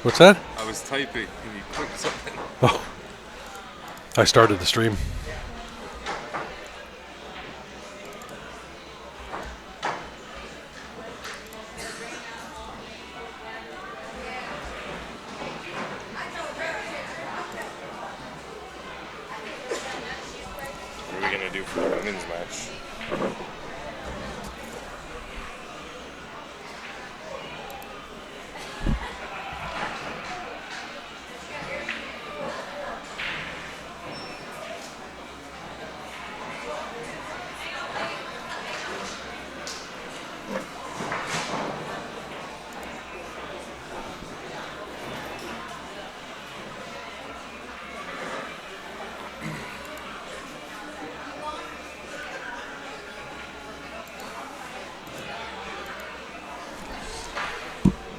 What's that? I was typing and you clicked something. Oh, I started the stream. What are we going to do for the women's match?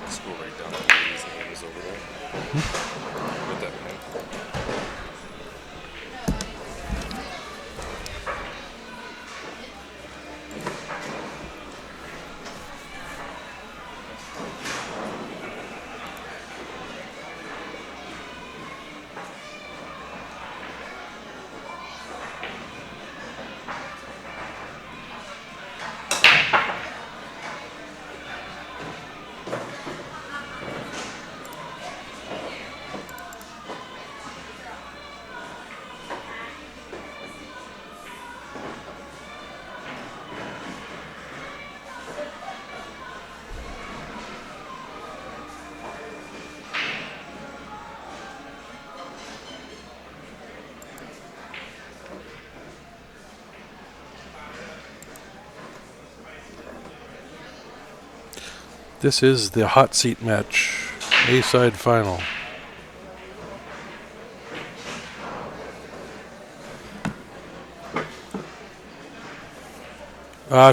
Let's go right down the ladies' names over there. Put that in. This is the hot seat match, A-side final.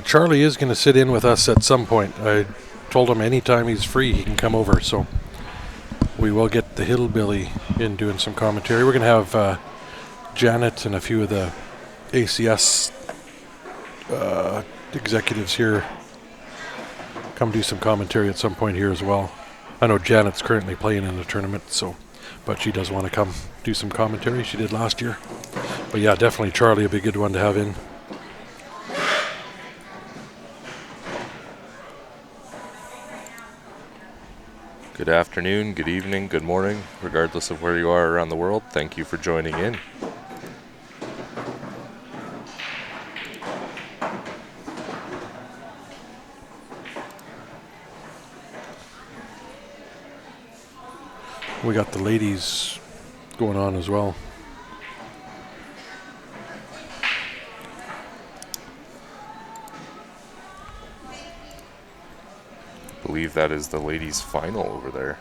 Charlie is going to sit in with us at some point. I told him anytime he's free he can come over, so we will get the hillbilly in doing some commentary. We're going to have Janet and a few of the ACS executives here come do some commentary at some point here as well. I know Janet's currently playing in the tournament, but she does want to come do some commentary. She did last year. But yeah, definitely Charlie would be a good one to have in. Good afternoon, good evening, good morning, regardless of where you are around the world. Thank you for joining in. We got the ladies going on as well. I believe that is the ladies' final over there.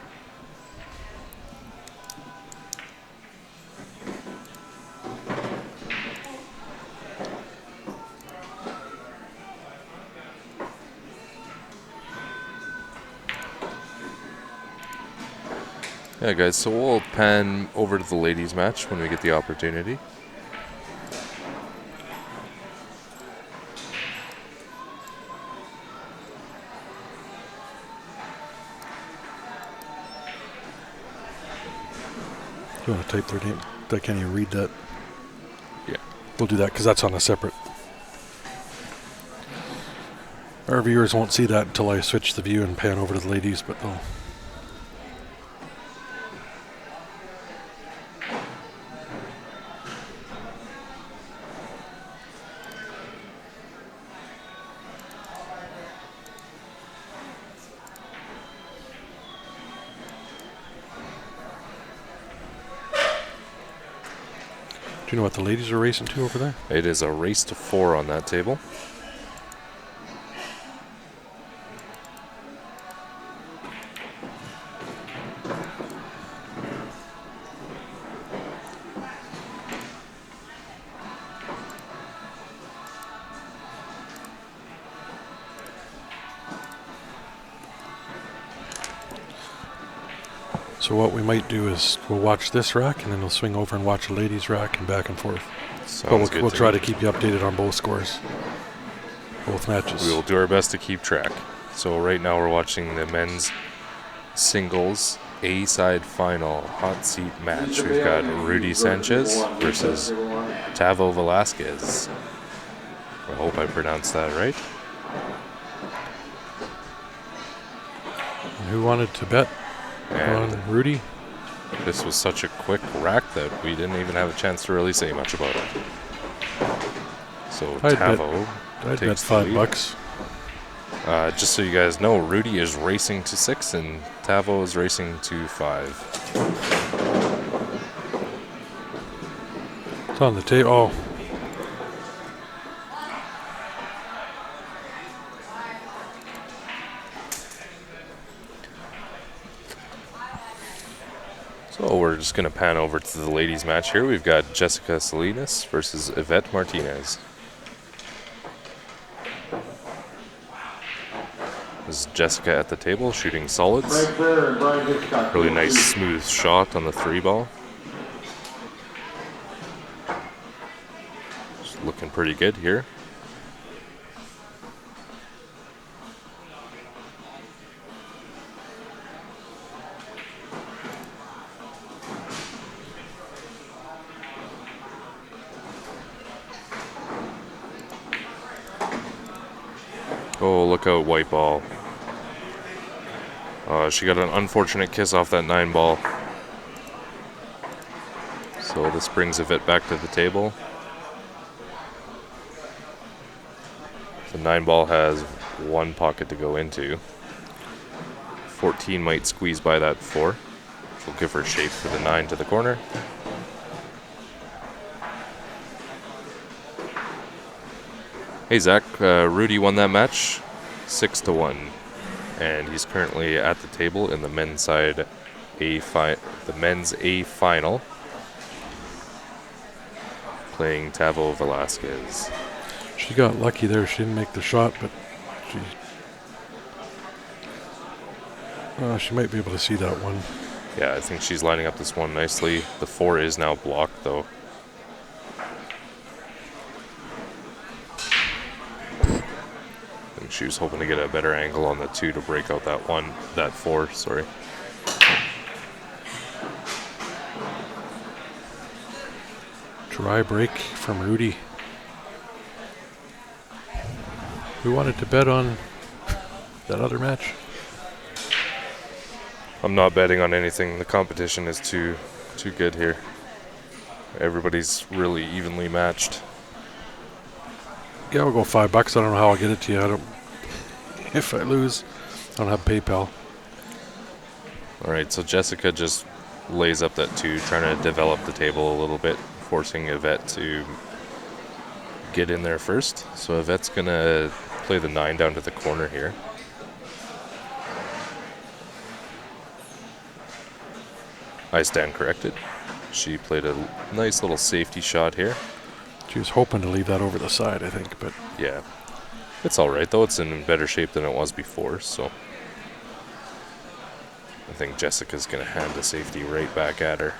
Yeah, guys, so we'll pan over to the ladies' match when we get the opportunity. You want to type their name? I can't even read that. Yeah. We'll do that because that's on a separate. Our viewers won't see that until I switch the view and pan over to the ladies, but they'll. Do you know what the ladies are racing to over there? It is a race to 4 on that table. So what we might do is we'll watch this rack and then we'll swing over and watch the ladies' rack and back and forth. Sounds good. We'll try to keep you updated on both scores, both matches. We will do our best to keep track. So right now we're watching the men's singles A-side final hot seat match. We've got Rudy Sanchez versus Tavo Velasquez. I hope I pronounced that right. Who wanted to bet on Rudy? This was such a quick rack that we didn't even have a chance to really say much about it. So Tavo I'd bet takes the lead. $5. Just so you guys know, Rudy is racing to 6 and Tavo is racing to 5. It's on the table. Oh. So we're just going to pan over to the ladies' match here. We've got Jessica Salinas versus Yvette Martinez. This is Jessica at the table shooting solids. Really nice smooth shot on the 3-ball. Just looking pretty good here. Oh, look out, white ball. She got an unfortunate kiss off that 9-ball. So this brings Yvette back to the table. The 9-ball has 1 pocket to go into. 14 might squeeze by that 4, which will give her shape for the 9 to the corner. Hey Zach, Rudy won that match 6-1, and he's currently at the table in the men's side the men's A final, playing Tavo Velasquez. She got lucky there. She didn't make the shot, but she might be able to see that one. Yeah, I think she's lining up this one nicely. The 4 is now blocked though. She was hoping to get a better angle on the 2 to break out that 4, sorry. Dry break from Rudy. Who wanted to bet on that other match? I'm not betting on anything. The competition is too good here. Everybody's really evenly matched. Yeah, we'll go $5. I don't know how I'll get it to you. If I lose, I don't have PayPal. All right, so Jessica just lays up that 2, trying to develop the table a little bit, forcing Yvette to get in there first. So Yvette's going to play the 9 down to the corner here. I stand corrected. She played a nice little safety shot here. She was hoping to leave that over the side, I think, but yeah. It's all right, though. It's in better shape than it was before, so I think Jessica's going to hand the safety right back at her.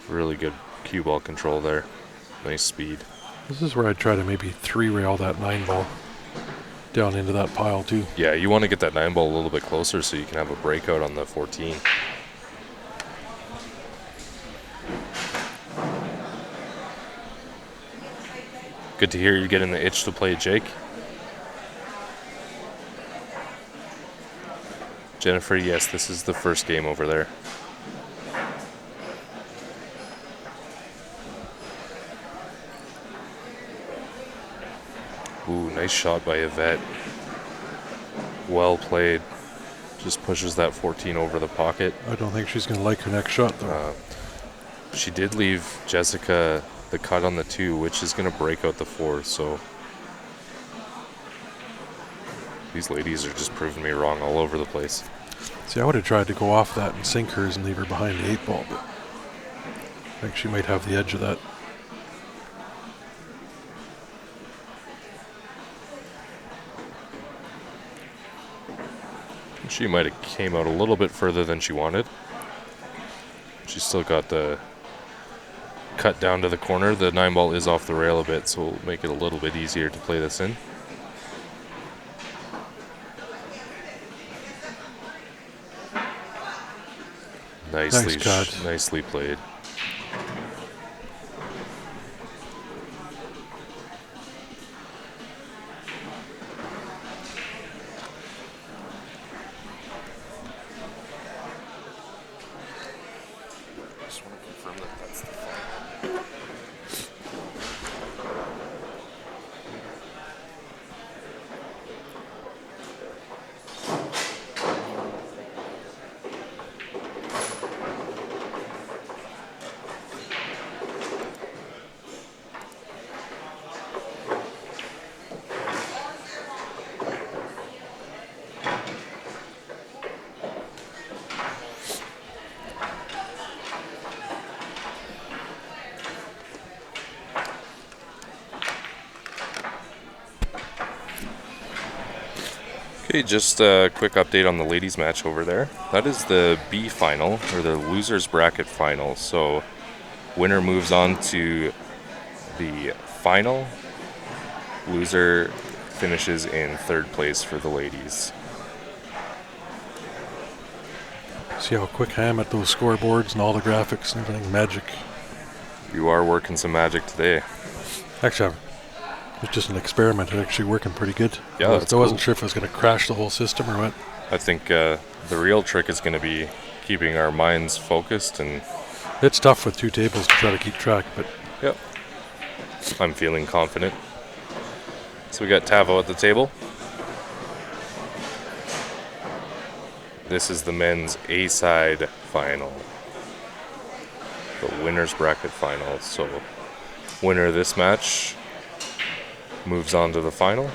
Really good cue ball control there. Nice speed. This is where I'd try to maybe 3-rail that 9-ball down into that pile, too. Yeah, you want to get that 9-ball a little bit closer so you can have a breakout on the 14. Good to hear you're getting the itch to play Jake. Jennifer, yes, this is the first game over there. Ooh, nice shot by Yvette. Well played. Just pushes that 14 over the pocket. I don't think she's going to like her next shot, though. She did leave Jessica the cut on the 2, which is going to break out the 4, so these ladies are just proving me wrong all over the place. See, I would have tried to go off that and sink hers and leave her behind the 8-ball, but I think she might have the edge of that. She might have came out a little bit further than she wanted. She's still got the cut down to the corner. The 9-ball is off the rail a bit, so it'll make it a little bit easier to play this in. Nicely, Nice cut. nicely played. Just want to confirm that that's the final. Okay, just a quick update on the ladies match over there. That is the B final, or the losers bracket final. So winner moves on to the final. Loser finishes in third place for the ladies. See how quick I am at those scoreboards and all the graphics and everything. Magic. You are working some magic today. Actually, it's just an experiment. It's actually working pretty good. Yeah, that's I wasn't cool. sure if it was going to crash the whole system or what. I think the real trick is going to be keeping our minds focused, and It's tough with two tables to try to keep track, but yep, I'm feeling confident. So we got Tavo at the table. This is the men's A-side final, the winners bracket final. So winner of this match moves on to the final.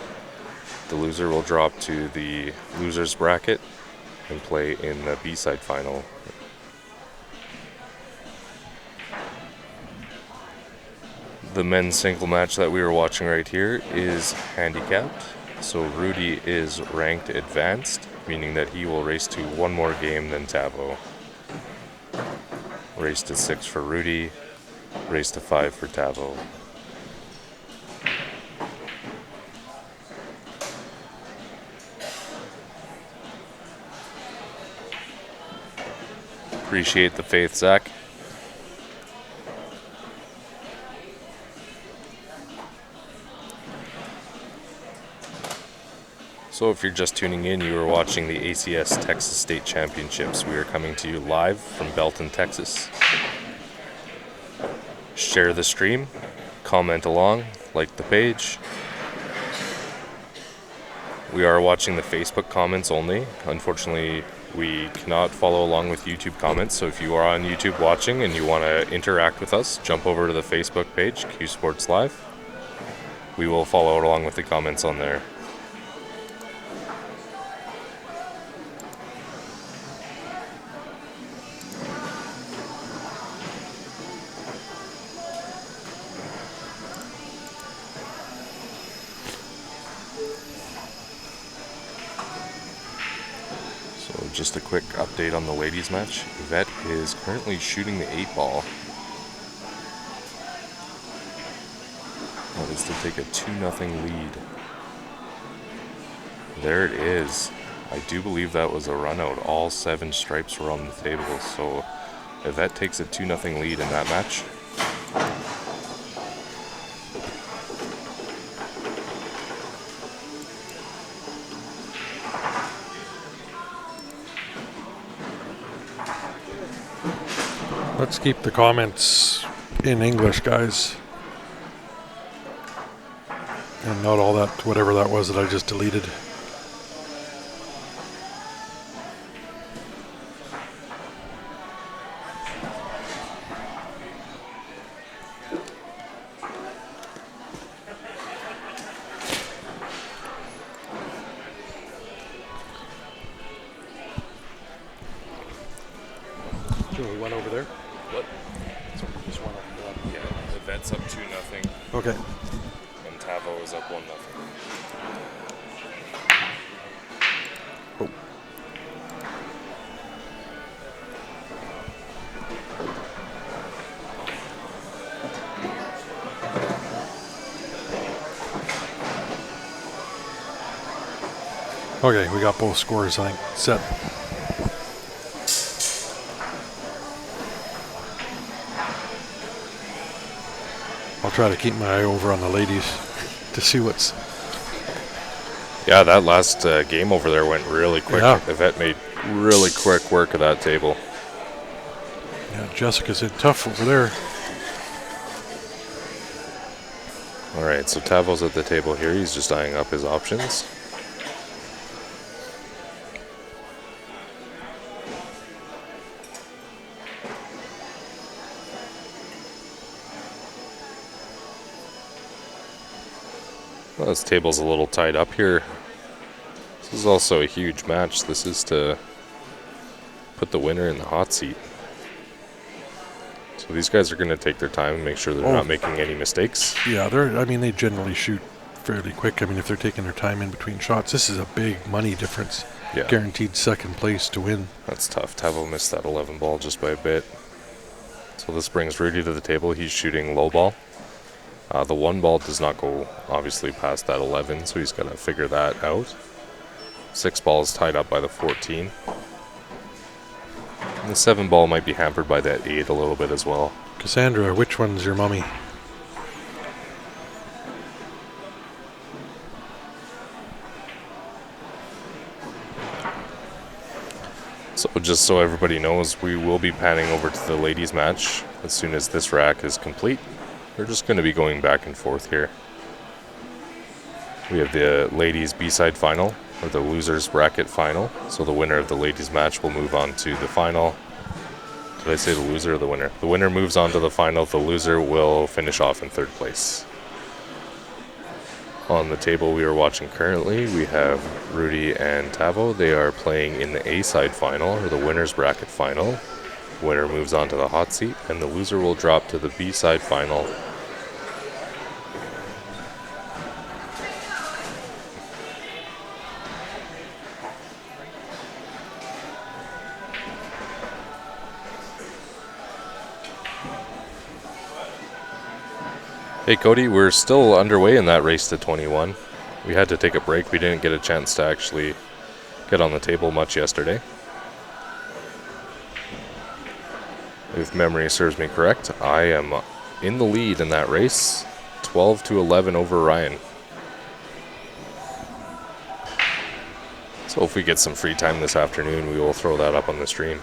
The loser will drop to the losers bracket and play in the B-side final. The men's single match that we were watching right here is handicapped. So Rudy is ranked advanced, meaning that he will race to one more game than Tavo. Race to 6 for Rudy, race to 5 for Tavo. Appreciate the faith, Zach. So if you're just tuning in, you are watching the ACS Texas State Championships. We are coming to you live from Belton, Texas. Share the stream, comment along, like the page. We are watching the Facebook comments only. Unfortunately, we cannot follow along with YouTube comments, so if you are on YouTube watching and you want to interact with us, jump over to the Facebook page, Q Sports Live. We will follow along with the comments on there. Just a quick update on the ladies match. Yvette is currently shooting the 8-ball. That is to take a 2-0 lead. There it is. I do believe that was a run out. All 7 stripes were on the table, so Yvette takes a 2-0 lead in that match. let's keep the comments in English, guys. And not all that, whatever that was that I just deleted. We went over there. What? So just one over there. Yeah, Yvette's up 2-0. Okay. And Tavo is up 1-0. Oh. Okay, we got both scores, I think, set. I'll try to keep my eye over on the ladies to see what's... Yeah, that last game over there went really quick. Yeah. Yvette made really quick work of that table. Yeah, Jessica's in tough over there. All right, so Tavo's at the table here. He's just eyeing up his options. Well, this table's a little tied up here. This is also a huge match. This is to put the winner in the hot seat. So these guys are going to take their time and make sure they're not making any mistakes. Yeah, they generally shoot fairly quick. I mean, if they're taking their time in between shots, this is a big money difference. Yeah. Guaranteed second place to win. That's tough. Tavo missed that 11 ball just by a bit. So this brings Rudy to the table. He's shooting low ball. The 1 ball does not go, obviously, past that 11, so he's got to figure that out. 6 ball is tied up by the 14. And the 7 ball might be hampered by that 8 a little bit as well. Cassandra, which one's your mommy? So just so everybody knows, we will be panning over to the ladies' match as soon as this rack is complete. We're just going to be going back and forth here. We have the ladies' B-side final, or the losers bracket final. So the winner of the ladies' match will move on to the final. Did I say the loser or the winner? The winner moves on to the final. The loser will finish off in 3rd place. On the table we are watching currently, we have Rudy and Tavo. They are playing in the A-side final, or the winner's bracket final. Winner moves on to the hot seat, and the loser will drop to the B-side final. Hey Cody, we're still underway in that race to 21. We had to take a break. We didn't get a chance to actually get on the table much yesterday. If memory serves me correct, I am in the lead in that race, 12-11 over Ryan. So if we get some free time this afternoon, we will throw that up on the stream.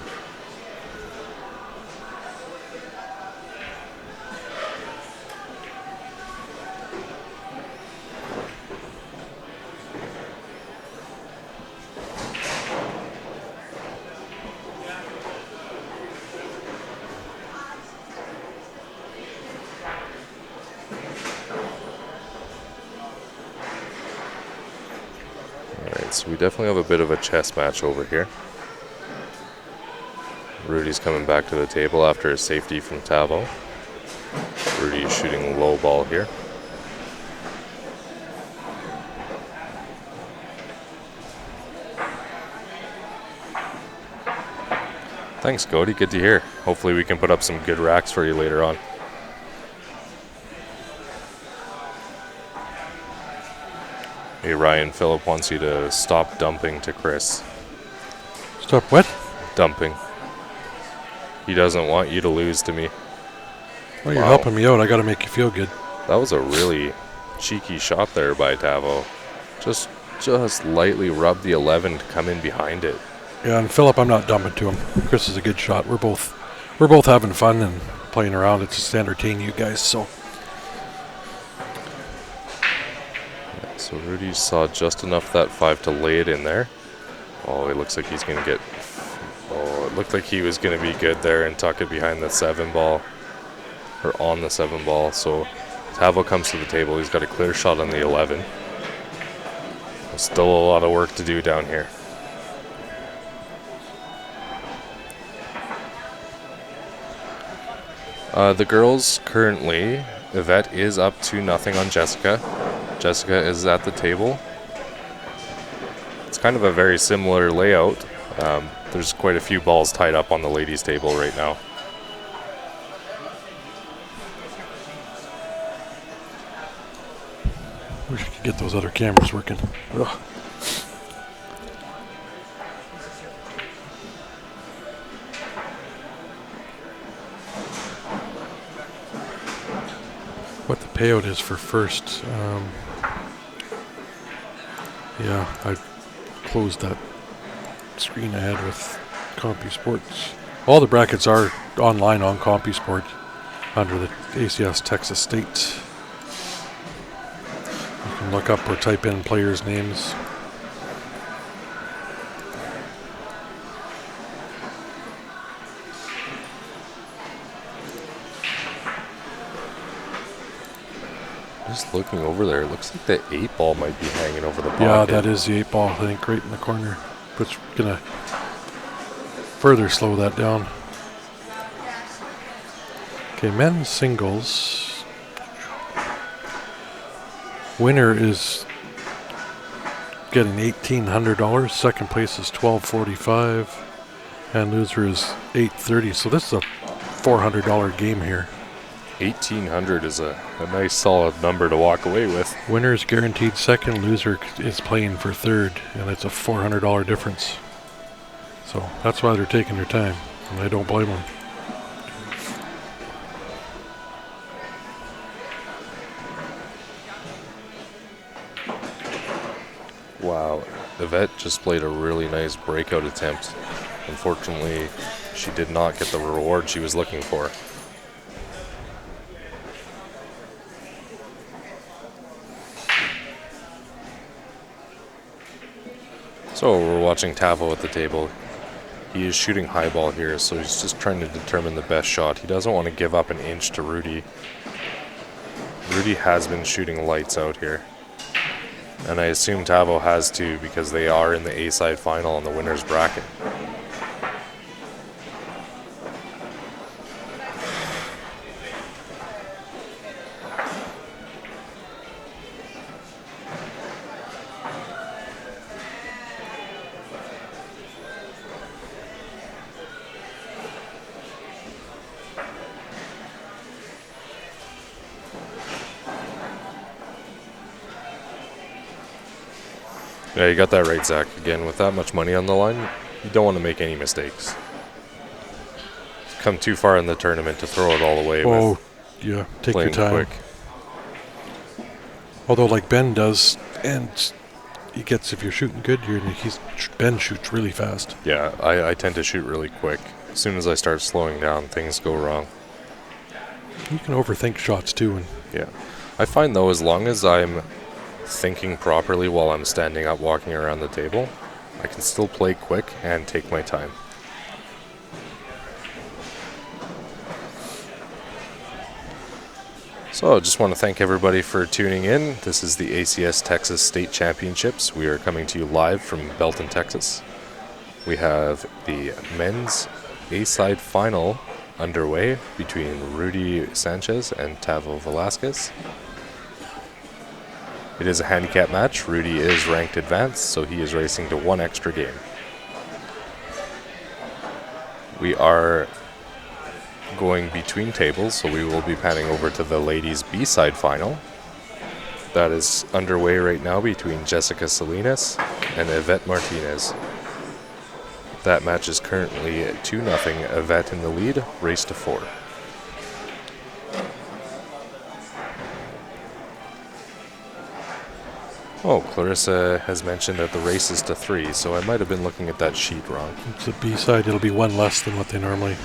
So we definitely have a bit of a chess match over here. Rudy's coming back to the table after a safety from Tavo. Rudy is shooting low ball here. Thanks, Cody. Good to hear. Hopefully we can put up some good racks for you later on. Hey Ryan, Phillip wants you to stop dumping to Chris. Stop what? Dumping. He doesn't want you to lose to me. Well, you're helping me out. I got to make you feel good. That was a really cheeky shot there by Tavo. Just lightly rubbed the 11 to come in behind it. Yeah, and Phillip, I'm not dumping to him. Chris is a good shot. We're both having fun and playing around. It's just to entertain you guys, so. So Rudy saw just enough that 5 to lay it in there. Oh, it looks like he's going to get... Oh, it looked like he was going to be good there and tuck it behind the 7 ball. Or on the 7 ball. So Tavo comes to the table. He's got a clear shot on the 11. There's still a lot of work to do down here. The girls currently, Yvette is up 2-0 on Jessica. Jessica is at the table. It's kind of a very similar layout. There's quite a few balls tied up on the ladies' table right now. Wish I could get those other cameras working. Ugh. what the payout is for first. Yeah, I closed that screen I had with CompuSports. All the brackets are online on CompuSport under the ACS Texas State. You can look up or type in players' names. Just looking over there, it looks like the 8-ball might be hanging over the pocket. Yeah, that is the 8-ball, I think, right in the corner. Which is going to further slow that down. Okay, men's singles. Winner is getting $1,800. Second place is $1,245. And loser is $830. So this is a $400 game here. 1,800 is a nice solid number to walk away with. Winner is guaranteed second, loser is playing for third, and it's a $400 difference. So that's why they're taking their time, and I don't blame them. Wow, Yvette just played a really nice breakout attempt. Unfortunately, she did not get the reward she was looking for. So we're watching Tavo at the table. He is shooting high ball here, so he's just trying to determine the best shot. He doesn't want to give up an inch to Rudy. Rudy has been shooting lights out here. And I assume Tavo has too, because they are in the A-side final in the winner's bracket. Yeah, you got that right, Zach. Again, with that much money on the line, you don't want to make any mistakes. Come too far in the tournament to throw it all away with yeah, take your playing time. quick. Although, like Ben does, and he gets, if you're shooting good, Ben shoots really fast. Yeah, I tend to shoot really quick. As soon as I start slowing down, things go wrong. You can overthink shots too. And Yeah. I find, though, as long as I'm thinking properly while I'm standing up walking around the table, I can still play quick and take my time. So I just want to thank everybody for tuning in. This is the ACS Texas State Championships. We are coming to you live from Belton, Texas. We have the men's A-side final underway between Rudy Sanchez and Tavo Velasquez. It is a handicap match. Rudy is ranked advanced, so he is racing to one extra game. We are going between tables, so we will be panning over to the ladies' B-side final. That is underway right now between Jessica Salinas and Yvette Martinez. That match is currently 2-0, Yvette in the lead, race to 4. Oh, Clarissa has mentioned that the race is to 3, so I might have been looking at that sheet wrong. it's a B-side, it'll be one less than what they normally.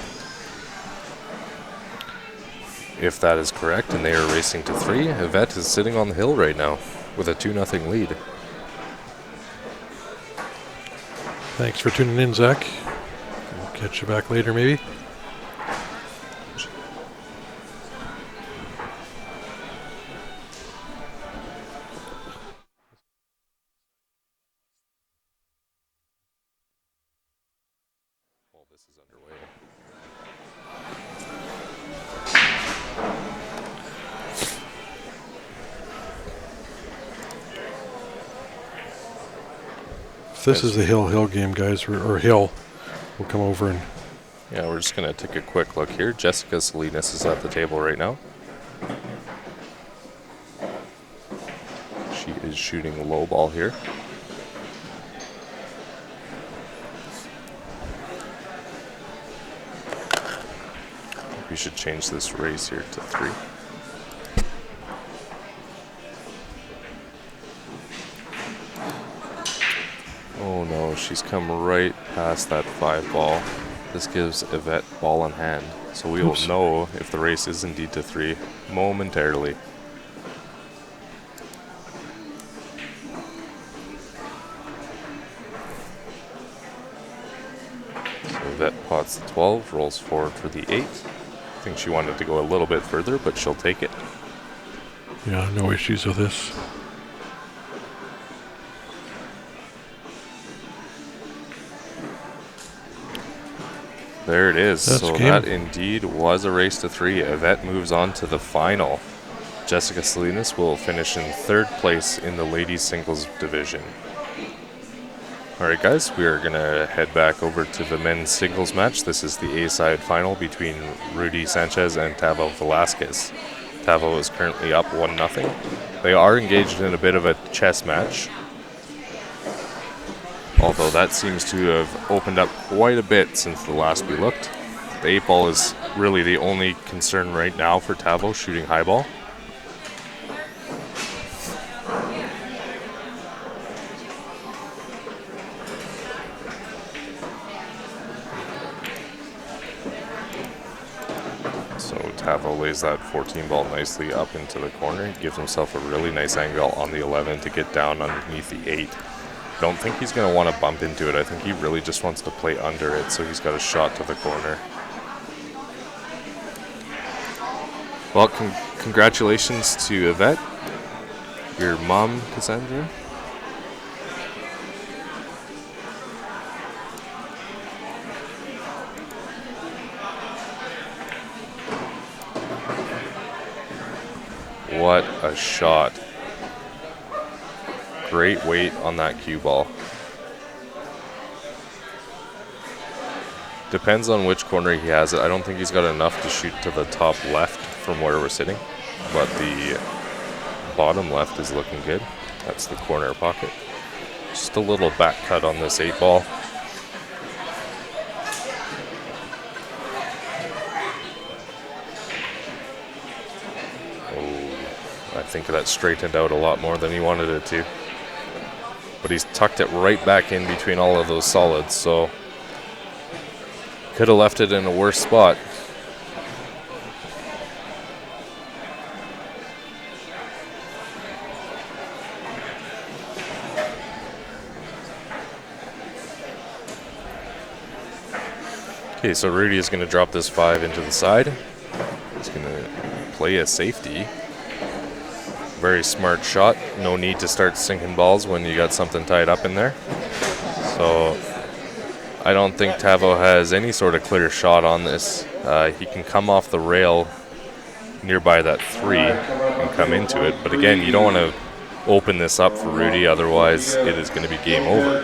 If that is correct, and they are racing to 3, Yvette is sitting on the hill right now with a 2-0 lead. Thanks for tuning in, Zach. We'll catch you back later, maybe. Well, this is underway. This is the Hill game, guys, or Hill. We'll come over and Yeah, we're just going to take a quick look here. Jessica Salinas is at the table right now. She is shooting a low ball here. We should change this race here to 3. No, she's come right past that 5 ball. This gives Yvette ball in hand. So we will know if the race is indeed to 3 momentarily. So Yvette pots the 12, rolls forward for the 8. I think she wanted to go a little bit further, but she'll take it. Yeah, no issues with this. There it is. That's so game. That indeed was a race to 3. Yvette moves on to the final. Jessica Salinas will finish in 3rd place in the ladies singles division. All right, guys, we are going to head back over to the men's singles match. This is the A-side final between Rudy Sanchez and Tavo Velasquez. Tavo is currently up 1-0. They are engaged in a bit of a chess match, although that seems to have opened up quite a bit since the last we looked. The 8 ball is really the only concern right now for Tavo shooting high ball. So Tavo lays that 14 ball nicely up into the corner. He gives himself a really nice angle on the 11 to get down underneath the 8. Don't think he's going to want to bump into it. I think he really just wants to play under it, so he's got a shot to the corner. Well, congratulations to Yvette, your mom, Cassandra. What a shot. Great weight on that cue ball. Depends on which corner he has it. I don't think he's got enough to shoot to the top left from where we're sitting, but the bottom left is looking good. That's the corner pocket. Just a little back cut on this 8 ball. Oh, I think that straightened out a lot more than he wanted it to. But he's tucked it right back in between all of those solids, so could have left it in a worse spot. Okay, so Rudy is going to drop this 5 into the side. He's going to play a safety. Very smart shot. No need to start sinking balls when you got something tied up in there. So I don't think Tavo has any sort of clear shot on this. He can come off the rail nearby that 3 and come into it. But again, you don't want to open this up for Rudy, otherwise it is going to be game over.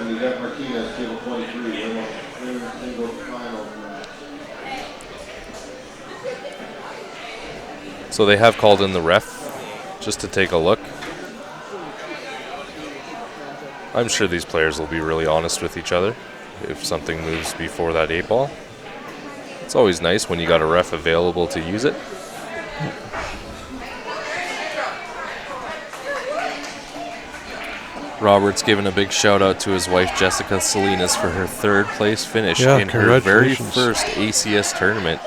So they have called in the ref just to take a look. I'm sure these players will be really honest with each other if something moves before that 8 ball. It's always nice when you got a ref available to use it. Robert's giving a big shout out to his wife Jessica Salinas for her 3rd place finish in her very first ACS tournament.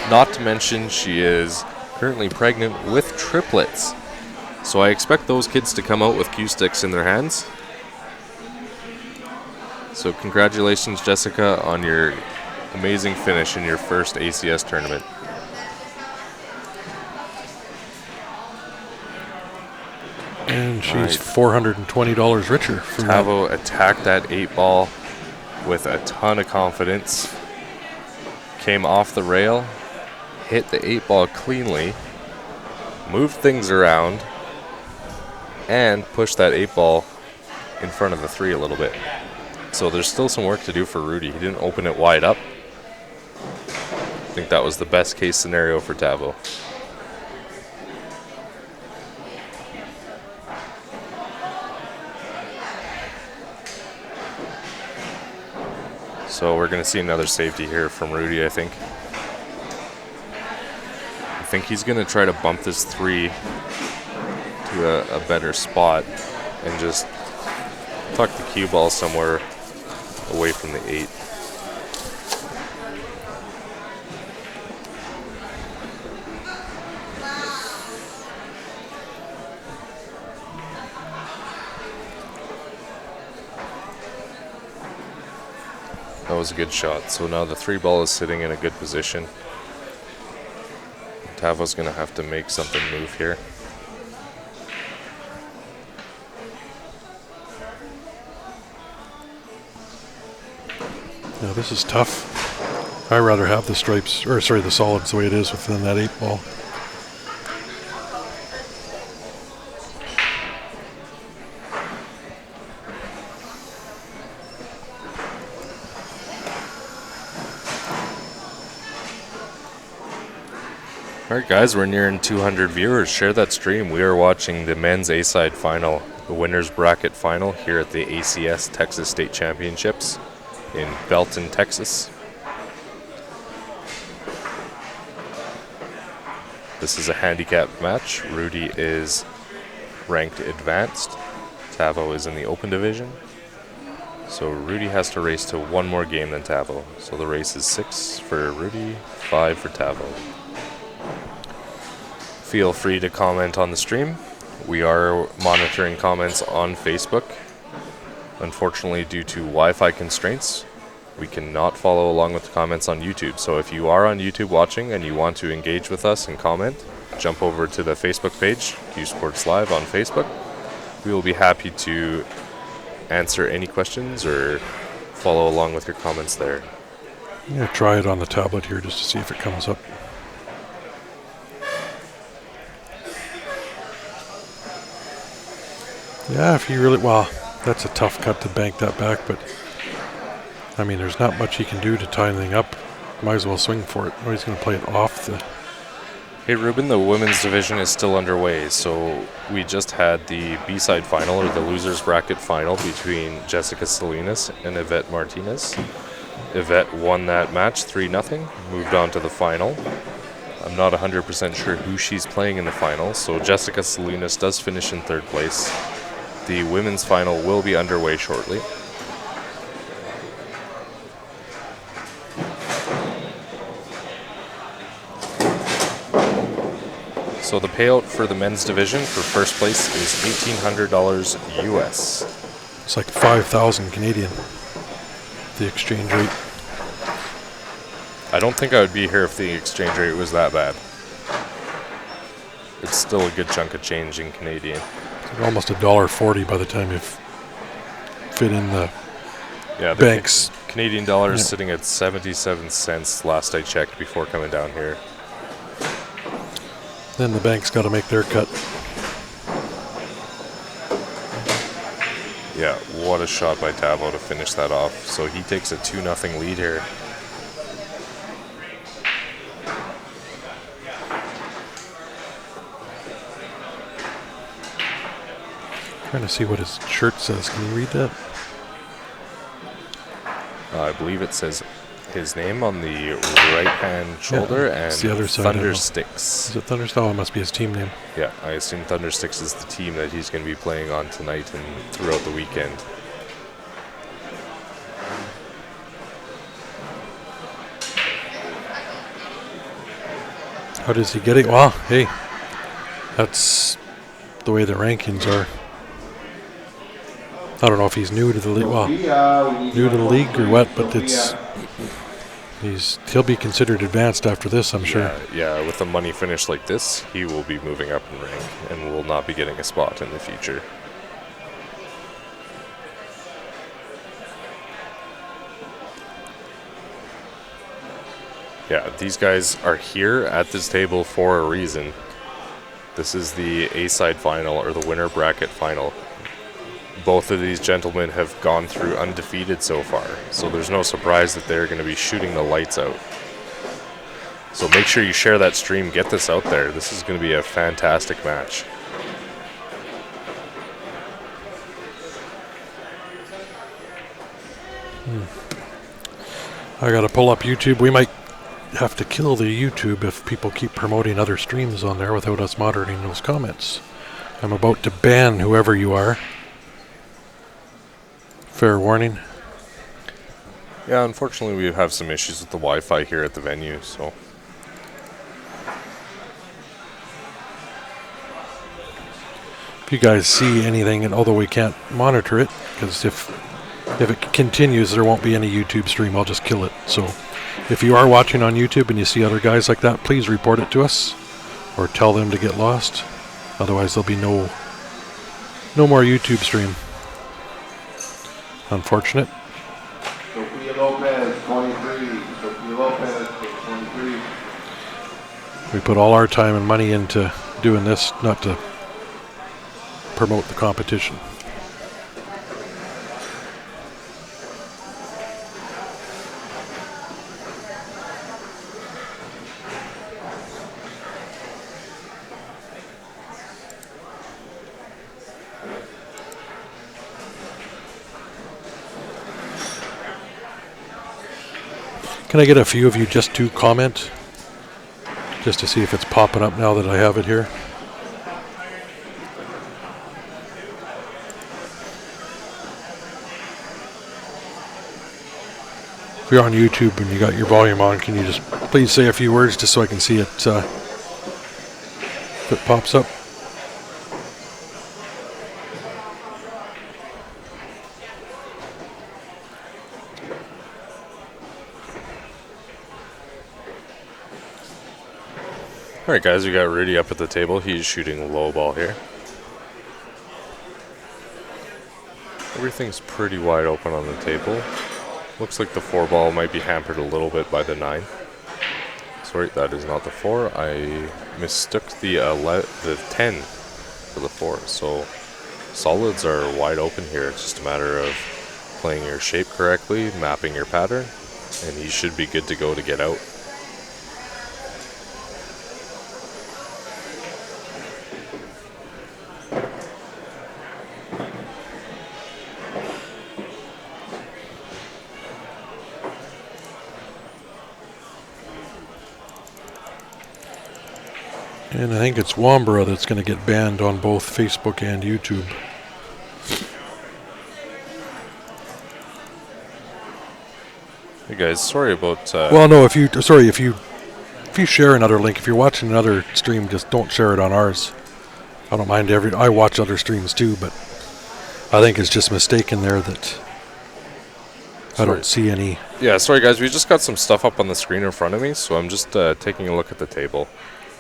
Not to mention she is currently pregnant with triplets. So I expect those kids to come out with cue sticks in their hands. So congratulations, Jessica, on your amazing finish in your first ACS tournament. And she's $420 richer. Tavo attacked that 8 ball with a ton of confidence. Came off the rail, hit the 8 ball cleanly, moved things around, and pushed that 8 ball in front of the 3 a little bit. So there's still some work to do for Rudy. He didn't open it wide up. I think that was the best case scenario for Tavo. So we're going to see another safety here from Rudy, I think. I think he's going to try to bump this 3 to a better spot and just tuck the cue ball somewhere away from the 8. That was a good shot. So now the 3 ball is sitting in a good position. Tavo's going to have to make something move here. Yeah, this is tough. I'd rather have the stripes, or sorry, the solids the way it is within that 8 ball. Alright guys, we're nearing 200 viewers. Share that stream. We are watching the men's A-side final, the winners bracket final here at the ACS Texas State Championships in Belton, Texas. This is a handicap match. Rudy is ranked advanced. Tavo is in the open division. So Rudy has to race to one more game than Tavo. So the race is 6 for Rudy, 5 for Tavo. Feel free to comment on the stream. We are monitoring comments on Facebook. Unfortunately, due to Wi-Fi constraints, we cannot follow along with the comments on YouTube. So if you are on YouTube watching and you want to engage with us and comment, jump over to the Facebook page, Q Sports Live on Facebook. We will be happy to answer any questions or follow along with your comments there. I'm going to try it on the tablet here just to see if it comes up. Yeah, if you really, well, that's a tough cut to bank that back, but I mean, there's not much he can do to tie anything up. Might as well swing for it. Or he's going to play it off the... Hey Ruben, the women's division is still underway, so we just had the B-side final, or the losers bracket final, between Jessica Salinas and Yvette Martinez. Yvette won that match 3-0, moved on to the final. I'm not 100% sure who she's playing in the final, so Jessica Salinas does finish in 3rd place. The women's final will be underway shortly. So the payout for the men's division for first place is $1,800 US. It's like 5,000 Canadian, the exchange rate. I don't think I would be here if the exchange rate was that bad. It's still a good chunk of change in Canadian. It's like almost $1.40 by the time you fit in the banks. Canadian dollar is sitting at 77 cents last I checked before coming down here. Then the bank's got to make their cut. Yeah, what a shot by Tavo to finish that off. So he takes a 2-0 lead here. Trying to see what his shirt says. Can you read that? I believe it says his name on the right-hand shoulder, and the other side, Thundersticks. Is it Thundersticks? Oh, it must be his team name. Yeah, I assume Thundersticks is the team that he's going to be playing on tonight and throughout the weekend. How does he get it? Well, hey, that's the way the rankings are. I don't know if he's new to the league. Well, new to the league or what, but he'll be considered advanced after this, I'm sure. Yeah, with a money finish like this, he will be moving up in rank and will not be getting a spot in the future. Yeah, these guys are here at this table for a reason. This is the A-side final, or the winner bracket final. Both of these gentlemen have gone through undefeated so far, so there's no surprise that they're going to be shooting the lights out. So make sure you share that stream, get this out there. This is going to be a fantastic match. I got to pull up YouTube. We might have to kill the YouTube if people keep promoting other streams on there without us moderating those comments. I'm about to ban whoever you are. Fair warning. Yeah, unfortunately we have some issues with the Wi-Fi here at the venue, so. If you guys see anything, and although we can't monitor it, because if it continues, there won't be any YouTube stream. I'll just kill it. So if you are watching on YouTube and you see other guys like that, please report it to us or tell them to get lost. Otherwise, there'll be no more YouTube stream. Unfortunate. Sofia Lopez, 23. Sofia Lopez, 23. We put all our time and money into doing this, not to promote the competition. Can I get a few of you just to comment? Just to see if it's popping up now that I have it here. If you're on YouTube and you got your volume on, can you just please say a few words just so I can see it if it pops up? All right, guys, we got Rudy up at the table. He's shooting low ball here. Everything's pretty wide open on the table. Looks like the 4 ball might be hampered a little bit by the 9. Sorry, that is not the 4. I mistook the 10 for the 4. So solids are wide open here. It's just a matter of playing your shape correctly, mapping your pattern, and he should be good to go to get out. And I think it's Wambra that's going to get banned on both Facebook and YouTube. Hey guys, sorry about. Well, no, if you share another link, if you're watching another stream, just don't share it on ours. I don't mind I watch other streams too, but I think it's just mistaken there that I don't see any. Yeah, sorry guys, we just got some stuff up on the screen in front of me, so I'm just taking a look at the table.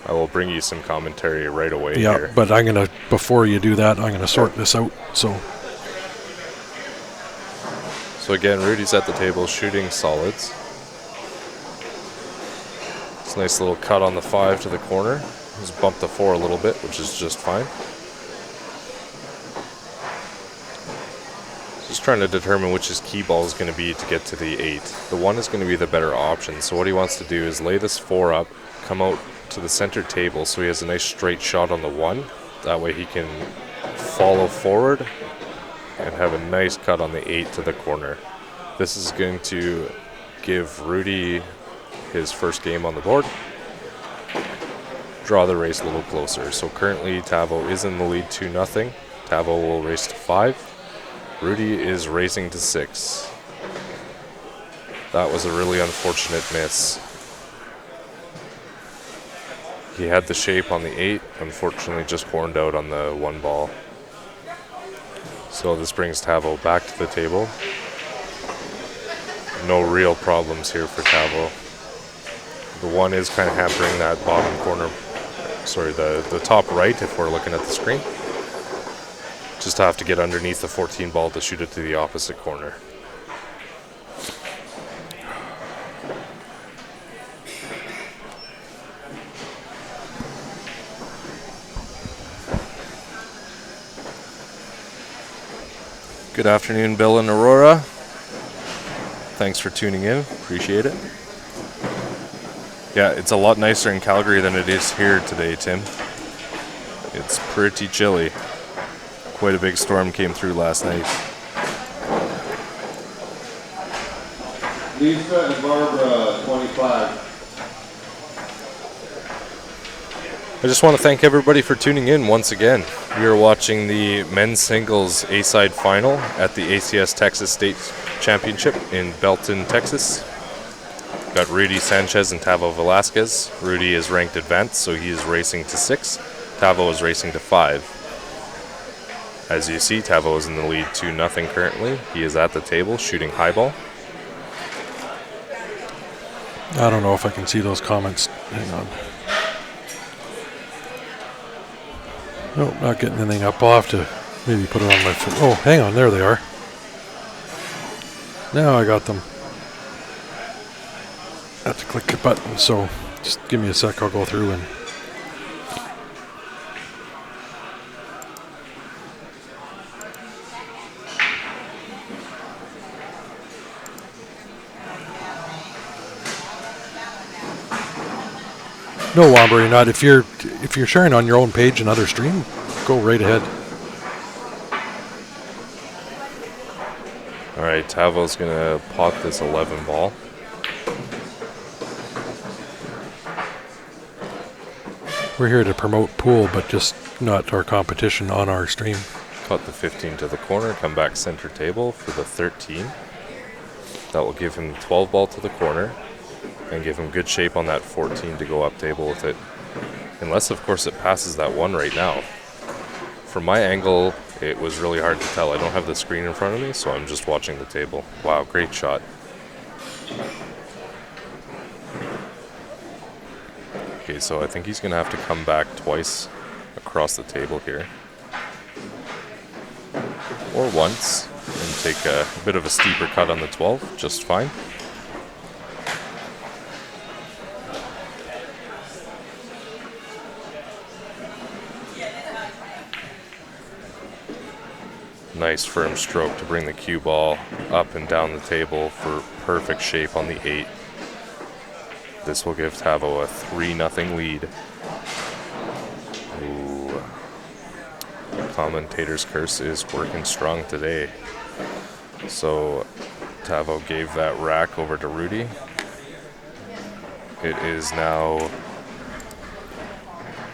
I will bring you some commentary right away here. Yeah, but before you do that, I'm gonna sort this out. So again, Rudy's at the table shooting solids. It's a nice little cut on the 5 to the corner. He's bumped the 4 a little bit, which is just fine. Just trying to determine which his key ball is going to be to get to the 8. The 1 is going to be the better option. So what he wants to do is lay this 4 up, come out to the center table so he has a nice straight shot on the 1. That way he can follow forward and have a nice cut on the 8 to the corner. This is going to give Rudy his first game on the board. Draw the race a little closer. So currently Tavo is in the lead 2-0. Tavo will race to 5. Rudy is racing to 6. That was a really unfortunate miss. He had the shape on the 8, unfortunately just horned out on the 1 ball. So this brings Tavo back to the table. No real problems here for Tavo. The 1 is kind of hampering that bottom corner, sorry, the top right if we're looking at the screen. Just have to get underneath the 14 ball to shoot it to the opposite corner. Good afternoon, Bill and Aurora. Thanks for tuning in. Appreciate it. Yeah, it's a lot nicer in Calgary than it is here today, Tim. It's pretty chilly. Quite a big storm came through last night. Lisa and Barbara, 25. I just want to thank everybody for tuning in once again. We are watching the men's singles A-side final at the ACS Texas State Championship in Belton, Texas. Got Rudy Sanchez and Tavo Velasquez. Rudy is ranked advanced, so he is racing to 6. Tavo is racing to 5. As you see, Tavo is in the lead 2-0 currently. He is at the table shooting high ball. I don't know if I can see those comments. Hang on. Nope, not getting anything up. I'll have to maybe put it on my phone. Oh, hang on. There they are. Now I got them. I have to click a button, so just give me a sec. I'll go through and... No, Womber, you're not. If you're sharing on your own page another stream, go right ahead. All right, Tavo's going to pot this 11 ball. We're here to promote pool, but just not our competition on our stream. Pot the 15 to the corner, come back center table for the 13. That will give him the 12 ball to the corner and give him good shape on that 14 to go up table with it. Unless, of course, it passes that 1 right now. From my angle, it was really hard to tell. I don't have the screen in front of me, so I'm just watching the table. Wow, great shot. Okay, so I think he's going to have to come back twice across the table here. Or once, and take a bit of a steeper cut on the 12, just fine. Nice firm stroke to bring the cue ball up and down the table for perfect shape on the 8. This will give Tavo a 3-0 lead. Ooh. Commentator's curse is working strong today. So Tavo gave that rack over to Rudy. It is now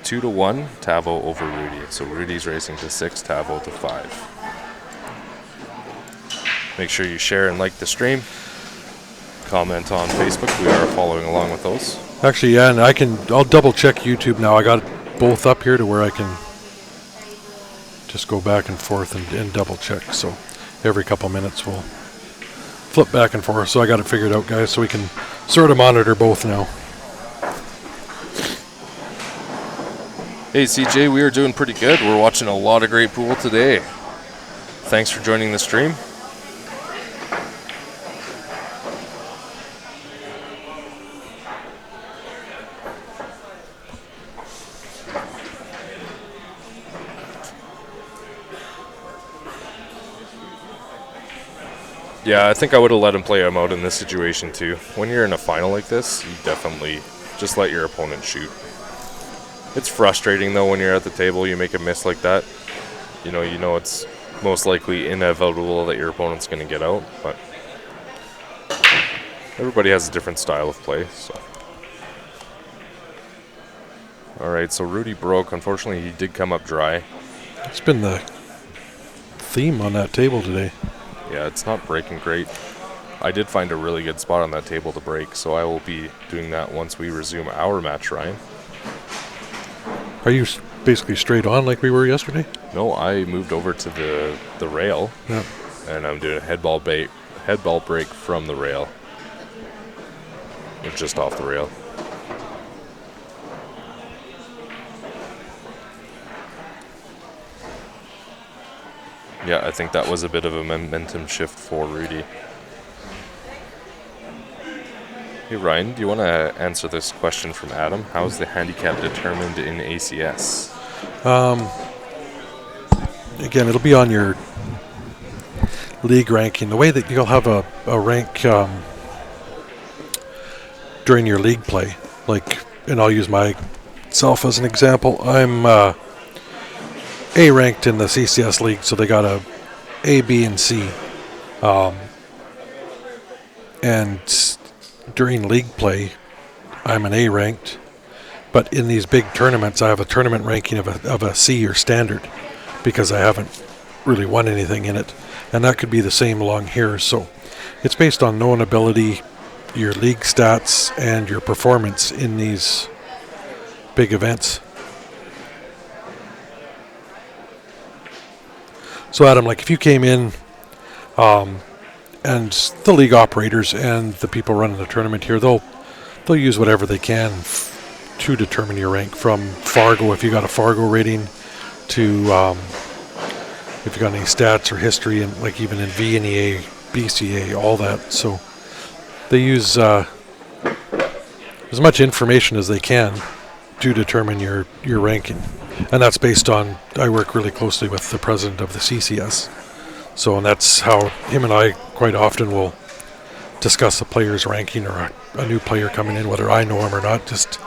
2-1, Tavo over Rudy. So Rudy's racing to 6, Tavo to 5. Make sure you share and like the stream. Comment on Facebook. We are following along with those. Actually, yeah, and I'll double check YouTube now. I got both up here to where I can just go back and forth and double check. So every couple minutes we'll flip back and forth. So I got it figured out, guys, so we can sort of monitor both now. Hey CJ, we are doing pretty good. We're watching a lot of great pool today. Thanks for joining the stream. Yeah, I think I would have let him play him out in this situation too. When you're in a final like this, you definitely just let your opponent shoot. It's frustrating though when you're at the table, you make a miss like that. You know it's most likely inevitable that your opponent's going to get out, but everybody has a different style of play. So, all right, so Rudy broke. Unfortunately, he did come up dry. It's been the theme on that table today. Yeah, it's not breaking great. I did find a really good spot on that table to break, so I will be doing that once we resume our match, Ryan. Are you basically straight on like we were yesterday? No, I moved over to the rail, Yeah. and I'm doing a head ball break from the rail. Or just off the rail. Yeah, I think that was a bit of a momentum shift for Rudy. Hey Ryan, do you want to answer this question from Adam? How is the handicap determined in ACS? Again, it'll be on your league ranking. The way that you'll have a rank during your league play, and I'll use myself as an example. I'm A ranked in the CCS league, so they got A, B, and C. And during league play, I'm an A ranked, But in these big tournaments, I have a tournament ranking of a C or standard because I haven't really won anything in it. And that could be the same along here. So it's based on known ability, your league stats, and your performance in these big events. So Adam, like if you came in and the league operators and the people running the tournament here, they'll use whatever they can to determine your rank, from Fargo, if you got a Fargo rating, to if you got any stats or history, and like even in VNEA, BCA, all that. So they use as much information as they can to determine your ranking. And that's based on, I work really closely with the president of the CCS. So, and that's how him and I quite often will discuss a player's ranking, or a new player coming in, whether I know him or not, just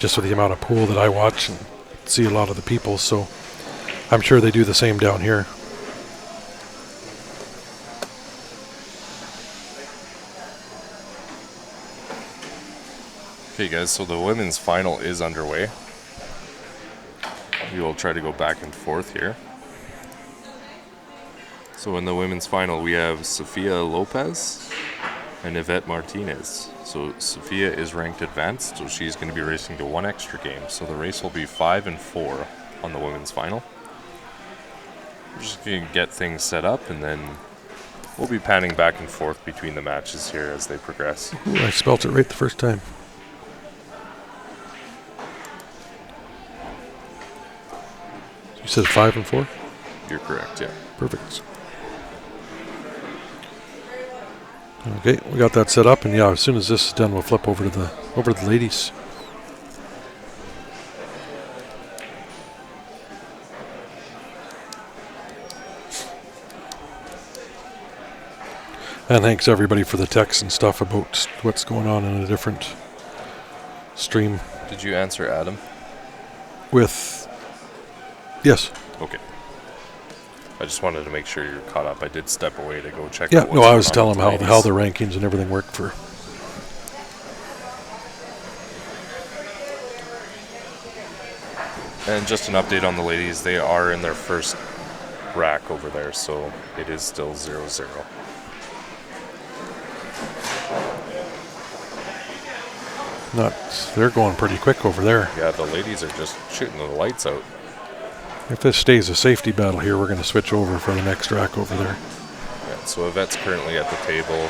with the amount of pool that I watch and see a lot of the people. So I'm sure they do the same down here. Okay, guys, so the women's final is underway. We will try to go back and forth here. So in the women's final, we have Sofia Lopez and Yvette Martinez. So Sofia is ranked advanced, so she's going to be racing to 1 extra game. So the race will be 5 and 4 on the women's final. We're just going to get things set up, and then we'll be panning back and forth between the matches here as they progress. Ooh, I spelt it right the first time. You said 5 and 4? You're correct, yeah. Perfect. Okay, we got that set up, and yeah, as soon as this is done, we'll flip over to the ladies. And thanks everybody for the texts and stuff about what's going on in a different stream. Did you answer Adam? Yes. Okay. I just wanted to make sure you're caught up. I did step away to go check. Yeah, out no, what's I was going on telling with them the how the ladies. rankings and everything work for. And just an update on the ladies, they are in their first rack over there, so it is still 0-0. They're going pretty quick over there. Yeah, the ladies are just shooting the lights out. If this stays a safety battle here, we're going to switch over for the next rack over there. Yeah, so Yvette's currently at the table.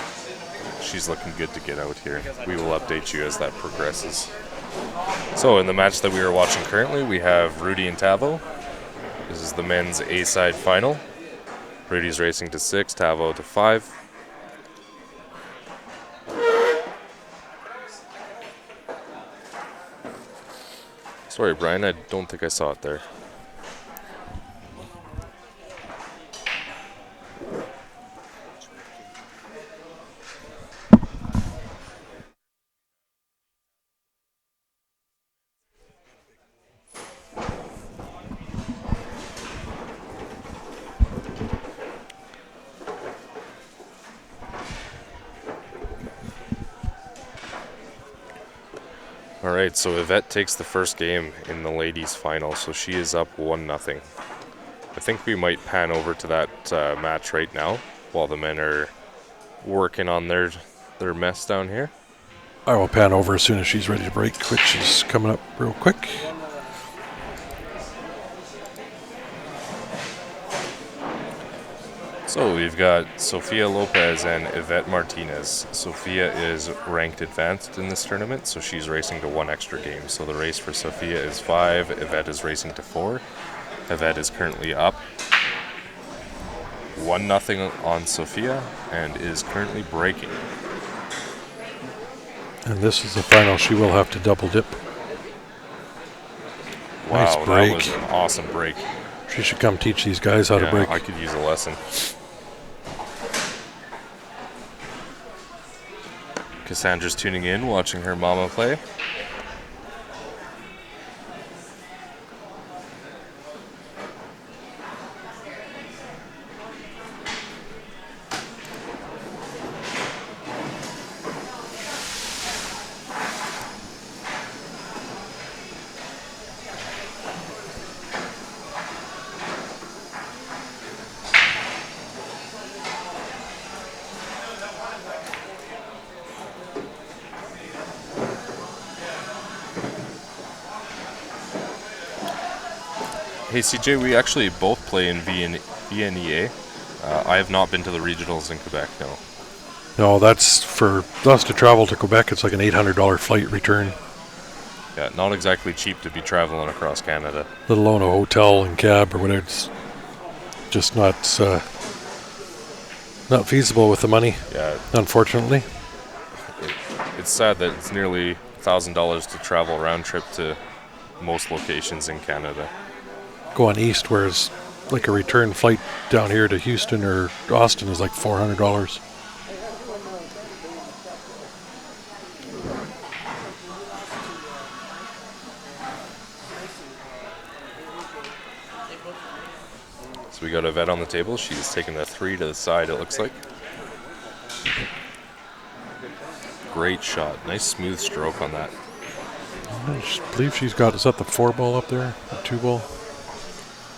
She's looking good to get out here. We will update you as that progresses. So in the match that we are watching currently, we have Rudy and Tavo. This is the men's A-side final. Rudy's racing to 6, Tavo to 5. Sorry, Brian, I don't think I saw it there. All right, so Yvette takes the first game in the ladies' final, so she is up 1-0. I think we might pan over to that match right now while the men are working on their mess down here. I will pan over as soon as she's ready to break, which is coming up real quick. So we've got Sofia Lopez and Yvette Martinez. Sofia is ranked advanced in this tournament, so she's racing to 1 extra game. So the race for Sofia is 5, Yvette is racing to 4. Yvette is currently up 1-0 on Sofia and is currently breaking. And this is the final. She will have to double dip. Wow, Nice break. that was an awesome break. She should come teach these guys how to break. I could use a lesson. Cassandra's tuning in, watching her mama play. Hey CJ, we actually both play in VNEA. I have not been to the regionals in Quebec, no. No, that's for us to travel to Quebec. It's like an $800 flight return, Yeah, not exactly cheap to be traveling across Canada. let alone a hotel and cab or whatever. It's just not feasible with the money, Yeah, unfortunately. it's sad that it's nearly $1,000 to travel round trip to most locations in Canada. Going east, whereas like a return flight down here to Houston or Austin is like $400. So we got Yvette on the table. She's taking the 3 to the side, it looks like. Great shot. Nice smooth stroke on that. I believe she's got, is that the 4 ball up there? The 2 ball?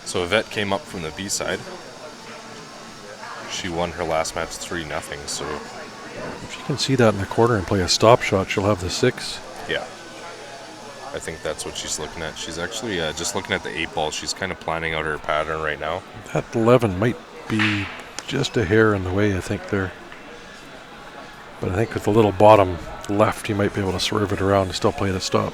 So Yvette came up from the B side. She won her last match 3-0, so If she can see that in the corner and play a stop shot, she'll have the 6. yeah. I think that's what she's looking at. She's actually just looking at the 8 ball. She's kind of planning out her pattern right now. That 11 might be just a hair in the way, I think, there. But I think with the little bottom left, you might be able to swerve it around and still play the stop.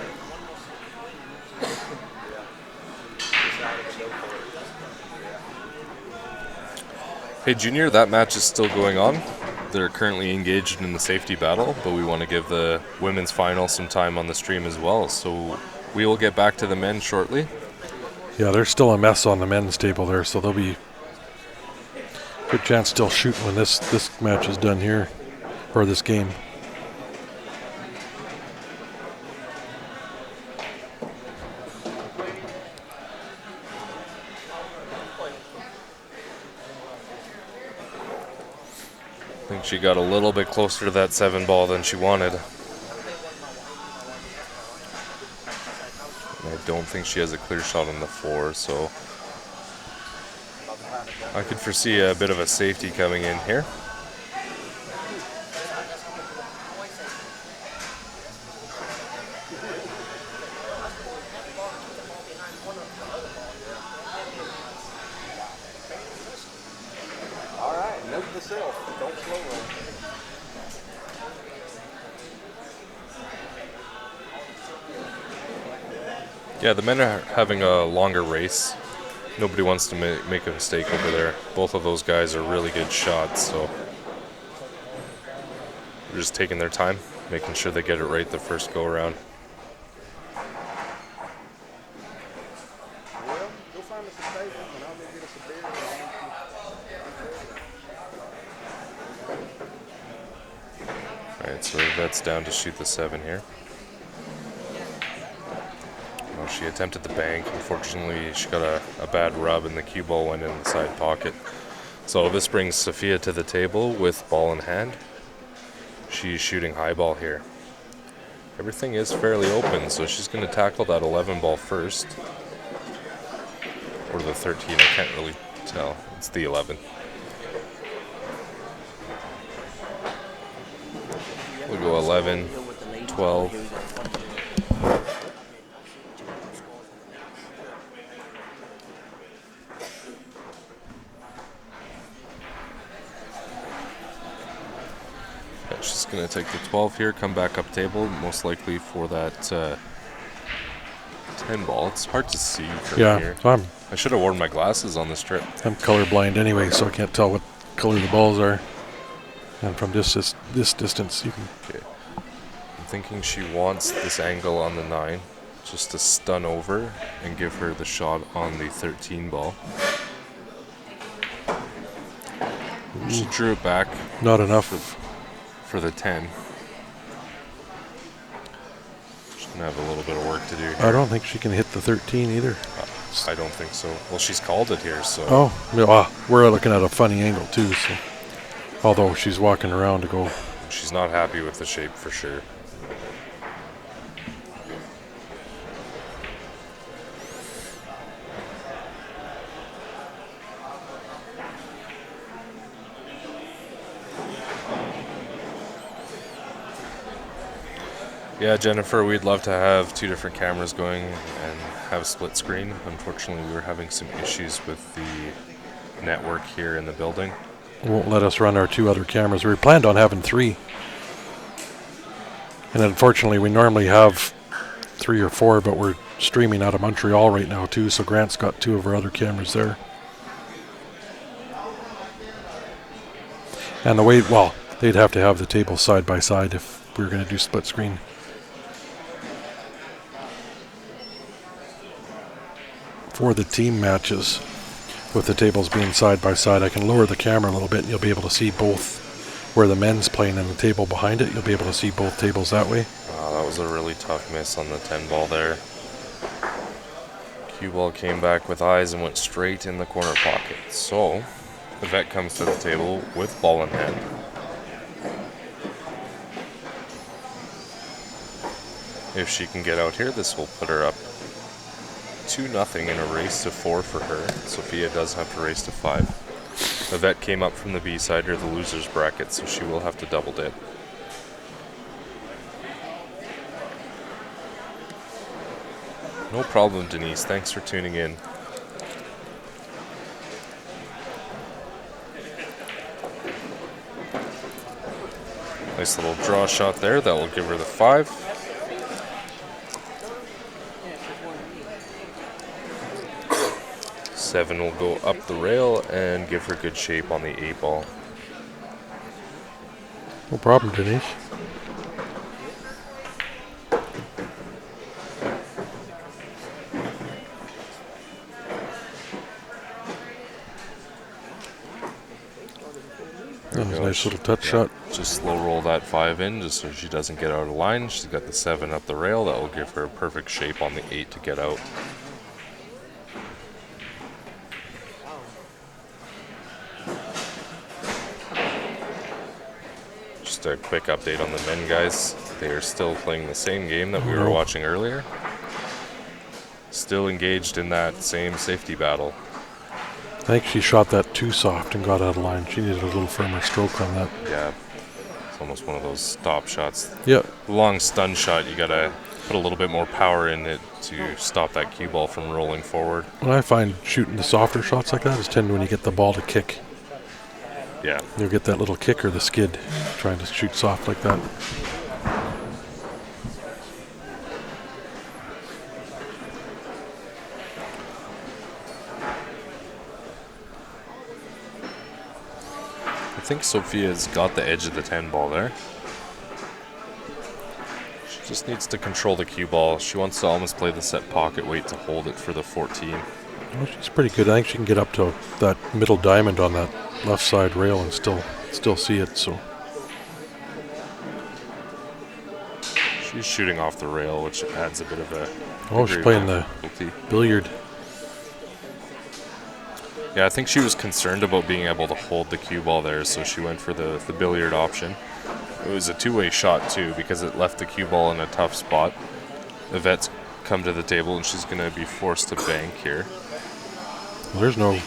Hey Junior, that match is still going on. They're currently engaged in the safety battle, but we want to give the women's final some time on the stream as well. So we will get back to the men shortly. Yeah, there's still a mess on the men's table there, so there'll be good chance still shooting when this match is done here, or this game. I think she got a little bit closer to that 7 ball than she wanted. And I don't think she has a clear shot on the 4, so I could foresee a bit of a safety coming in here. All right, note to self, don't slow roll. Yeah, the men are having a longer race. Nobody wants to make a mistake over there. Both of those guys are really good shots, so they're just taking their time, making sure they get it right the first go around. Well, go find us a table and I'll go get us a beer. Alright, so that's down to shoot the 7 here. Well, she attempted the bank. Unfortunately, she got a bad rub and the cue ball went in the side pocket. So this brings Sofia to the table with ball in hand. She's shooting high ball here. Everything is fairly open, so she's going to tackle that 11 ball first. Or the 13, I can't really tell. It's the 11. We'll go 11, 12. Yeah, she's going to take the 12 here, come back up table, most likely for that 10 ball. It's hard to see from here. Yeah, I should have worn my glasses on this trip. I'm colorblind anyway, so I can't tell what color the balls are. And from this distance, you can. Okay. I'm thinking she wants this angle on the 9, just to stun over and give her the shot on the 13 ball. She drew it back Not enough. for the 10. She's going to have a little bit of work to do here. I don't think she can hit the 13 either. I don't think so. Well, she's called it here, so. Oh, no, we're looking at a funny angle too. So, although she's walking around to go. She's not happy with the shape for sure. Yeah, Jennifer, we'd love to have 2 different cameras going and have split screen. Unfortunately, we were having some issues with the network here in the building. Won't let us run our 2 other cameras. We planned on having 3. And unfortunately, we normally have 3 or 4, but we're streaming out of Montreal right now too, so Grant's got 2 of our other cameras there. And the way, well, they'd have to have the table side by side if we were going to do split screen. For the team matches, with the tables being side by side, I can lower the camera a little bit and you'll be able to see both. Where the men's playing and the table behind it, you'll be able to see both tables that way. That was a really tough miss on the 10 ball there. Cue ball came back with eyes and went straight in the corner pocket. So, the vet comes to the table with ball in hand. If she can get out here, this will put her up 2-0 in a race to 4 for her. Sofia does have to race to 5. The vet came up from the B side or the loser's bracket, so she will have to double dip. No problem, Denise. Thanks for tuning in. Nice little draw shot there. That will give her the 5. Seven will go up the rail and give her good shape on the 8 ball. No problem, Denise. That was a nice little touch shot. Just slow roll that 5 in just so she doesn't get out of line. She's got the 7 up the rail. That will give her a perfect shape on the 8 to get out. Just a quick update on the men, guys. They are still playing the same game that we were watching earlier. Still engaged in that same safety battle. I think she shot that too soft and got out of line. She needed a little firmer stroke on that. Yeah, it's almost one of those stop shots. Yeah. Long stun shot, you gotta put a little bit more power in it to stop that cue ball from rolling forward. What I find shooting the softer shots like that is tend when you get the ball to kick. Yeah. You'll get that little kick or the skid trying to shoot soft like that. I think Sofia's got the edge of the 10 ball there. She just needs to control the cue ball. She wants to almost play the set pocket weight to hold it for the 14. Well, she's pretty good. I think she can get up to that middle diamond on that left side rail and still see it. So she's shooting off the rail, which adds a bit of a... oh, she's playing the billiard. Yeah, I think she was concerned about being able to hold the cue ball there, so she went for the billiard option. It was a two-way shot, too, because it left the cue ball in a tough spot. The vet's come to the table, and she's going to be forced to bank here. There's no...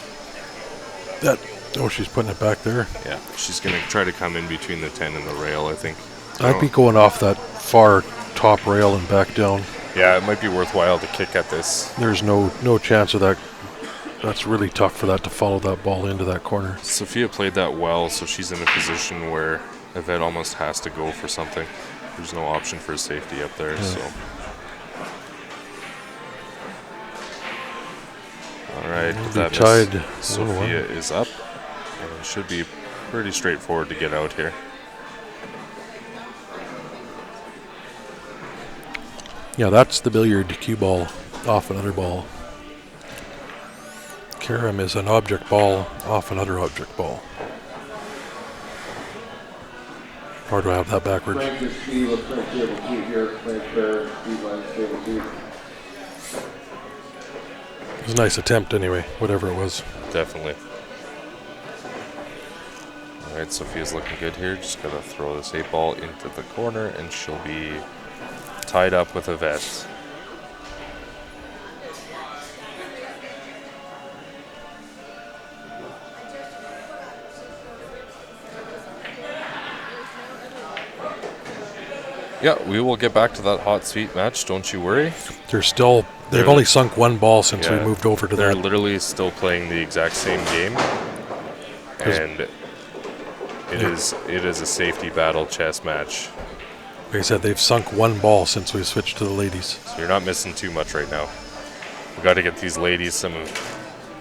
that. Oh, she's putting it back there. Yeah, she's going to try to come in between the 10 and the rail, I think. I'd be going off that far top rail and back down. Yeah, it might be worthwhile to kick at this. There's no chance of that. That's really tough for that to follow that ball into that corner. Sofia played that well, so she's in a position where Yvette almost has to go for something. There's no option for safety up there, so. All right, that tied. Sofia is up, and it should be pretty straightforward to get out here. Yeah, that's the billiard cue ball off another ball. Karam is an object ball off another object ball. Or do I have that backwards? Frank Steve, let's play table 2 here. Frank Fair, Steve Lyons, table 2. It was a nice attempt anyway, whatever it was. Definitely. All right, Sofia's looking good here. Just got to throw this 8 ball into the corner, and she'll be tied up with Yvette. Yeah, we will get back to that hot seat match. Don't you worry. They've only sunk one ball since we Yeah, moved over to they're that. literally still playing the exact same game, and it is a safety battle chess match. Like I said, they've sunk one ball since we switched to the ladies. So you're not missing too much right now. We got to get these ladies some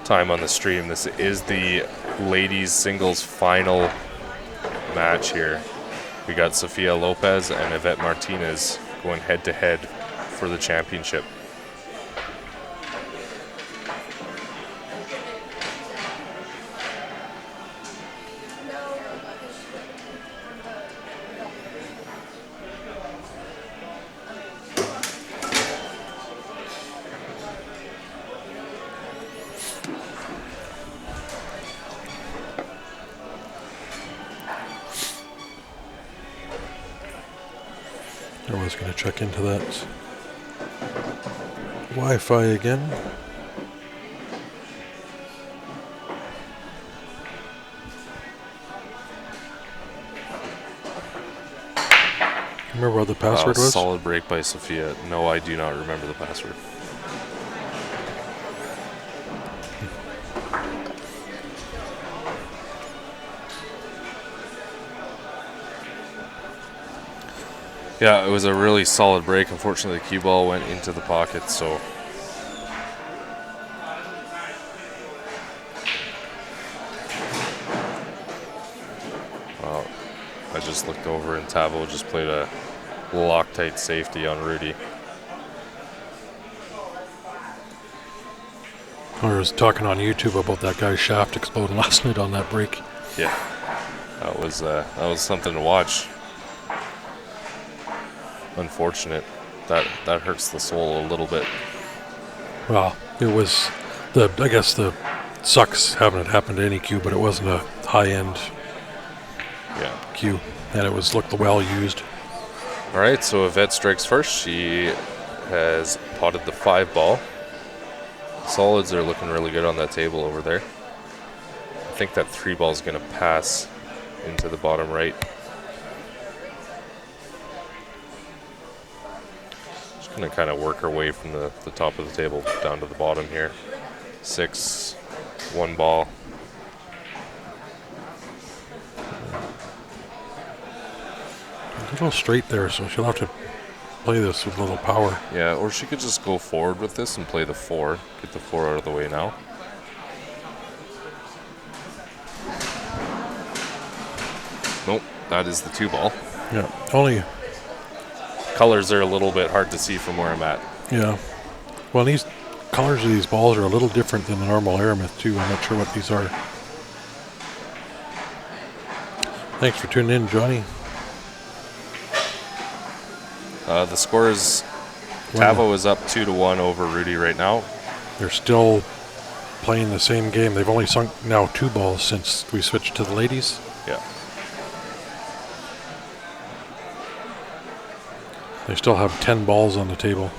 time on the stream. This is the ladies singles final match here. We got Sofia Lopez and Yvette Martinez going head to head for the championship. I was going to check into that Wi-Fi again. Remember what the password was? Solid break by Sofia. No, I do not remember the password. Yeah, it was a really solid break. Unfortunately, the cue ball went into the pocket, so. I just looked over and Tavo just played a Loctite safety on Rudy. I was talking on YouTube about that guy's shaft exploding last night on that break. Yeah, that was something to watch. Unfortunate. That hurts the soul a little bit. Well, it was I guess the sucks having it happen to any cue, but it wasn't a high-end cue, and it looked well used. All right, so Yvette strikes first. She has potted the 5 ball. Solids are looking really good on that table over there. I think that 3 ball is going to pass into the bottom right. Just going to kind of work her way from the top of the table down to the bottom here. 6, 1 ball. A little straight there, so she'll have to play this with a little power. Yeah, or she could just go forward with this and play the 4. Get the 4 out of the way now. Nope, that is the 2 ball. Yeah, only. Colors are a little bit hard to see from where I'm at. Yeah. Well, these colors of these balls are a little different than the normal Aramith, too. I'm not sure what these are. Thanks for tuning in, Johnny. The score is Tavo is up 2-1 over Rudy right now. They're still playing the same game. They've only sunk now 2 balls since we switched to the ladies. Yeah. They still have 10 balls on the table.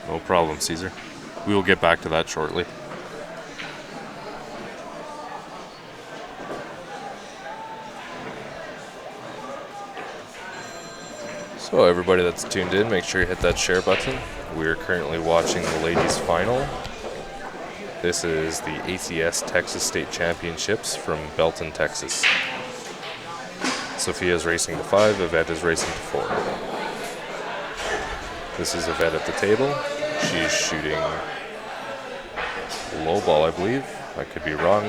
No problem, Caesar. We will get back to that shortly. So everybody that's tuned in, make sure you hit that share button. We are currently watching the ladies final. This is the ACS Texas State Championships from Belton, Texas. Sofia is racing to 5, Yvette is racing to 4. This is Yvette at the table. She's shooting low ball, I believe. I could be wrong.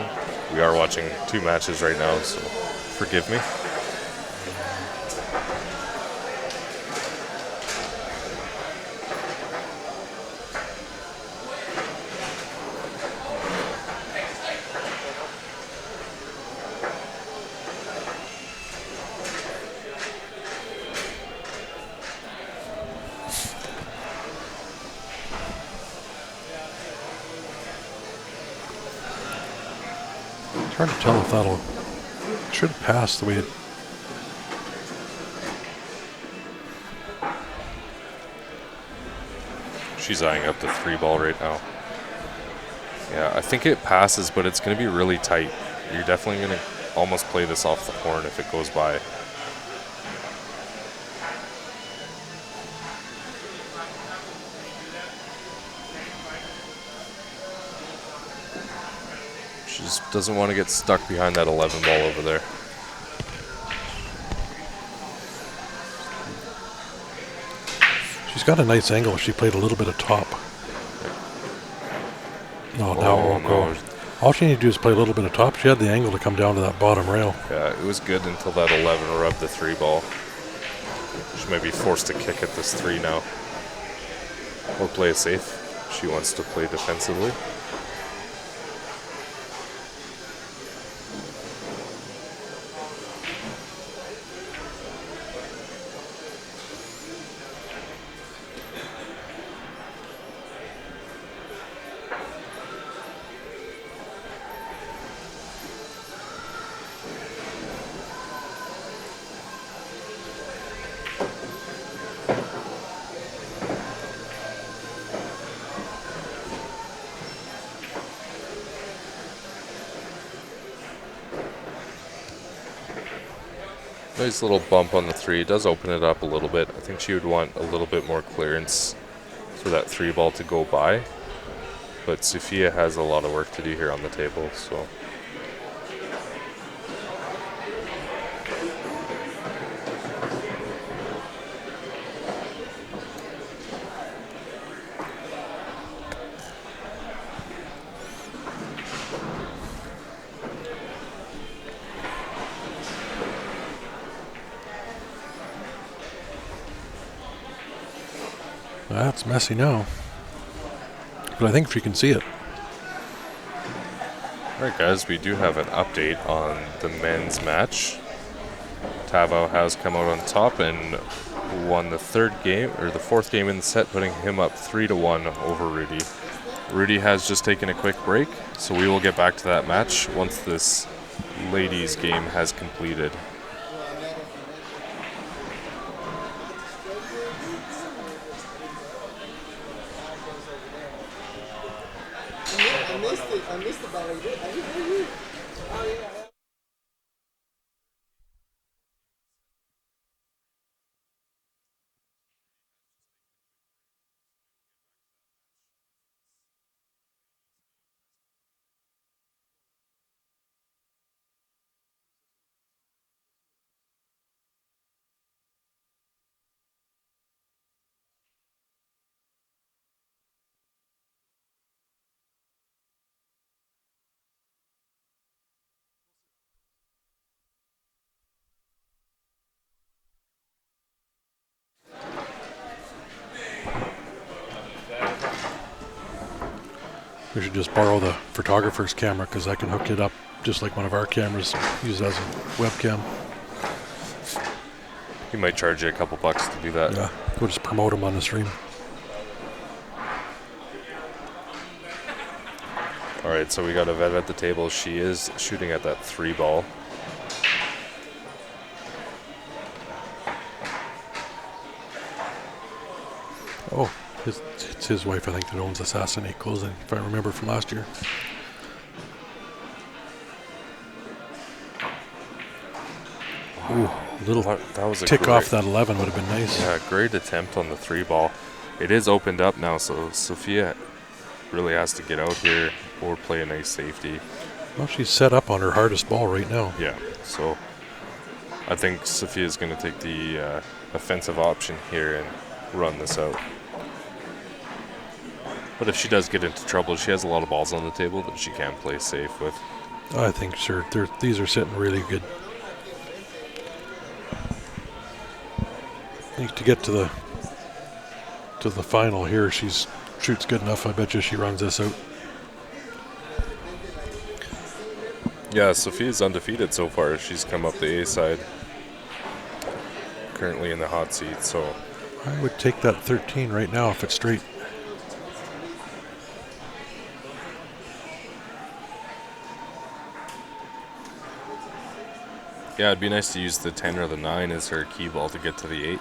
We are watching 2 matches right now, so forgive me. It's hard to tell if that'll. Should pass the way it. She's eyeing up the 3 ball right now. Yeah, I think it passes, but it's going to be really tight. You're definitely going to almost play this off the horn if it goes by. She just doesn't want to get stuck behind that 11 ball over there. She's got a nice angle. She played a little bit of top. No, now it won't go. All she needed to do is play a little bit of top. She had the angle to come down to that bottom rail. Yeah, it was good until that 11 rubbed the 3 ball. She might be forced to kick at this 3 now. Or play it safe. She wants to play defensively. Nice little bump on the 3. It does open it up a little bit. I think she would want a little bit more clearance for that 3 ball to go by. But Sofia has a lot of work to do here on the table, so. That's messy now. But I think she can see it. Alright guys, we do have an update on the men's match. Tavo has come out on top and won the 4th game in the set, putting him up 3-1 over Rudy. Rudy has just taken a quick break, so we will get back to that match once this ladies game has completed. I missed it, but I didn't hear you. Oh, yeah. We should just borrow the photographer's camera because I can hook it up just like one of our cameras, use it as a webcam. He might charge you a couple bucks to do that. Yeah, we'll just promote him on the stream. Alright, so we got Yvette at the table. She is shooting at that 3 ball. Oh, it's his wife, I think, that owns Assassinate Clothing, if I remember from last year. Ooh, a little that was a tick great, off that 11 would have been nice. Yeah, great attempt on the 3 ball. It is opened up now, so Sofia really has to get out here or play a nice safety. Well, she's set up on her hardest ball right now. Yeah, so I think Sofia's going to take the offensive option here and run this out. But if she does get into trouble, she has a lot of balls on the table that she can play safe with. I think sure. These are sitting really good. I think to get to the final here, she's shoots good enough. I bet you she runs this out. Yeah, Sofia's undefeated so far. She's come up the A side. Currently in the hot seat, so I would take that 13 right now if it's straight. yeah, it'd be nice to use the 10 or the 9 as her key ball to get to the 8.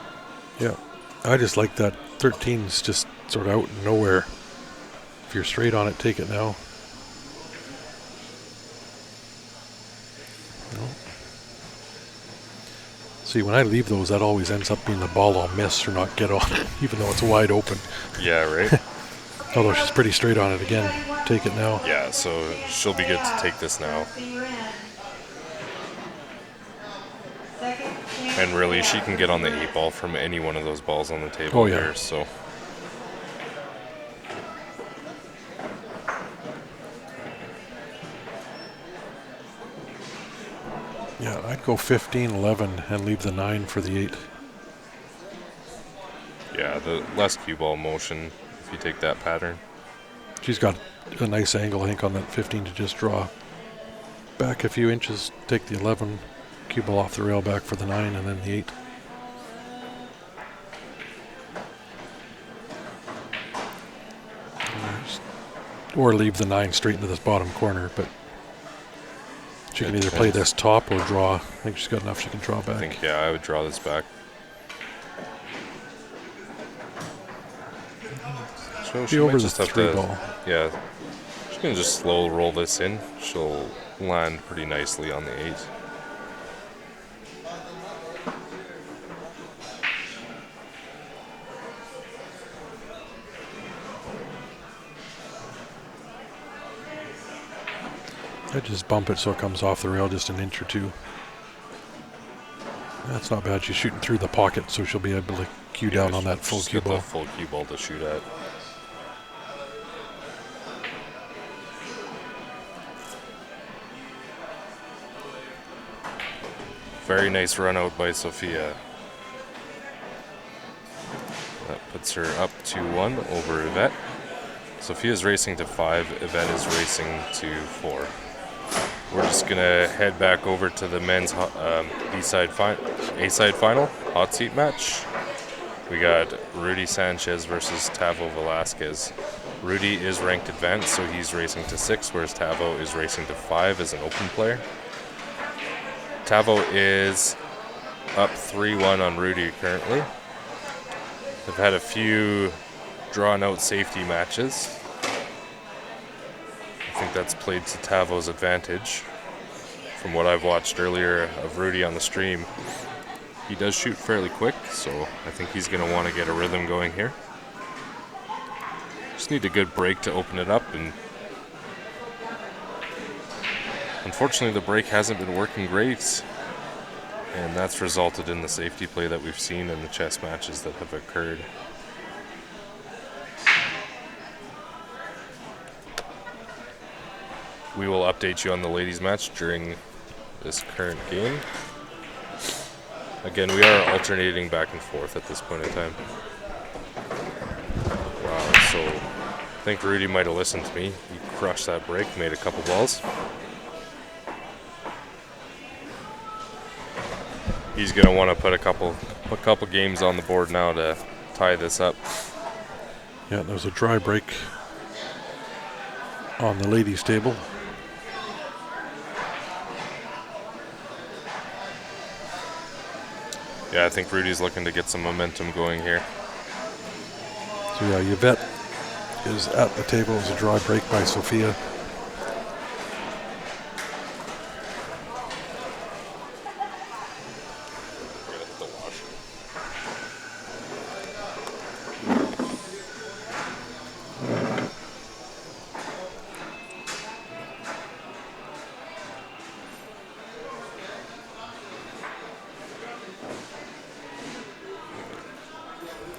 Yeah, I just like that 13's just sort of out of nowhere. If you're straight on it, take it now. No. See, when I leave those, that always ends up being the ball I'll miss or not get on it, even though it's wide open. Yeah, right? Although she's pretty straight on it again. Take it now. Yeah, so she'll be good to take this now. And really, she can get on the 8 ball from any one of those balls on the table here, so. Yeah, I'd go 15, 11, and leave the 9 for the 8. Yeah, the less cue ball motion if you take that pattern. She's got a nice angle, I think, on that 15 to just draw back a few inches, take the 11, cue ball off the rail back for the 9, and then the 8. Or leave the 9 straight into this bottom corner, but she can either play this top or draw. I think she's got enough she can draw back. I think, yeah, I would draw this back. So she over might the just have 3 to, ball. yeah, she can just slow roll this in. She'll land pretty nicely on the 8. I just bump it so it comes off the rail just an inch or 2. That's not bad. She's shooting through the pocket, so she'll be able to cue down on that full cue ball. Full cue ball to shoot at. Very nice run out by Sofia. That puts her up 2-1 over Yvette. Sofia's racing to 5. Yvette is racing to 4. We're just gonna head back over to the men's A-side final, hot seat match. We got Rudy Sanchez versus Tavo Velasquez. Rudy is ranked advanced, so he's racing to 6, whereas Tavo is racing to 5 as an open player. Tavo is up 3-1 on Rudy currently. They've had a few drawn-out safety matches. I think that's played to Tavo's advantage. From what I've watched earlier of Rudy on the stream, he does shoot fairly quick, so I think he's going to want to get a rhythm going here. Just need a good break to open it up, and unfortunately the break hasn't been working great, and that's resulted in the safety play that we've seen in the chess matches that have occurred. We will update you on the ladies' match during this current game. Again, we are alternating back and forth at this point in time. Wow, so I think Rudy might have listened to me. He crushed that break, made a couple balls. He's going to want to put a couple games on the board now to tie this up. Yeah, there's a dry break on the ladies' table. Yeah, I think Rudy's looking to get some momentum going here. So yeah, Yvette is at the table. It's a dry break by Sofia.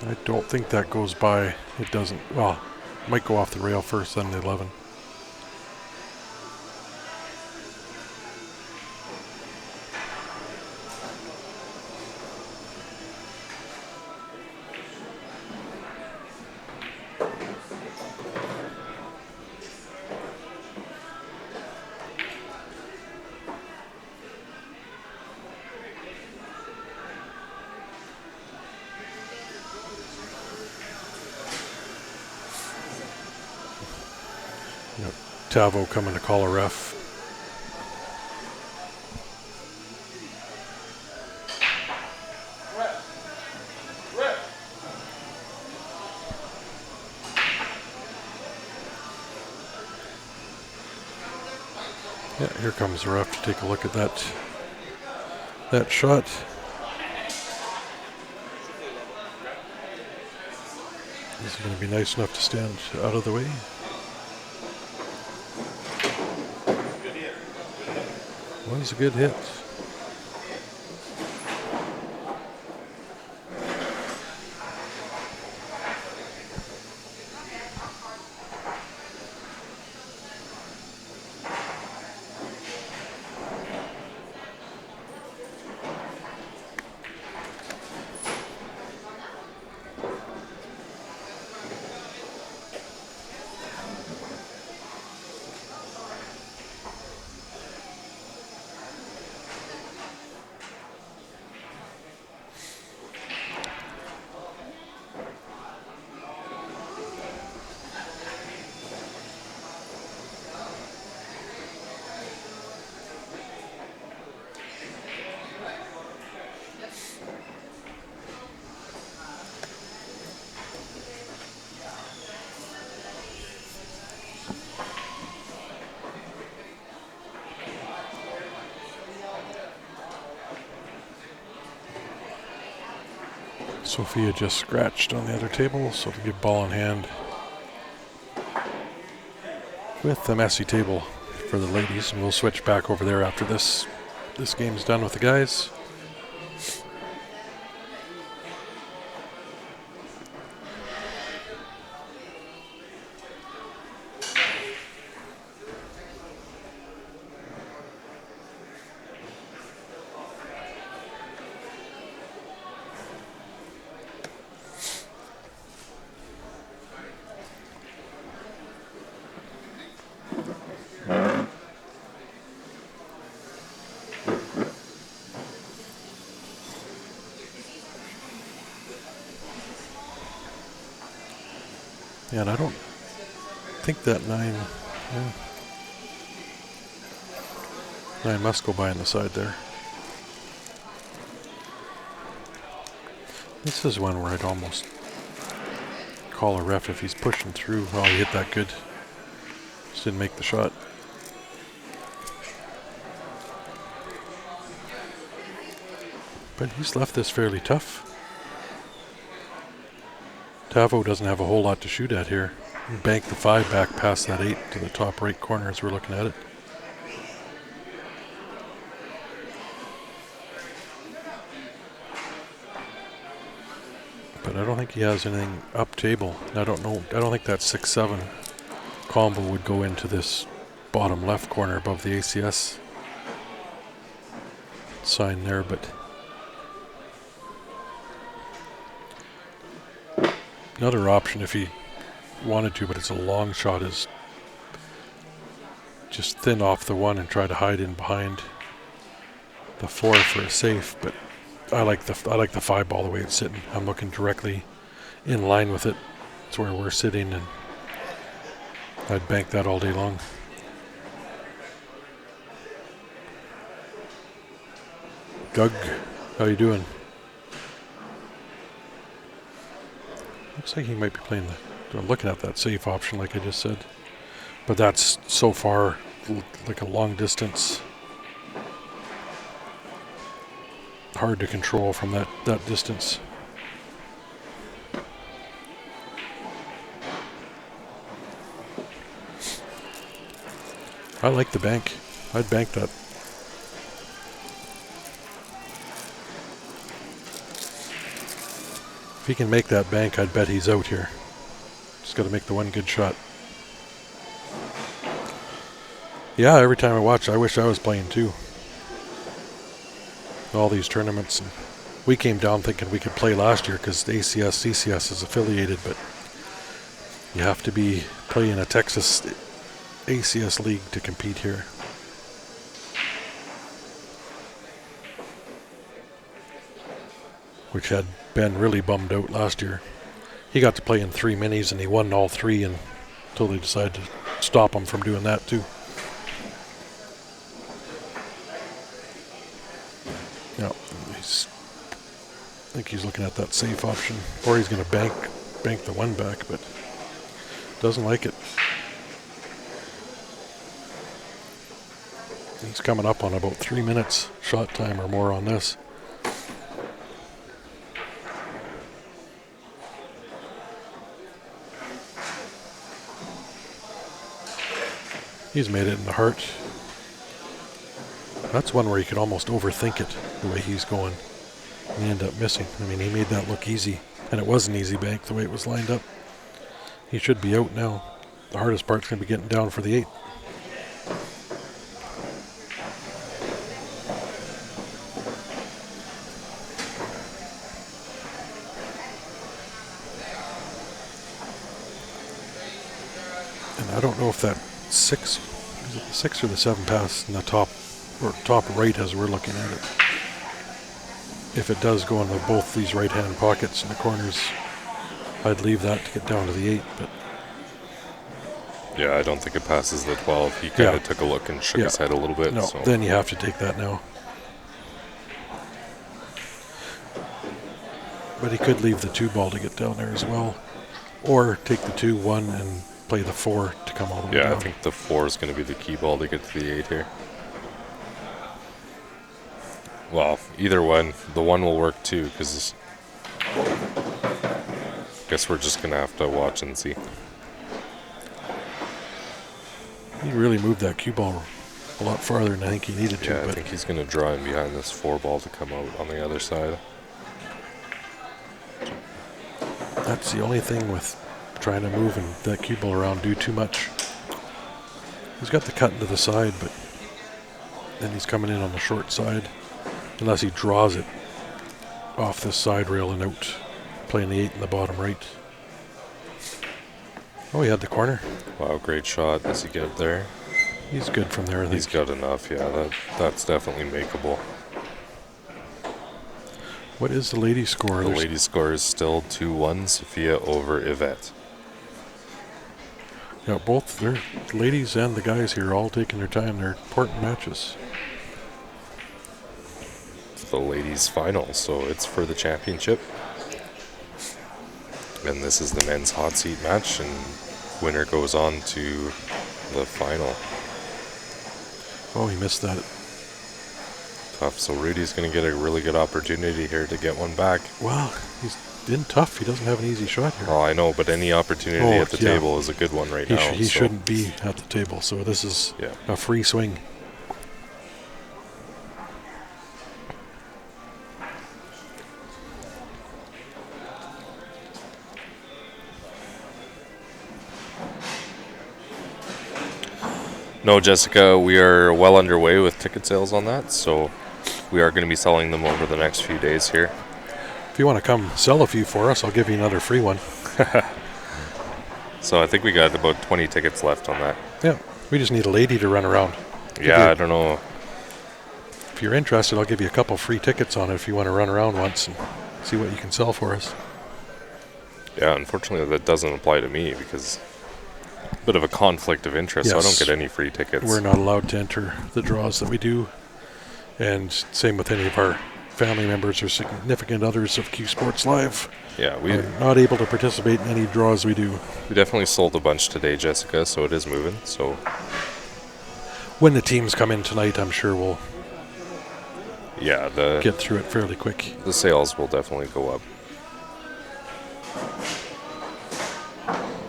I don't think that goes by. It doesn't. Well, it might go off the rail first, then the 11. Tavo coming to call a ref. Yeah, here comes the ref to take a look at that shot. Is he going to be nice enough to stand out of the way? Was a good hit. Sofia just scratched on the other table, so we get ball in hand with the messy table for the ladies, and we'll switch back over there after this game's done with the guys. Yeah, and I don't think that 9 must go by on the side there. This is one where I'd almost call a ref if he's pushing through. Oh, he hit that good. Just didn't make the shot. But he's left this fairly tough. Tavo doesn't have a whole lot to shoot at here. Bank the 5 back past that 8 to the top right corner as we're looking at it. But I don't think he has anything up table. I don't think that 6-7 combo would go into this bottom left corner above the ACS sign there, but another option if he wanted to, but it's a long shot, is just thin off the 1 and try to hide in behind the 4 for a safe. But I like the 5 ball the way it's sitting. I'm looking directly in line with it. It's where we're sitting, and I'd bank that all day long. Doug, how you doing? Looks like he might be playing I'm looking at that safe option like I just said. But that's so far like a long distance. Hard to control from that distance. I like the bank. I'd bank that. If he can make that bank, I'd bet he's out here. Just got to make the one good shot. Yeah, every time I watch, I wish I was playing too. All these tournaments. And we came down thinking we could play last year because the ACS, CCS is affiliated, but you have to be playing a Texas ACS league to compete here. Which had Ben really bummed out last year. He got to play in 3 minis and he won all 3 until they decided to stop him from doing that too. Yeah, I think he's looking at that safe option, or he's going to bank the 1 back, but doesn't like it. He's coming up on about 3 minutes shot time or more on this. He's made it in the heart. That's one where you could almost overthink it, the way he's going. And he ended up missing. I mean, he made that look easy. And it was an easy bank the way it was lined up. He should be out now. The hardest part's going to be getting down for the 8. And I don't know if that 6, is it the 6 or the 7 pass in the top, or top right as we're looking at it. If it does go into both these right-hand pockets in the corners, I'd leave that to get down to the 8. But Yeah, I don't think it passes the 12. He kind of took a look and shook his head a little bit. No, so. Then you have to take that now. But he could leave the 2 ball to get down there as well. Or take the 2-1 and play the 4 to come all the way down. Yeah, I think the 4 is going to be the key ball to get to the 8 here. Well, either one. The 1 will work too, because I guess we're just going to have to watch and see. He really moved that cue ball a lot farther than I think he needed to. Yeah, I think he's going to draw in behind this 4 ball to come out on the other side. That's the only thing with trying to move and that cue ball around, do too much. He's got the cut into the side, but then he's coming in on the short side. Unless he draws it off this side rail and out, playing the 8 in the bottom right. Oh, he had the corner. Wow, great shot. Does he get it there? He's good from there, I think. He's got enough, yeah. That's definitely makeable. What is the ladies' score? The ladies' score is still 2-1, Sofia over Yvette. Yeah, both the ladies and the guys here are all taking their time. They're important matches. It's the ladies' final, so it's for the championship. And this is the men's hot seat match, and winner goes on to the final. Oh, he missed that. Tough. So Rudy's going to get a really good opportunity here to get one back. Well, he's in tough. He doesn't have an easy shot here. Oh, I know, but any opportunity at the table is a good one right now. He shouldn't be at the table, so this is a free swing. No, Jessica, we are well underway with ticket sales on that, so we are going to be selling them over the next few days here. If you want to come sell a few for us, I'll give you another free one. So I think we got about 20 tickets left on that. Yeah, we just need a lady to run around. Yeah, I don't know. If you're interested, I'll give you a couple free tickets on it if you want to run around once and see what you can sell for us. Yeah, unfortunately that doesn't apply to me because a bit of a conflict of interest, so I don't get any free tickets. We're not allowed to enter the draws that we do. And same with any of our family members or significant others of Q Sports Live. Yeah, we're not able to participate in any draws we do. We definitely sold a bunch today, Jessica, so it is moving. So when the teams come in tonight, I'm sure we'll get through it fairly quick. The sales will definitely go up.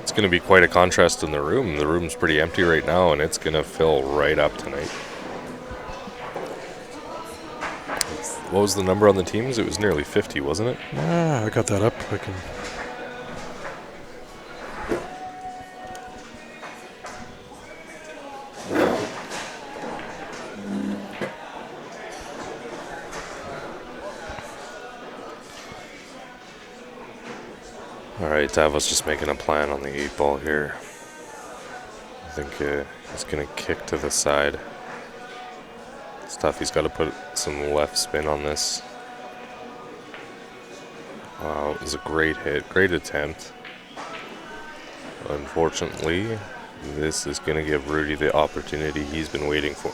It's going to be quite a contrast in the room. The room's pretty empty right now, and it's going to fill right up tonight. What was the number on the teams? It was nearly 50, wasn't it? I got that up. I can. All right, Davos just making a plan on the 8 ball here. I think he's going to kick to the side. It's tough. He's got to put some left spin on this. Wow, it was a great hit, great attempt. Unfortunately, this is going to give Rudy the opportunity he's been waiting for.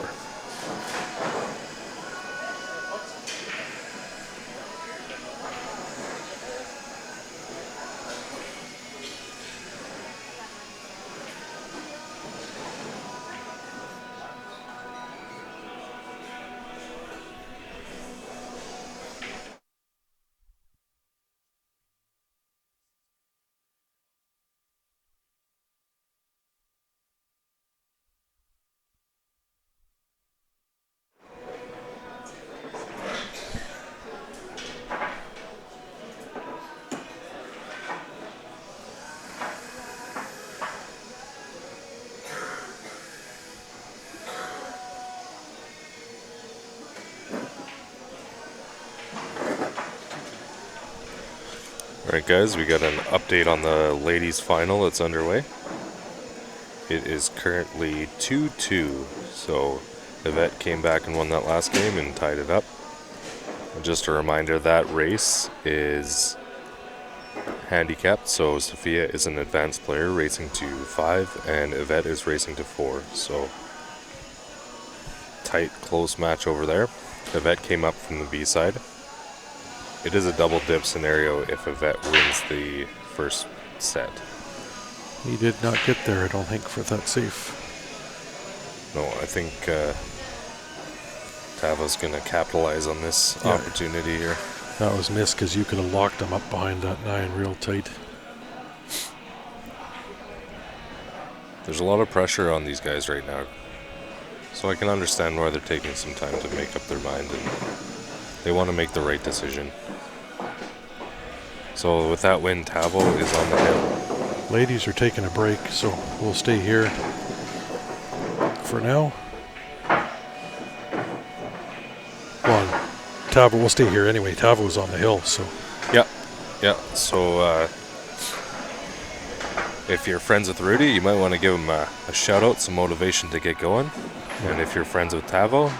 Alright guys, we got an update on the ladies final that's underway. It is currently 2-2, so Yvette came back and won that last game and tied it up. And just a reminder, that race is handicapped, so Sofia is an advanced player racing to 5 and Yvette is racing to 4, so tight, close match over there. Yvette came up from the B side. It is a double dip scenario if Yvette wins the first set. He did not get there, I don't think, for that safe. No, I think Tava's going to capitalize on this opportunity here. That was missed because you could have locked him up behind that 9 real tight. There's a lot of pressure on these guys right now, so I can understand why they're taking some time to make up their mind, and they want to make the right decision. So with that win, Tavo is on the hill. Ladies are taking a break, so we'll stay here for now. Well, Tavo will stay here anyway. Tavo's on the hill, so. Yeah. So if you're friends with Rudy, you might want to give him a shout out, some motivation to get going. And if you're friends with Tavo,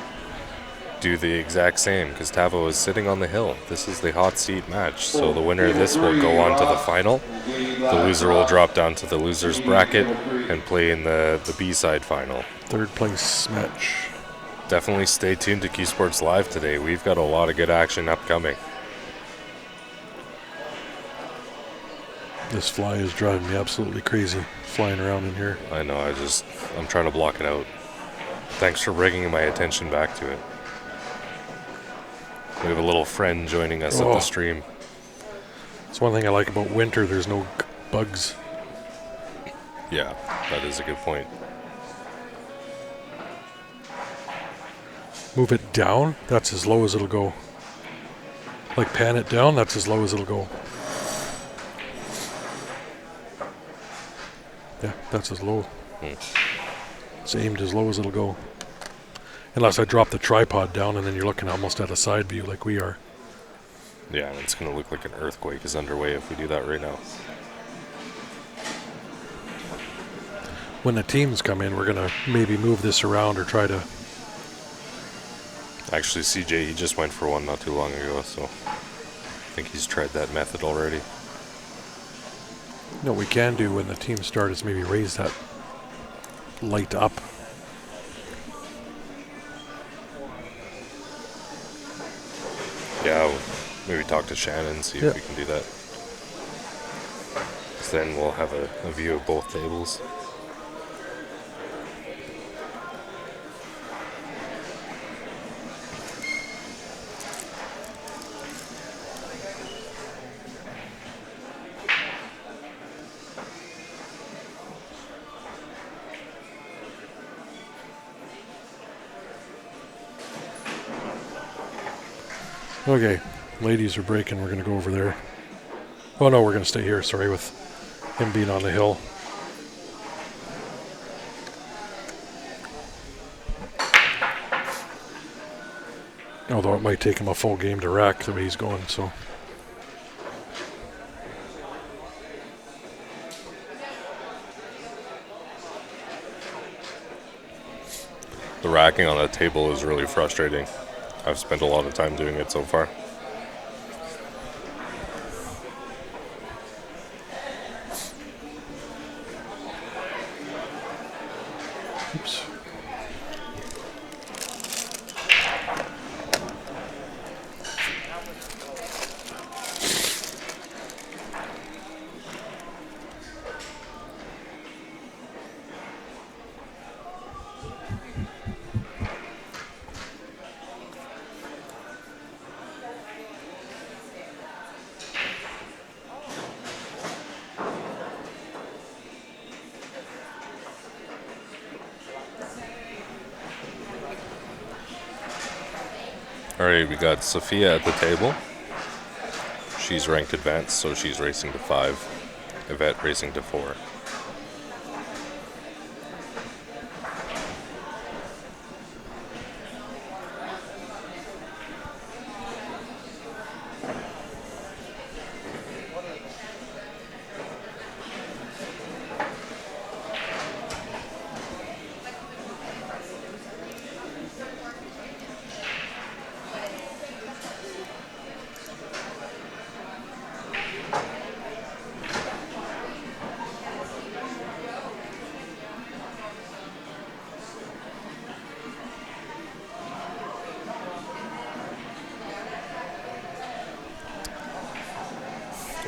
do the exact same, because Tavo is sitting on the hill. This is the hot seat match, so the winner of this will go on to the final. The loser will drop down to the loser's bracket and play in the B-side final. Third place match. Definitely stay tuned to Q Sports Live today. We've got a lot of good action upcoming. This fly is driving me absolutely crazy, flying around in here. I know, I'm trying to block it out. Thanks for bringing my attention back to it. We have a little friend joining us at the stream. It's one thing I like about winter, there's no bugs. Yeah, that is a good point. Move it down, that's as low as it'll go. Like pan it down, that's as low as it'll go. Yeah, that's as low. It's aimed as low as it'll go. Unless I drop the tripod down and then you're looking almost at a side view like we are. Yeah, and it's going to look like an earthquake is underway if we do that right now. When the teams come in, we're going to maybe move this around or try to... Actually, CJ, he just went for one not too long ago, so I think he's tried that method already. What we can do when the teams start is maybe raise that light up. Yeah, maybe talk to Shannon, see if we can do that. 'Cause then we'll have a view of both tables. Okay, ladies are breaking. We're going to go over there. Oh no, we're going to stay here, sorry, with him being on the hill. Although it might take him a full game to rack the way he's going, so. The racking on that table is really frustrating. I've spent a lot of time doing it so far. Oops. Alright, we got Sofia at the table. She's ranked advanced, so she's racing to 5. Yvette racing to 4.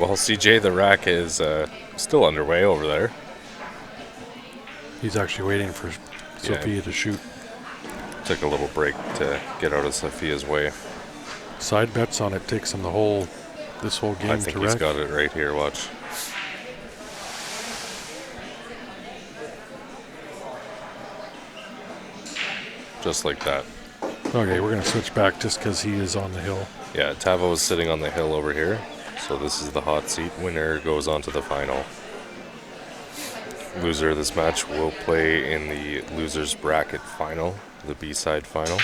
Well, CJ, the rack is still underway over there. He's actually waiting for Sofia to shoot. Took a little break to get out of Sofia's way. Side bets on it takes him this whole game I think to he's rack. got it right here. Watch. Just like that. Okay, we're going to switch back just because he is on the hill. Yeah, Tavo is sitting on the hill over here. So this is the hot seat. Winner goes on to the final. Loser of this match will play in the loser's bracket final, the B-side final.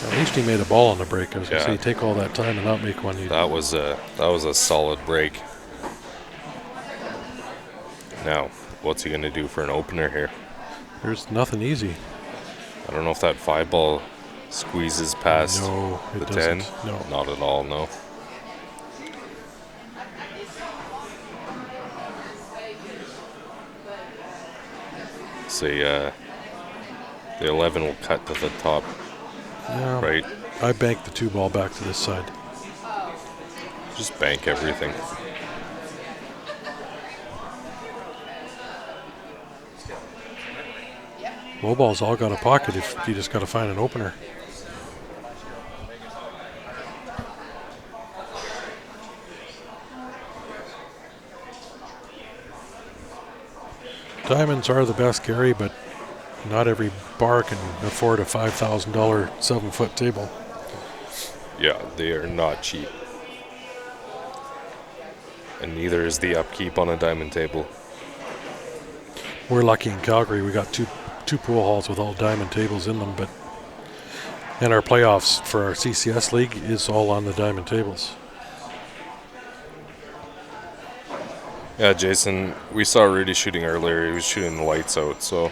At least he made a ball on the break. I was going to Yeah. say, take all that time and not make one. That was a solid break. Now, what's he going to do for an opener here? There's nothing easy. I don't know if that 5-ball squeezes past No, it the doesn't. 10. No. Not at all, no. See, the 11 will cut to the top, Yeah, right? I banked the 2-ball back to this side. Just bank everything. Low ball's all got a pocket if you just got to find an opener. Diamonds are the best, Gary, but not every bar can afford a $5,000 7-foot table. Yeah, they are not cheap. And neither is the upkeep on a diamond table. We're lucky in Calgary. We got two pool halls with all diamond tables in them, and our playoffs for our CCS league is all on the diamond tables. Yeah, Jason, we saw Rudy shooting earlier. He was shooting the lights out, so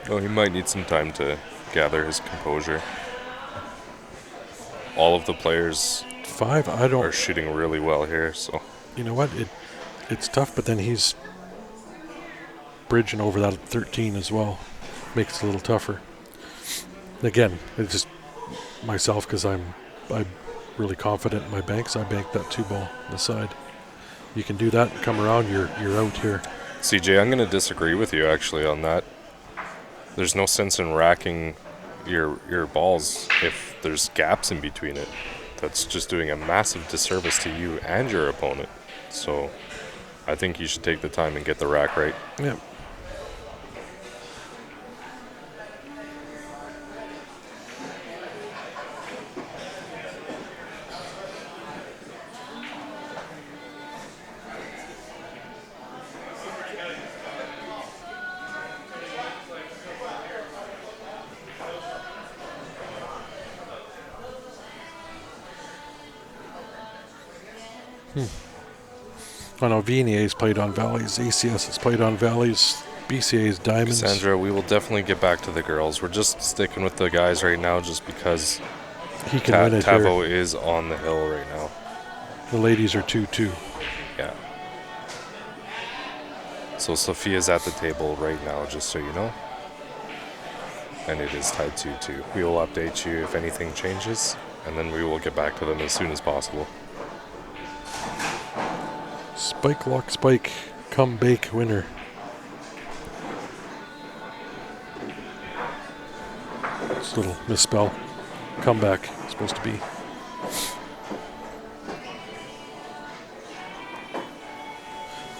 he might need some time to gather his composure. All of the players 5, I are don't. shooting really well here, so You know what? It's tough, but then he's bridging over that 13 as well. Makes it a little tougher. Again, it's just myself because I'm really confident in my banks. I banked that 2-ball on the side. You can do that and come around, you're out here. CJ, I'm going to disagree with you actually on that. There's no sense in racking your balls if there's gaps in between it. That's just doing a massive disservice to you and your opponent. So I think you should take the time and get the rack right. Yeah. I know VNA's played on valleys, ACS has played on valleys, BCA's diamonds. Sandra, we will definitely get back to the girls. We're just sticking with the guys right now just because He can win it here. Tavo is on the hill right now. The ladies are 2-2. Yeah. So Sofia's at the table right now, just so you know. And it is tied 2-2. We will update you if anything changes, and then we will get back to them as soon as possible. Spike, lock, spike, come bake, winner. It's a little misspell. Comeback, supposed to be.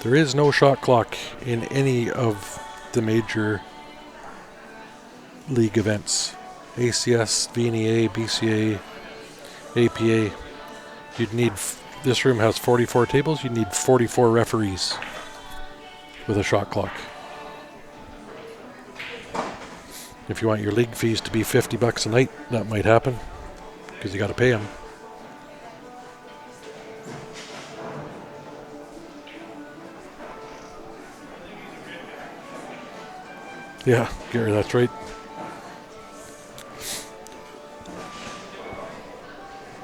There is no shot clock in any of the major league events. ACS, VNA, BCA, APA. You'd need, this room has 44 tables, you'd need 44 referees with a shot clock. If you want your league fees to be $50 a night, that might happen, because you got to pay them. Yeah, Gary, that's right.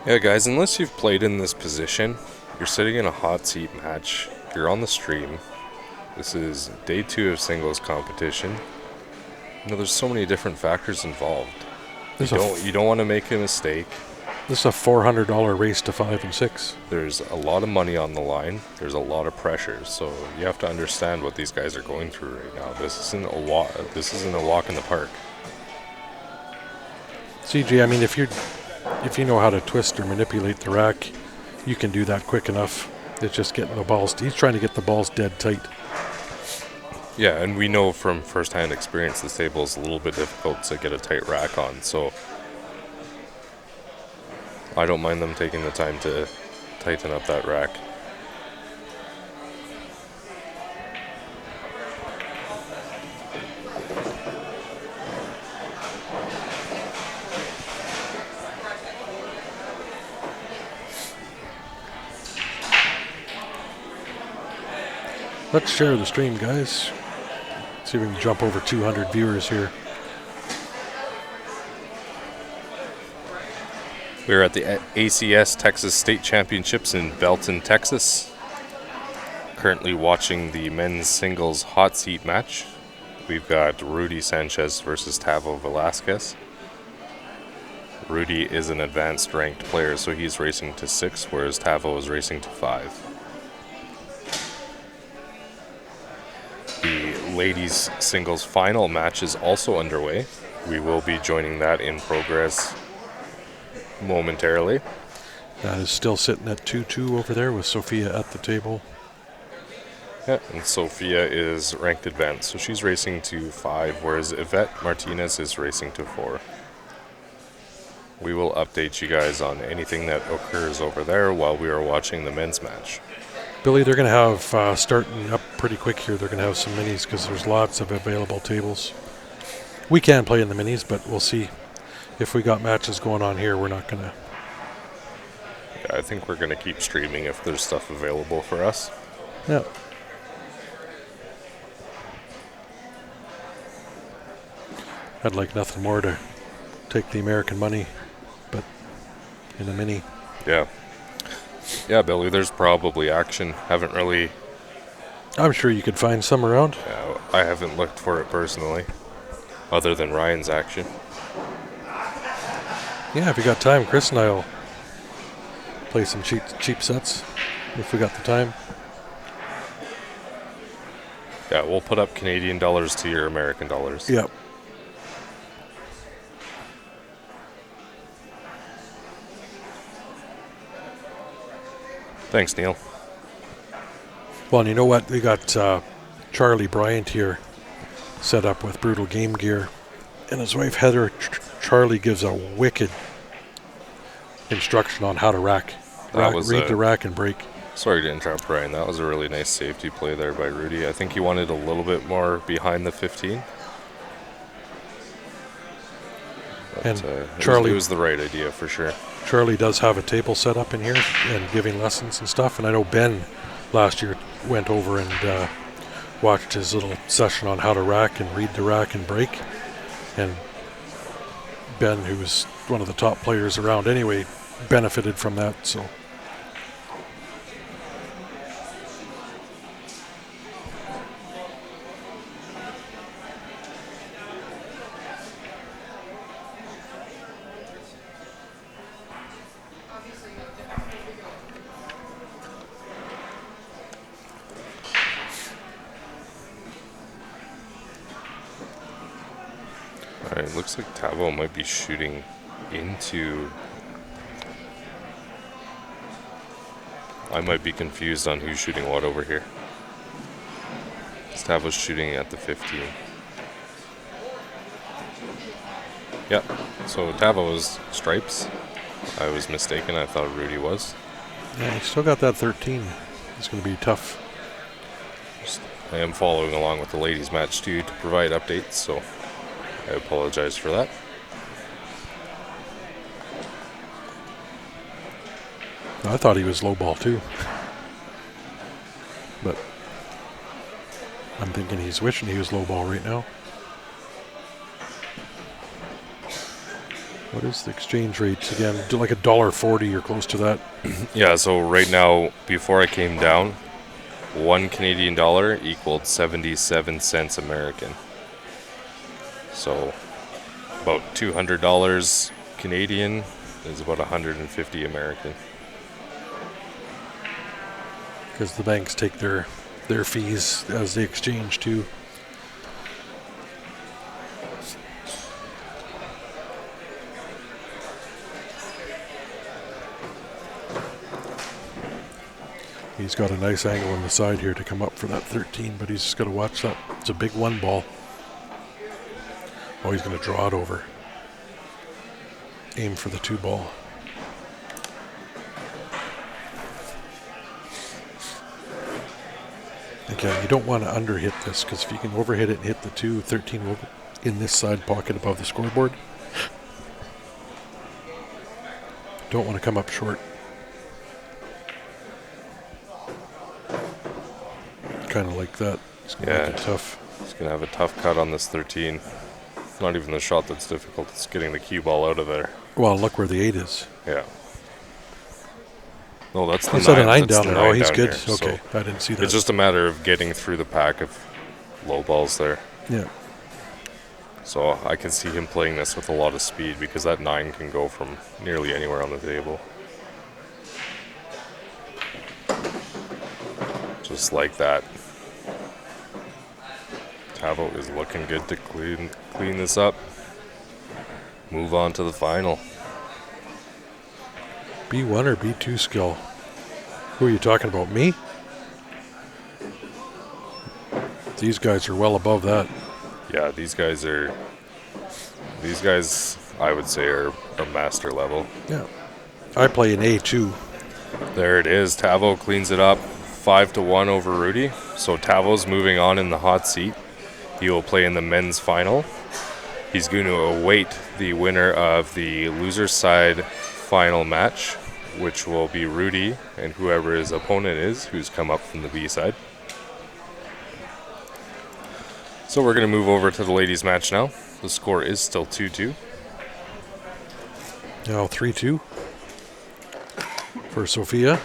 Yeah, guys, unless you've played in this position, you're sitting in a hot seat match. you're on the stream. This is day 2 of singles competition. You know, there's so many different factors involved. You don't want to make a mistake. This is a $400 race to 5 and 6. There's a lot of money on the line. There's a lot of pressure. So you have to understand what these guys are going through right now. This isn't a walk in the park. CJ, I mean, if you know how to twist or manipulate the rack, you can do that quick enough. It's just getting the balls. He's trying to get the balls dead tight. Yeah, and we know from first-hand experience this table is a little bit difficult to get a tight rack on, so I don't mind them taking the time to tighten up that rack. Let's share the stream, guys. See if we can jump over 200 viewers here. We're at the ACS Texas State Championships in Belton, Texas. Currently watching the men's singles hot seat match. We've got Rudy Sanchez versus Tavo Velasquez. Rudy is an advanced ranked player, so he's racing to 6, whereas Tavo is racing to 5. The ladies singles final match is also underway. We will be joining that in progress momentarily. That is still sitting at 2-2 over there with Sofia at the table. Yeah, and Sofia is ranked advanced, so she's racing to 5, whereas Yvette Martinez is racing to 4. We will update you guys on anything that occurs over there while we are watching the men's match. Billy, they're going to have, starting up pretty quick here, they're going to have some minis because there's lots of available tables. We can play in the minis, but we'll see. If we got matches going on here, we're not going to. Yeah, I think we're going to keep streaming if there's stuff available for us. Yeah. I'd like nothing more to take the American money, but in a mini. Yeah. Yeah, Billy, there's probably action. Haven't really... I'm sure you could find some around. Yeah, I haven't looked for it personally, other than Ryan's action. Yeah, if you got time, Chris and I will play some cheap sets if we got the time. Yeah, we'll put up Canadian dollars to your American dollars. Yep. Thanks, Neil. Well, and you know what? We got Charlie Bryant here set up with Brutal Game Gear. And his wife, Heather, Charlie gives a wicked instruction on how to read the rack and break. Sorry to interrupt, Brian. That was a really nice safety play there by Rudy. I think he wanted a little bit more behind the 15. But, and Charlie, it was the right idea for sure. Charlie does have a table set up in here and giving lessons and stuff. And I know Ben last year went over and watched his little session on how to rack and read the rack and break. And Ben, who was one of the top players around anyway, benefited from that. So. Alright, looks like Tavo might be shooting into... I might be confused on who's shooting what over here. Tavo's shooting at the 15. Yep, so Tavo was stripes. I was mistaken, I thought Rudy was. Yeah, he still got that 13. It's going to be tough. I am following along with the ladies match too to provide updates, so I apologize for that. I thought he was low ball too. But I'm thinking he's wishing he was low ball right now. What is the exchange rate again? Like $1.40 or close to that. Yeah, so right now, before I came down, 1 Canadian dollar equaled 77 cents American. So about $200 Canadian is about 150 American. Because the banks take their fees as they exchange too. He's got a nice angle on the side here to come up for that 13, but he's just got to watch that. It's a big 1 ball. Oh, he's going to draw it over. Aim for the 2 ball. Again, you don't want to underhit this, because if you can overhit it and hit the 2, 13 will in this side pocket above the scoreboard. Don't want to come up short. Kind of like that. It's going to make it tough. He's going to have a tough cut on this 13. It's not even the shot that's difficult. It's getting the cue ball out of there. Well, look where the 8 is. Yeah. No, that's the 9. He's got a 9 That's down the there. Oh, 9 he's down good. here. Okay, So I didn't see that. it's just a matter of getting through the pack of low balls there. Yeah. So I can see him playing this with a lot of speed because that 9 can go from nearly anywhere on the table. Just like that. Tavo is looking good to clean this up. Move on to the final. B1 or B2 skill? Who are you talking about? Me? These guys are well above that. Yeah, these guys I would say are master level. Yeah. I play an A2. There it is. Tavo cleans it up 5-1 over Rudy. So Tavo's moving on in the hot seat. He will play in the men's final. He's going to await the winner of the loser's side final match, which will be Rudy and whoever his opponent is, who's come up from the B side. So we're going to move over to the ladies' match now. The score is still 2-2. Now 3-2 for Sofia.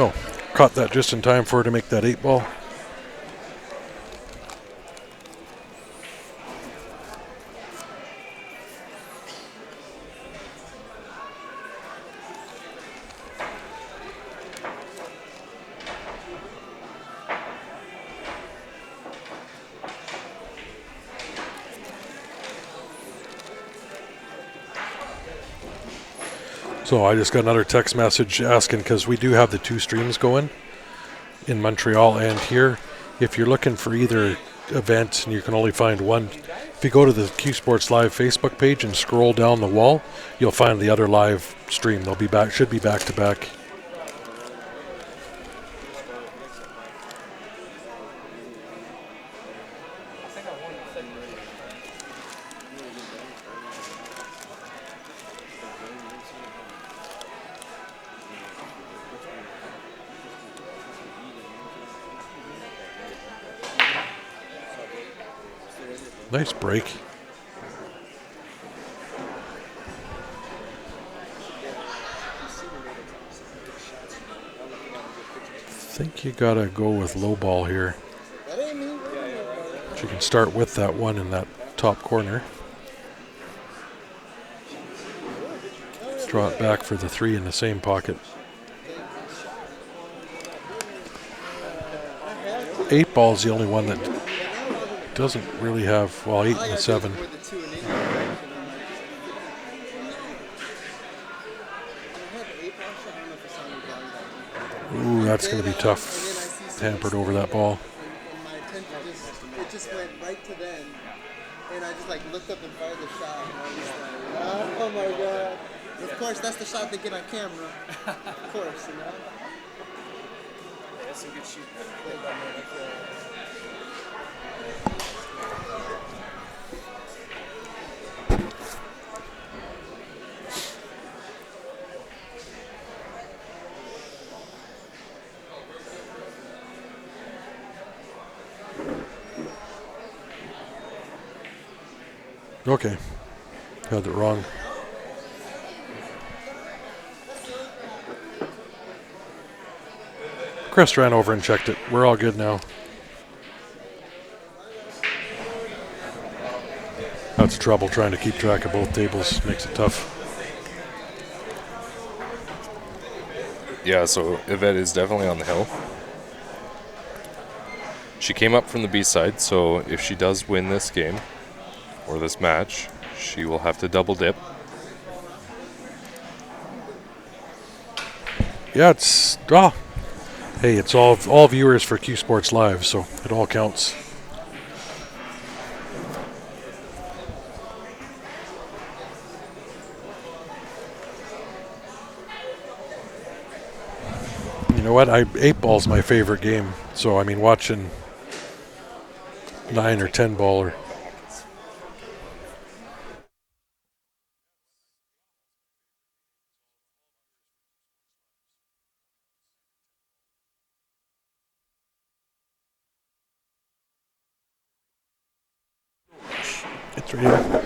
Oh, caught that just in time for her to make that 8 ball. So I just got another text message asking, because we do have the 2 streams going in Montreal and here. If you're looking for either event and you can only find one, if you go to the Q Sports Live Facebook page and scroll down the wall, you'll find the other live stream. They'll be back, should be back to back. Nice break. I think you gotta go with low ball here. But you can start with that 1 in that top corner. Draw it back for the 3 in the same pocket. 8 ball's the only one that doesn't really have, well, 8 and a 7. Ooh, that's going to be tough. Hampered over that ball. It just went right to them, and I just like looked up and fired the shot, and I was like, oh my god. Of course, that's the shot they get on camera. Of course, you know. That's some good shooting. Okay. Had it wrong. Chris ran over and checked it. We're all good now. That's trouble trying to keep track of both tables. Makes it tough. Yeah, so Yvette is definitely on the hill. She came up from the B side, so if she does win this game, or this match, she will have to double dip. Yeah, it's hey, it's all viewers for Q Sports Live, so it all counts. You know what? 8-ball's my favorite game. So I mean, watching 9 or 10 baller. It's right here.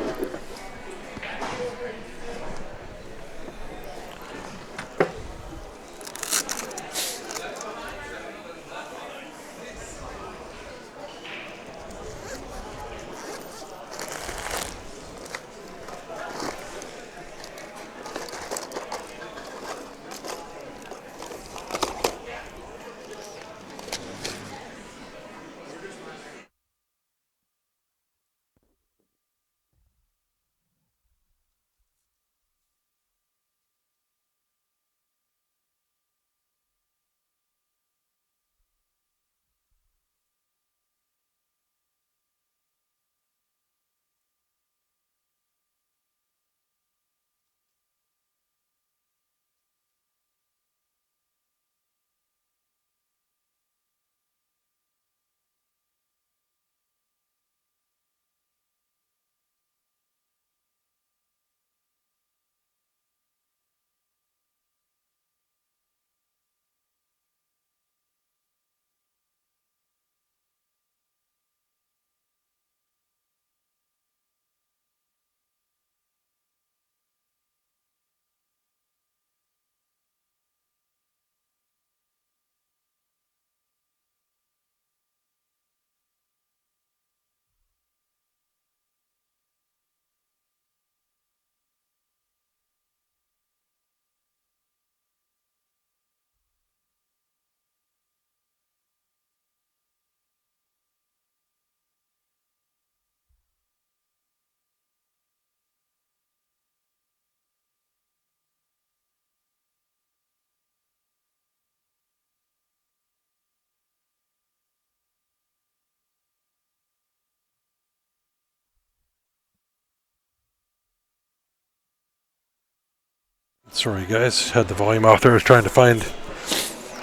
Sorry guys, had the volume off there. I was trying to find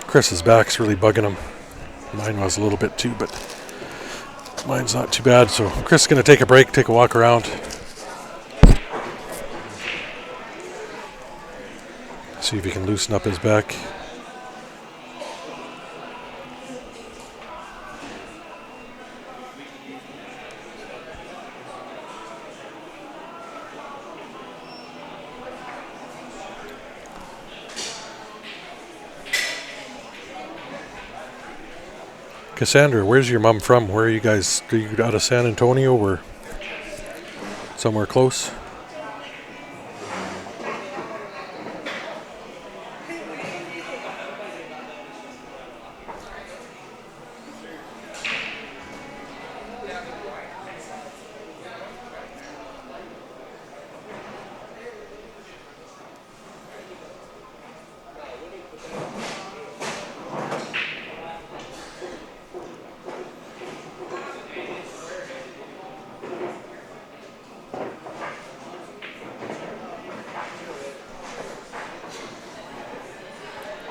Chris's back's really bugging him. Mine was a little bit too, but mine's not too bad. So Chris is going to take a break, take a walk around. See if he can loosen up his back. Cassandra, where's your mom from? Where are you guys? Are you out of San Antonio or somewhere close?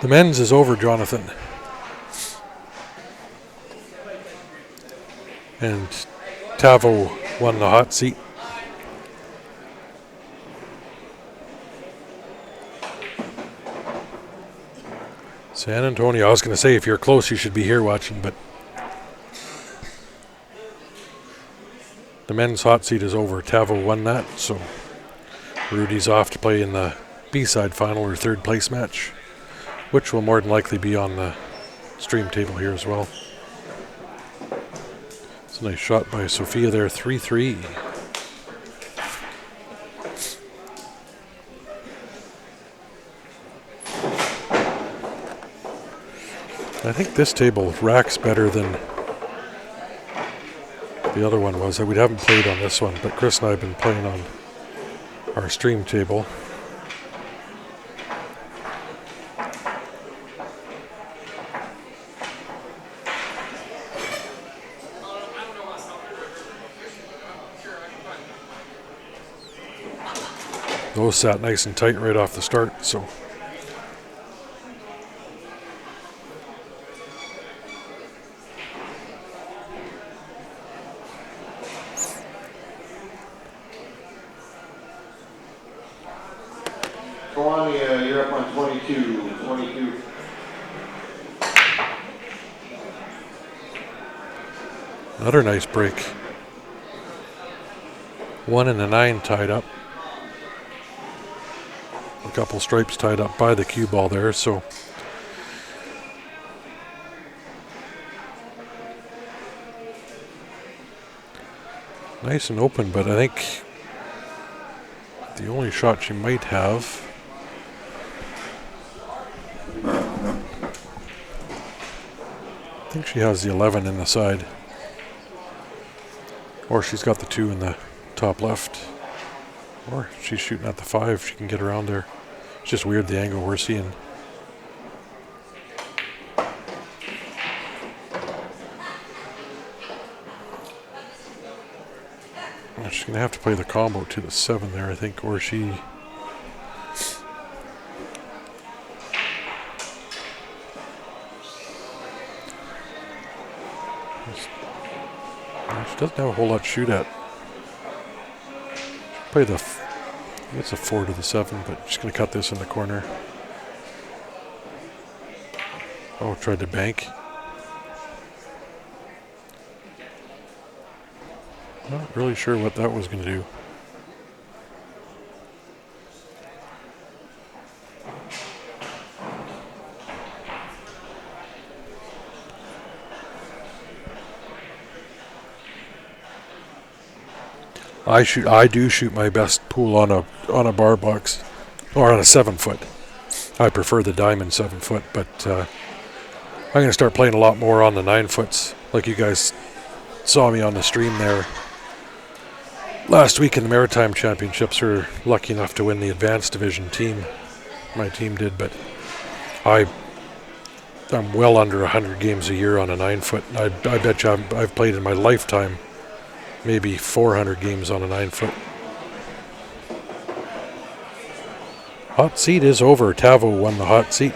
The men's is over, Jonathan. And Tavo won the hot seat. San Antonio, I was going to say if you're close you should be here watching, but The men's hot seat is over. Tavo won that, so Rudy's off to play in the B-side final or third place match, which will more than likely be on the stream table here as well. It's a nice shot by Sofia there, 3-3. I think this table racks better than the other one was. We haven't played on this one, but Chris and I have been playing on our stream table. Those sat nice and tight right off the start, so. Kalani, you're up on 22. 22. Another nice break. 1 and a 9 tied up. A couple stripes tied up by the cue ball there, so. Nice and open, but I think the only shot she might have. I think she has the 11 in the side. Or she's got the 2 in the top left. Or she's shooting at the 5. She can get around there. It's just weird the angle we're seeing. She's going to have to play the combo to the 7 there, I think, or she. She doesn't have a whole lot to shoot at. Play the. It's a 4 to the 7, but she's going to cut this in the corner. Oh, tried to bank. Not really sure what that was going to do. I do shoot my best pool on a bar box or on a 7-foot. I prefer the diamond 7-foot, but I'm going to start playing a lot more on the 9-foots, like you guys saw me on the stream there. Last week in the Maritime Championships, we were lucky enough to win the advanced division team. My team did, but I'm well under 100 games a year on a 9-foot. I bet you I've played in my lifetime maybe 400 games on a 9-foot. Hot seat is over. Tavo won the hot seat.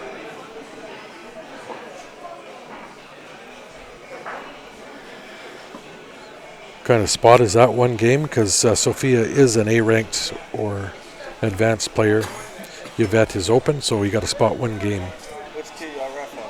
What kind of spot is that one game? Because Sofia is an A-ranked or advanced player. Yvette is open, so you got to spot one game. Which key y'all ref on?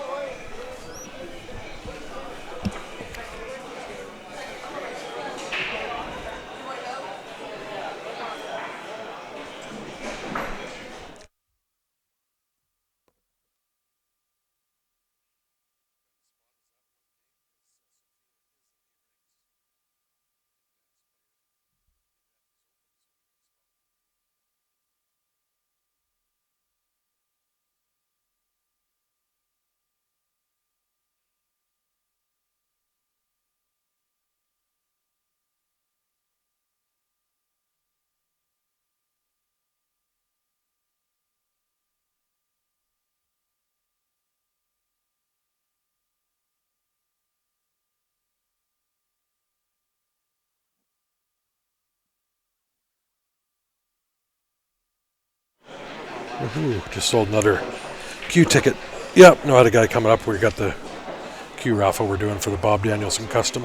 Ooh, just sold another Q ticket. Yep, no, I had a guy coming up. We got the Q raffle we're doing for the Bob Danielson Custom.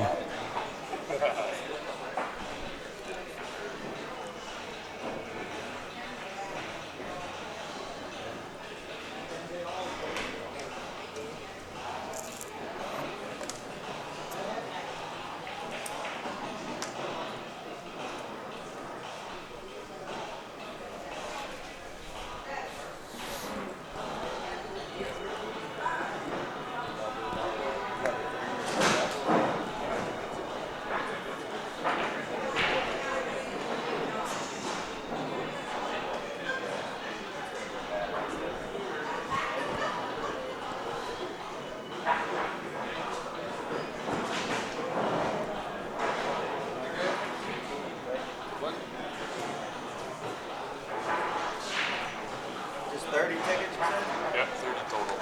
Yeah, 30 total.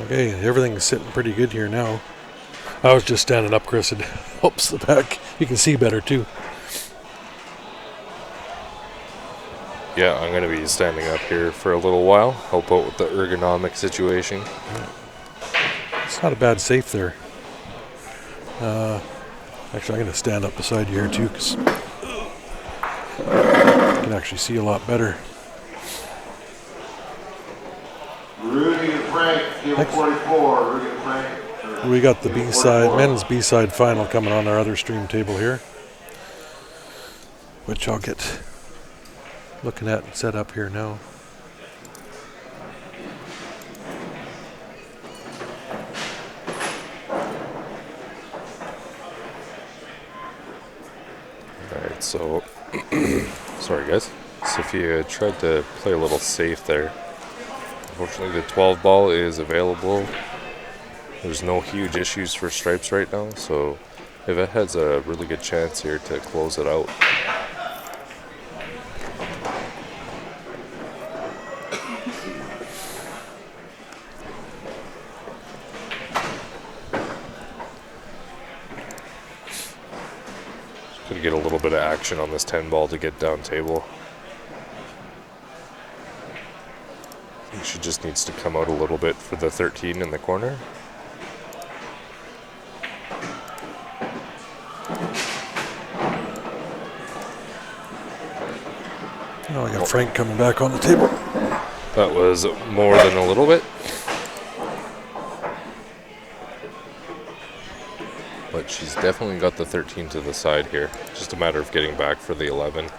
Okay, everything's sitting pretty good here now. I was just standing up, Chris. It helps the back. You can see better too. Yeah, I'm going to be standing up here for a little while, help out with the ergonomic situation. It's not a bad safe there. Actually, I'm going to stand up beside you here too, because you can actually see a lot better. Rudy and Frank, table 44. Rudy and Frank. We got the B-side, men's B-side final coming on our other stream table here, which I'll get looking at and set up here now. Alright, so, sorry guys. Sofia tried to play a little safe there. Unfortunately, the 12 ball is available. There's no huge issues for stripes right now, so Yvette has a really good chance here to close it out. Could get a little bit of action on this 10 ball to get down table. I think she just needs to come out a little bit for the 13 in the corner. Oh, I got Frank coming back on the table. That was more than a little bit. But she's definitely got the 13 to the side here. Just a matter of getting back for the 11.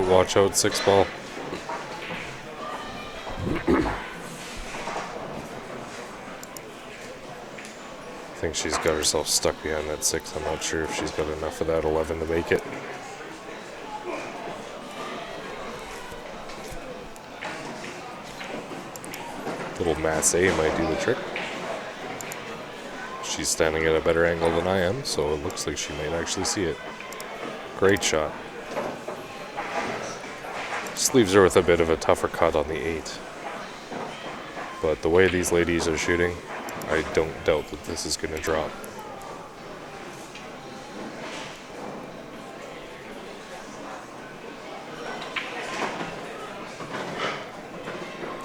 Watch out, 6 ball. I think she's got herself stuck behind that 6. I'm not sure if she's got enough of that 11 to make it. Little Massey might do the trick. She's standing at a better angle than I am, so it looks like she might actually see it. Great shot. Just leaves her with a bit of a tougher cut on the 8. But the way these ladies are shooting, I don't doubt that this is going to drop.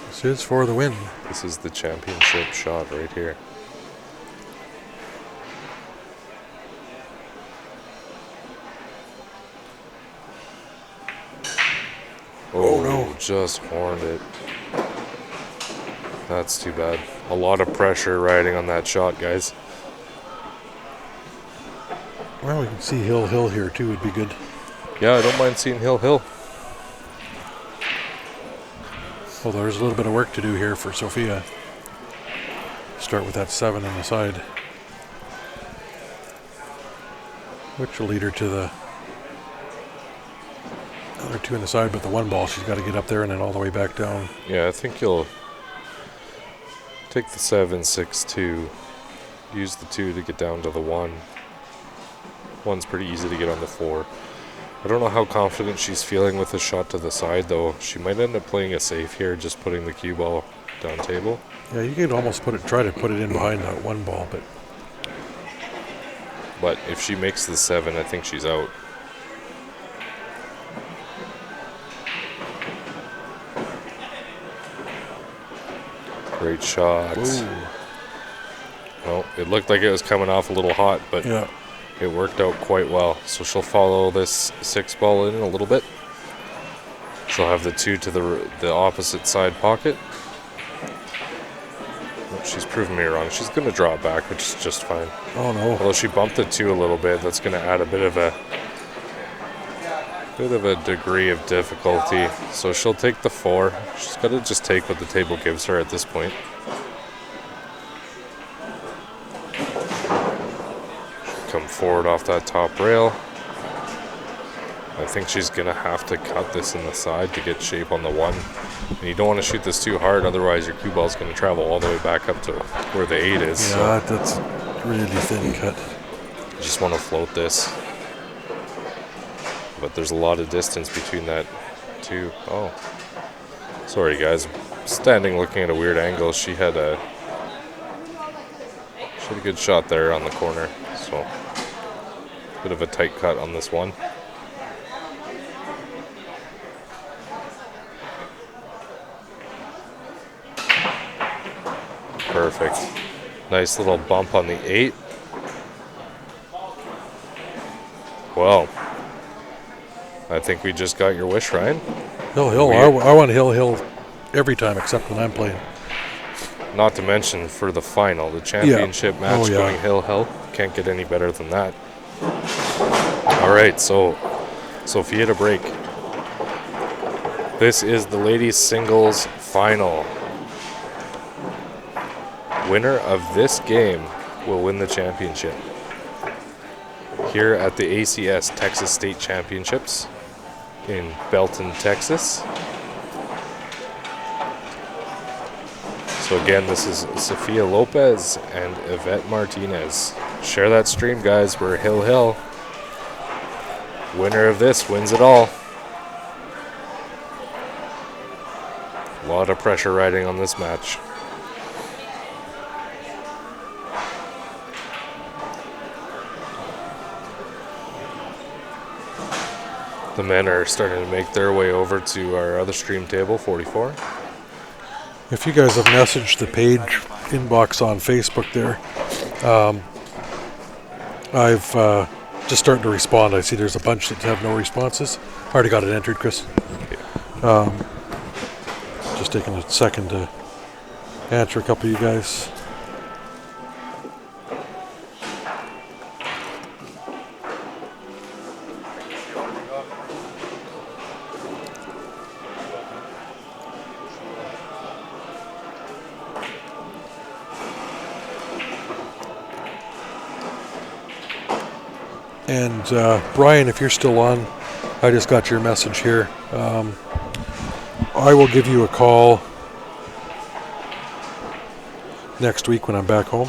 This is for the win. This is the championship shot right here. Oh no, just horned it. That's too bad. A lot of pressure riding on that shot, guys. Well, we can see Hill here too, would be good. Yeah, I don't mind seeing Hill. Well, there's a little bit of work to do here for Sofia. Start with that 7 on the side, which will lead her to the other 2 on the side, but the 1 ball she's got to get up there and then all the way back down. Yeah, I think you'll take the 7, 6, 2, use the 2 to get down to the 1. 1's pretty easy to get on the 4. I don't know how confident she's feeling with the shot to the side, though. She might end up playing a safe here, just putting the cue ball down table. Yeah, you could almost try to put it in behind that 1 ball, but if she makes the 7, I think she's out. Great shot. Ooh. Well, it looked like it was coming off a little hot, but Yeah. it worked out quite well. So she'll follow this 6 ball in a little bit. She'll have the 2 to the opposite side pocket. Oh, she's proven me wrong. She's going to draw it back, which is just fine. Oh no. Although she bumped the 2 a little bit, that's going to add a bit of a degree of difficulty. So she'll take the 4. She's got to just take what the table gives her at this point. Come forward off that top rail. I think she's going to have to cut this in the side to get shape on the 1. And you don't want to shoot this too hard, otherwise your cue ball is going to travel all the way back up to where the 8 is. Yeah, that's really thin cut. You just want to float this. But there's a lot of distance between that 2. Oh. Sorry, guys. Standing looking at a weird angle. She had a good shot there on the corner. So, bit of a tight cut on this one. Perfect. Nice little bump on the 8. Well, I think we just got your wish, Ryan. Hill. I want Hill every time except when I'm playing. Not to mention for the final, the championship match going Hill. Can't get any better than that. All right, so Sofia to break. This is the ladies singles final. Winner of this game will win the championship here at the ACS Texas State Championships in Belton, Texas. So again, this is Sofia Lopez and Yvette Martinez. Share that stream, guys. We're Hill. Winner of this wins it all. A lot of pressure riding on this match. The men are starting to make their way over to our other stream table, 44. If you guys have messaged the page inbox on Facebook there, I've just starting to respond. I see there's a bunch that have no responses. Already got it entered, Chris. Just taking a second to answer a couple of you guys. And Brian, if you're still on, I just got your message here. I will give you a call next week when I'm back home.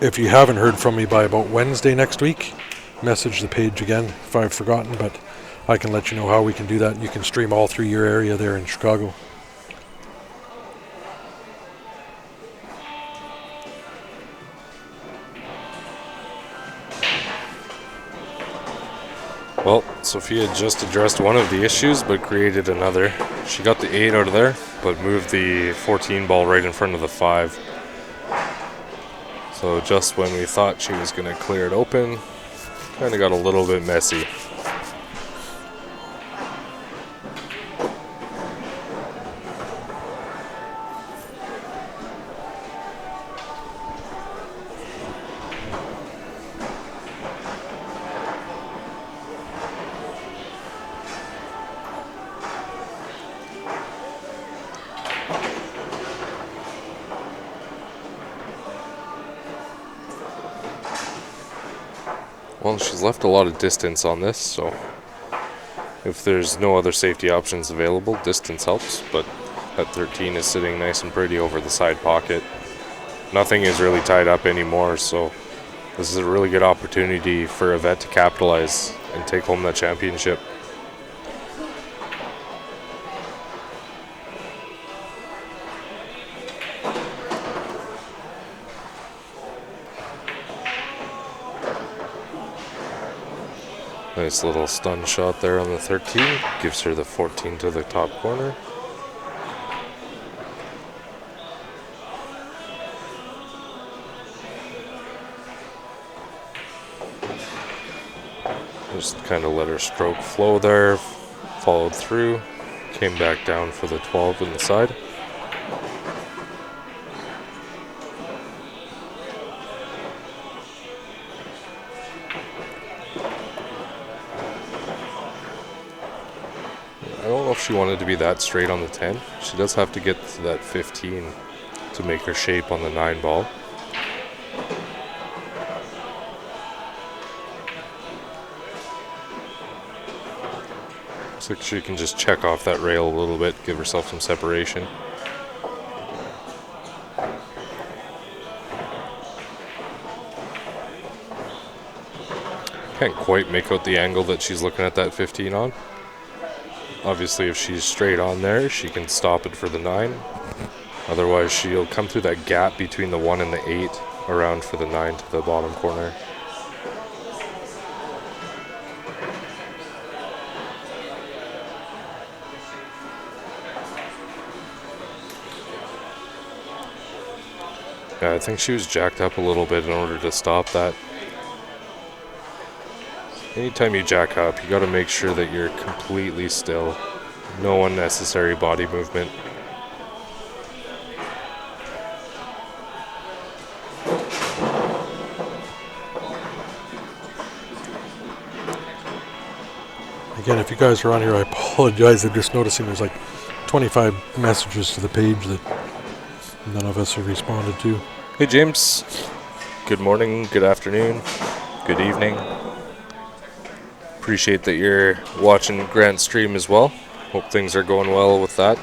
If you haven't heard from me by about Wednesday next week, message the page again if I've forgotten, but I can let you know how we can do that. You can stream all through your area there in Chicago. Well, Sofia just addressed one of the issues, but created another. She got the 8 out of there, but moved the 14 ball right in front of the 5. So just when we thought she was going to clear it open, kind of got a little bit messy. Well, she's left a lot of distance on this, so if there's no other safety options available, distance helps, but that 13 is sitting nice and pretty over the side pocket. Nothing is really tied up anymore, so this is a really good opportunity for Yvette to capitalize and take home that championship. Nice little stun shot there on the 13. Gives her the 14 to the top corner. Just kind of let her stroke flow there. Followed through. Came back down for the 12 in the side. I don't know if she wanted to be that straight on the 10. She does have to get to that 15 to make her shape on the 9 ball. Looks like she can just check off that rail a little bit, give herself some separation. Can't quite make out the angle that she's looking at that 15 on. Obviously, if she's straight on there, she can stop it for the 9. Otherwise, she'll come through that gap between the 1 and the 8 around for the 9 to the bottom corner. Yeah, I think she was jacked up a little bit in order to stop that. Anytime you jack up, you got to make sure that you're completely still. No unnecessary body movement. Again, if you guys are on here, I apologize. I'm just noticing there's like 25 messages to the page that none of us have responded to. Hey James, good morning, good afternoon, good evening. Appreciate that you're watching Grant's stream as well. Hope things are going well with that.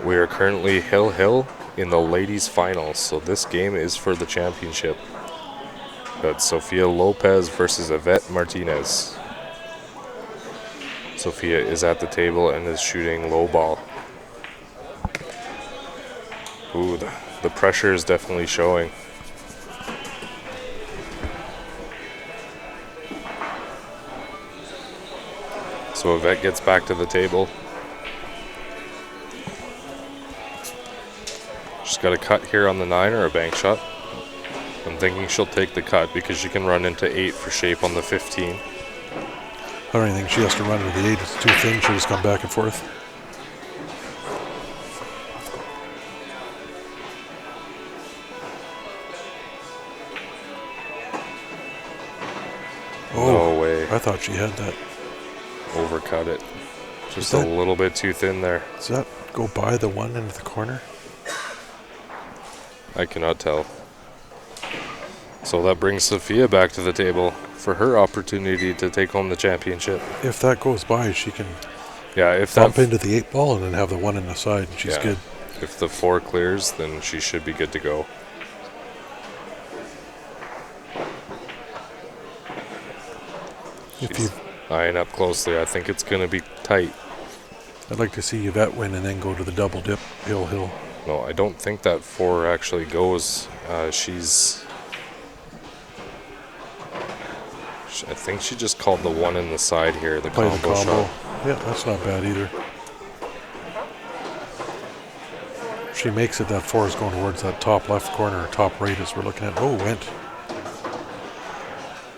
We are currently Hill in the ladies finals, so this game is for the championship. That's Sofia Lopez versus Yvette Martinez. Sofia is at the table and is shooting low ball. Ooh, the pressure is definitely showing. So Yvette gets back to the table. She's got a cut here on the 9 or a bank shot. I'm thinking she'll take the cut because she can run into 8 for shape on the 15. I don't even think she has to run into the 8. It's too thin. She'll just come back and forth. No way. I thought she had that. Overcut it. Just a little bit too thin there. Does that go by the 1 into the corner? I cannot tell. So that brings Sofia back to the table for her opportunity to take home the championship. If that goes by, she can If bump that into the 8 ball and then have the 1 in the side, and she's good. If the 4 clears, then she should be good to go. If you, eyeing up closely, I think it's going to be tight. I'd like to see Yvette win and then go to the double dip hill. No, I don't think that 4 actually goes. I think she just called the 1 in the side here, the Play combo the combo. shot. Yeah, that's not bad either. If she makes it, that 4 is going towards that top left corner or top right as we're looking at. Oh, went.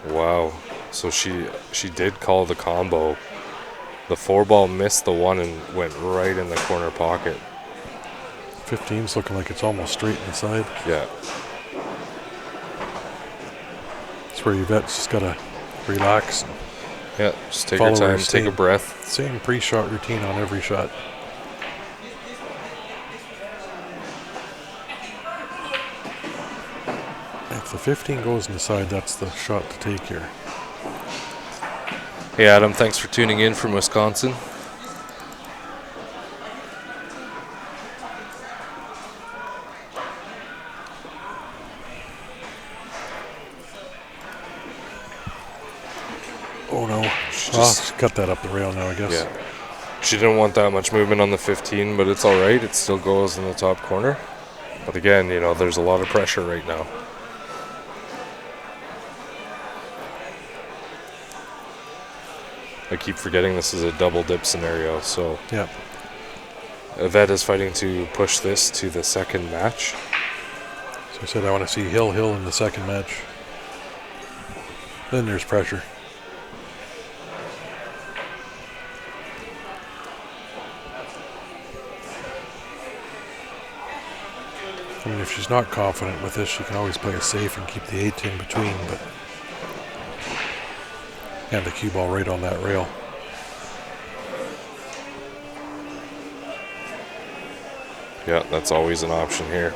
Wow. So she did call the combo. The 4 ball missed the 1 and went right in the corner pocket. 15's looking like it's almost straight in the side. Yeah. That's where Yvette's just got to relax. Yeah, just take your time, take a breath. Same pre-shot routine on every shot. If the 15 goes in the side, that's the shot to take here. Hey Adam, thanks for tuning in from Wisconsin. Oh no. She just cut that up the rail now, I guess. Yeah. She didn't want that much movement on the 15, but it's all right. It still goes in the top corner. But again, there's a lot of pressure right now. I keep forgetting this is a double dip scenario, so yeah. Yvette is fighting to push this to the second match. So I said I want to see Hill in the second match. then there's pressure. I mean, if she's not confident with this, she can always play it safe and keep the 8 in between, but and the cue ball right on that rail. Yeah, that's always an option here.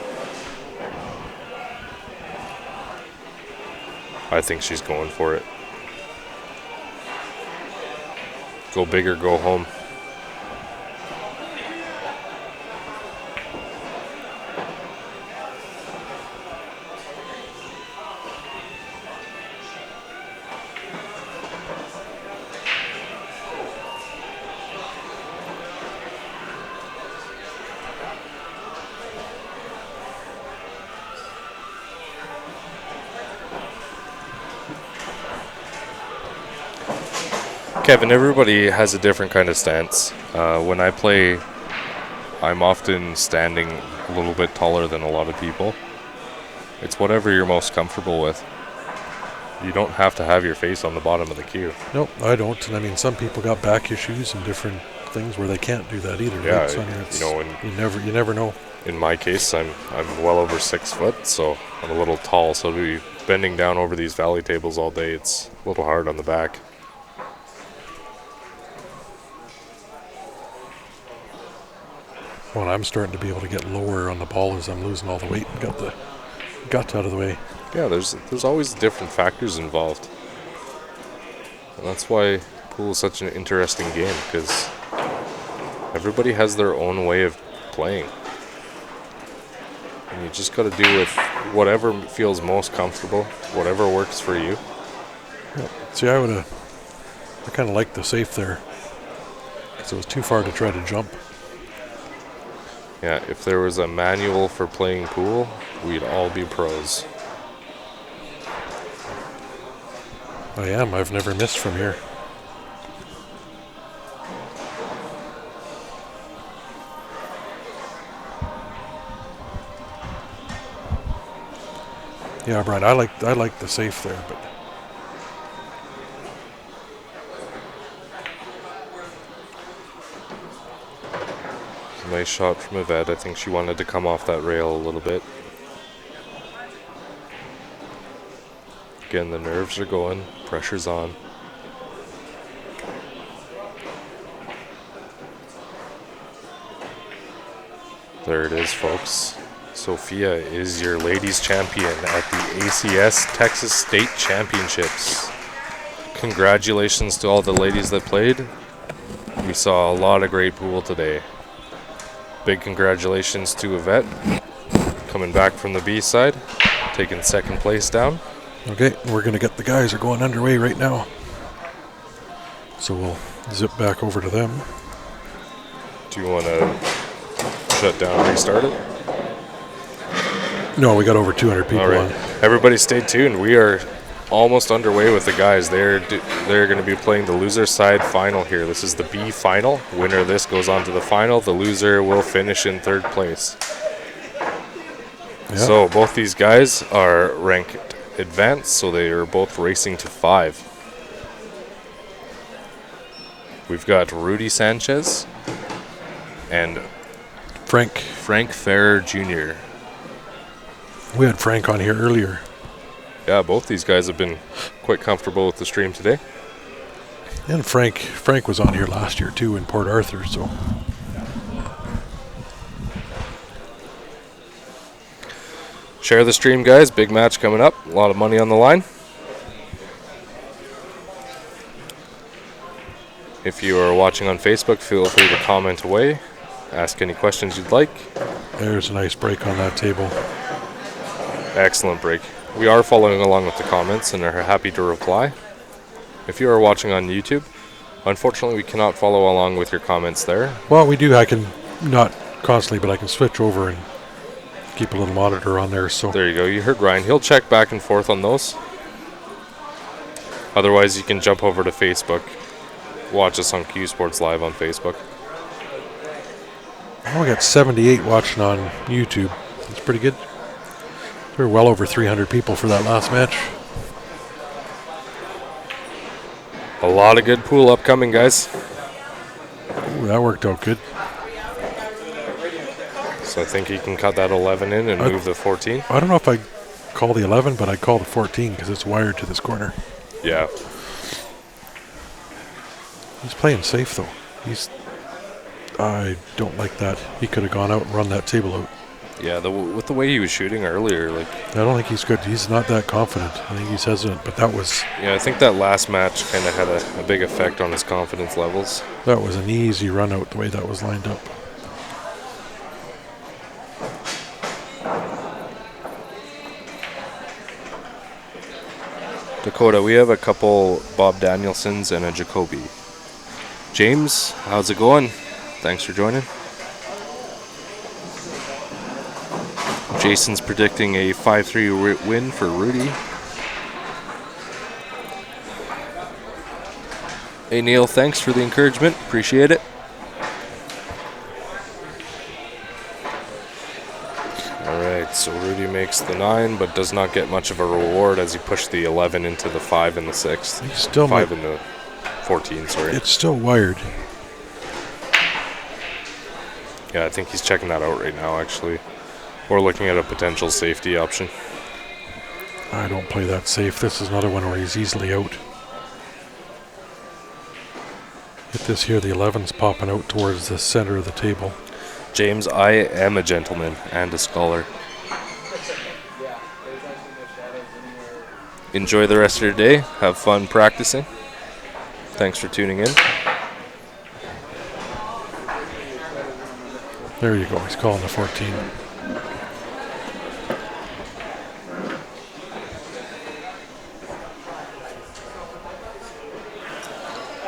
I think she's going for it. Go big or go home. Kevin, everybody has a different kind of stance. When I play, I'm often standing a little bit taller than a lot of people. It's whatever you're most comfortable with. You don't have to have your face on the bottom of the cue. Nope, I don't. And I mean, some people got back issues and different things where they can't do that either. Yeah, right? So, I mean, it's, you never know. In my case, I'm well over 6 foot, so I'm a little tall. So to be bending down over these valley tables all day, it's a little hard on the back. Well, I'm starting to be able to get lower on the ball as I'm losing all the weight and got the guts out of the way. Yeah, there's always different factors involved. And that's why pool is such an interesting game, because everybody has their own way of playing. And you just got to do with whatever feels most comfortable, whatever works for you. Yeah. See, I kind of liked the safe there, because it was too far to try to jump. Yeah, if there was a manual for playing pool, we'd all be pros. I am. I've never missed from here. Yeah, Brian, I like the safe there, but Nice shot from Yvette. I think she wanted to come off that rail a little bit. Again, the nerves are going, pressure's on. There it is, folks. Sofia is your ladies champion at the ACS Texas State Championships. Congratulations to all the ladies that played. We saw a lot of great pool today. Big congratulations to Yvette, coming back from the B side, taking second place down. okay, we're going to get the guys are going underway right now. So we'll zip back over to them. Do you want to shut down, restart it? No, we got over 200 people All right. on. Everybody stay tuned. We are almost underway with the guys. They're going to be playing the loser side final here. This is the B final. Winner of this goes on to the final. The loser will finish in third place. Yeah. So both these guys are ranked advanced, so they are both racing to 5. We've got Rudy Sanchez and Frank. Ferrer Jr. We had Frank on here earlier. Yeah, both these guys have been quite comfortable with the stream today. And Frank was on here last year too in Port Arthur, so Share the stream, guys. Big match coming up. A lot of money on the line. If you are watching on Facebook, feel free to comment away. Ask any questions you'd like. there's a nice break on that table. Excellent break. We are following along with the comments and are happy to reply. If you are watching on YouTube, unfortunately we cannot follow along with your comments there. Well, we do. I can, not constantly, but I can switch over and keep a little monitor on there. So There you go. You heard Ryan. He'll check back and forth on those. Otherwise, you can jump over to Facebook. Watch us on Q Sports Live on Facebook. we got 78 watching on YouTube. That's pretty good. There were well over 300 people for that last match. A lot of good pool upcoming, guys. Ooh, that worked out good. So I think he can cut that 11 in and move the 14. I don't know if I call the 11, but I call the 14 because it's wired to this corner. Yeah. He's playing safe, though. I don't like that. He could have gone out and run that table out. Yeah, with the way he was shooting earlier, like... I don't think he's good. He's not that confident. I think he's hesitant, but that was... Yeah, I think that last match kind of had a big effect on his confidence levels. That was an easy run out the way that was lined up. Dakota, we have a couple Bob Danielsons and a Jacoby. James, how's it going? Thanks for joining. Jason's predicting a 5-3 win for Rudy. Hey Neil, thanks for the encouragement. Appreciate it. Alright, so Rudy makes the 9, but does not get much of a reward as he pushed the 11 into the 5 and the 6. He's still 5 and the 14, sorry. It's still wired. Yeah, I think he's checking that out right now, actually. Or looking at a potential safety option. I don't play that safe. This is another one where he's easily out. Hit this here, the 11's popping out towards the center of the table. James, I am a gentleman and a scholar. Enjoy the rest of your day. Have fun practicing. Thanks for tuning in. There you go. He's calling the 14.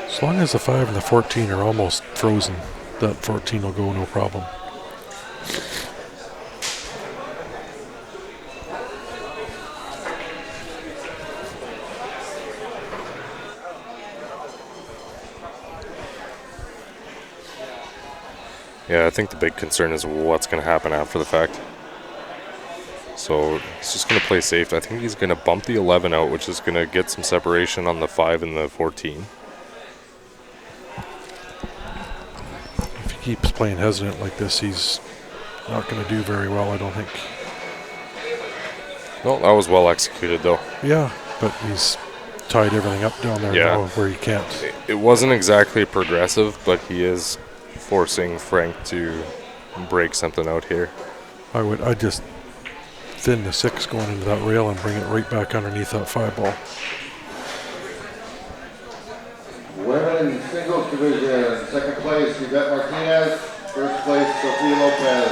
As long as the 5 and the 14 are almost frozen, that 14 will go no problem. Yeah, I think the big concern is what's going to happen after the fact. So he's just going to play safe. I think he's going to bump the 11 out, which is going to get some separation on the 5 and the 14. If he keeps playing hesitant like this, he's not going to do very well, I don't think. No, that was well executed, though. Yeah, but he's tied everything up down there now where he can't. It wasn't exactly progressive, but he is forcing Frank to break something out here. I'd just thin the 6 going into that rail and bring it right back underneath that 5 ball. Women singles division, second place, Yvette Martinez. First place, Sofia Lopez.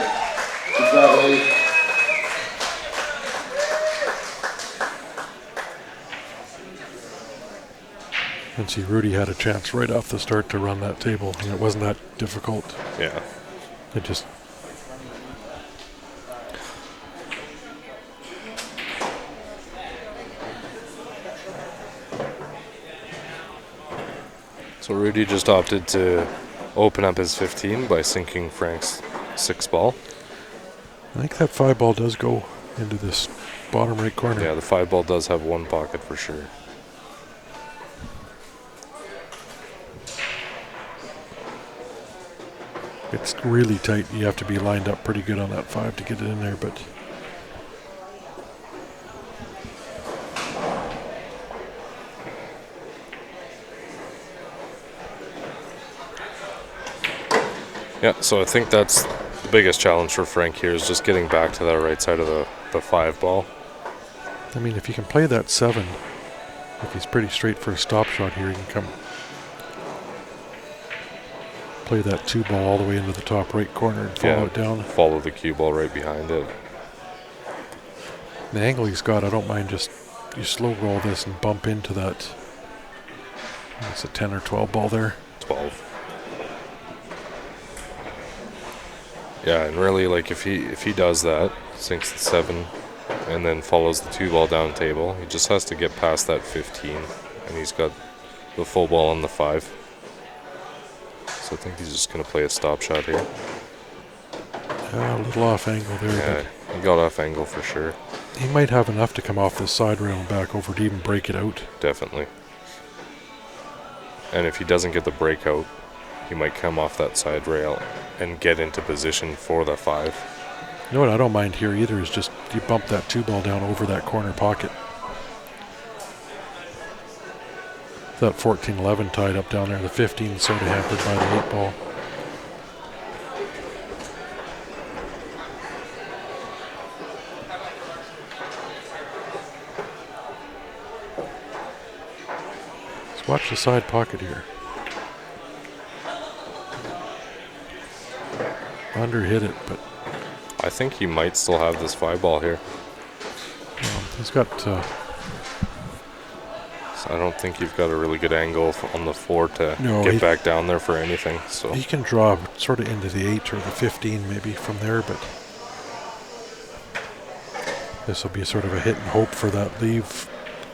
Good job, ladies. And see, Rudy had a chance right off the start to run that table, and it wasn't that difficult. Yeah. It just... So Rudy just opted to open up his 15 by sinking Frank's 6 ball. I think that 5 ball does go into this bottom right corner. Yeah, the 5 ball does have one pocket for sure. It's really tight. You have to be lined up pretty good on that 5 to get it in there, but... Yeah, so I think that's the biggest challenge for Frank here is just getting back to that right side of the 5 ball. I mean, if you can play that 7, if he's pretty straight for a stop shot here, you can come play that 2 ball all the way into the top right corner and follow it down. Follow the cue ball right behind it. The angle he's got, I don't mind just, you slow roll this and bump into that. It's a 10 or 12 ball there. 12. Yeah, and really, like, if he does that, sinks the 7, and then follows the 2 ball down table, he just has to get past that 15, and he's got the full ball on the 5. So I think he's just going to play a stop shot here. A little off angle there. Yeah, he got off angle for sure. He might have enough to come off this side rail and back over to even break it out. Definitely. And if he doesn't get the breakout, he might come off that side rail and get into position for the 5. You know what I don't mind here either is just you bump that 2 ball down over that corner pocket. That 14-11 tied up down there. The 15 sort of hampered by the 8 ball. Let's watch the side pocket here. Under hit it, but I think he might still have this 5 ball here. he's got. So I don't think you've got a really good angle on the 4 to get back down there for anything. So he can draw sort of into the 8 or the 15 maybe from there, but this will be sort of a hit and hope for that leave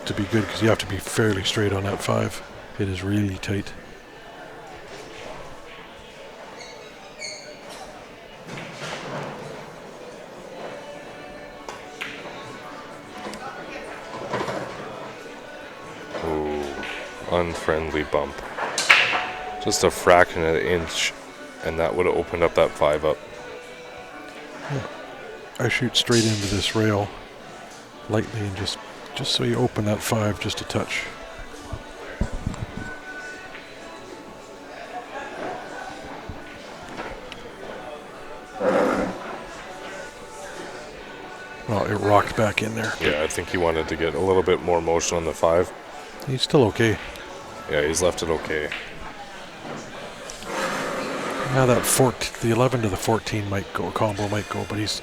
to be good because you have to be fairly straight on that 5. It is really tight. Unfriendly bump. Just a fraction of an inch, and that would have opened up that 5 up. I shoot straight into this rail lightly and just so you open that 5 just a touch. Well, it rocked back in there. Yeah, I think he wanted to get a little bit more motion on the 5. He's still okay. Yeah, he's left it okay. Now that the 11 to the 14 might go, combo might go, but he's...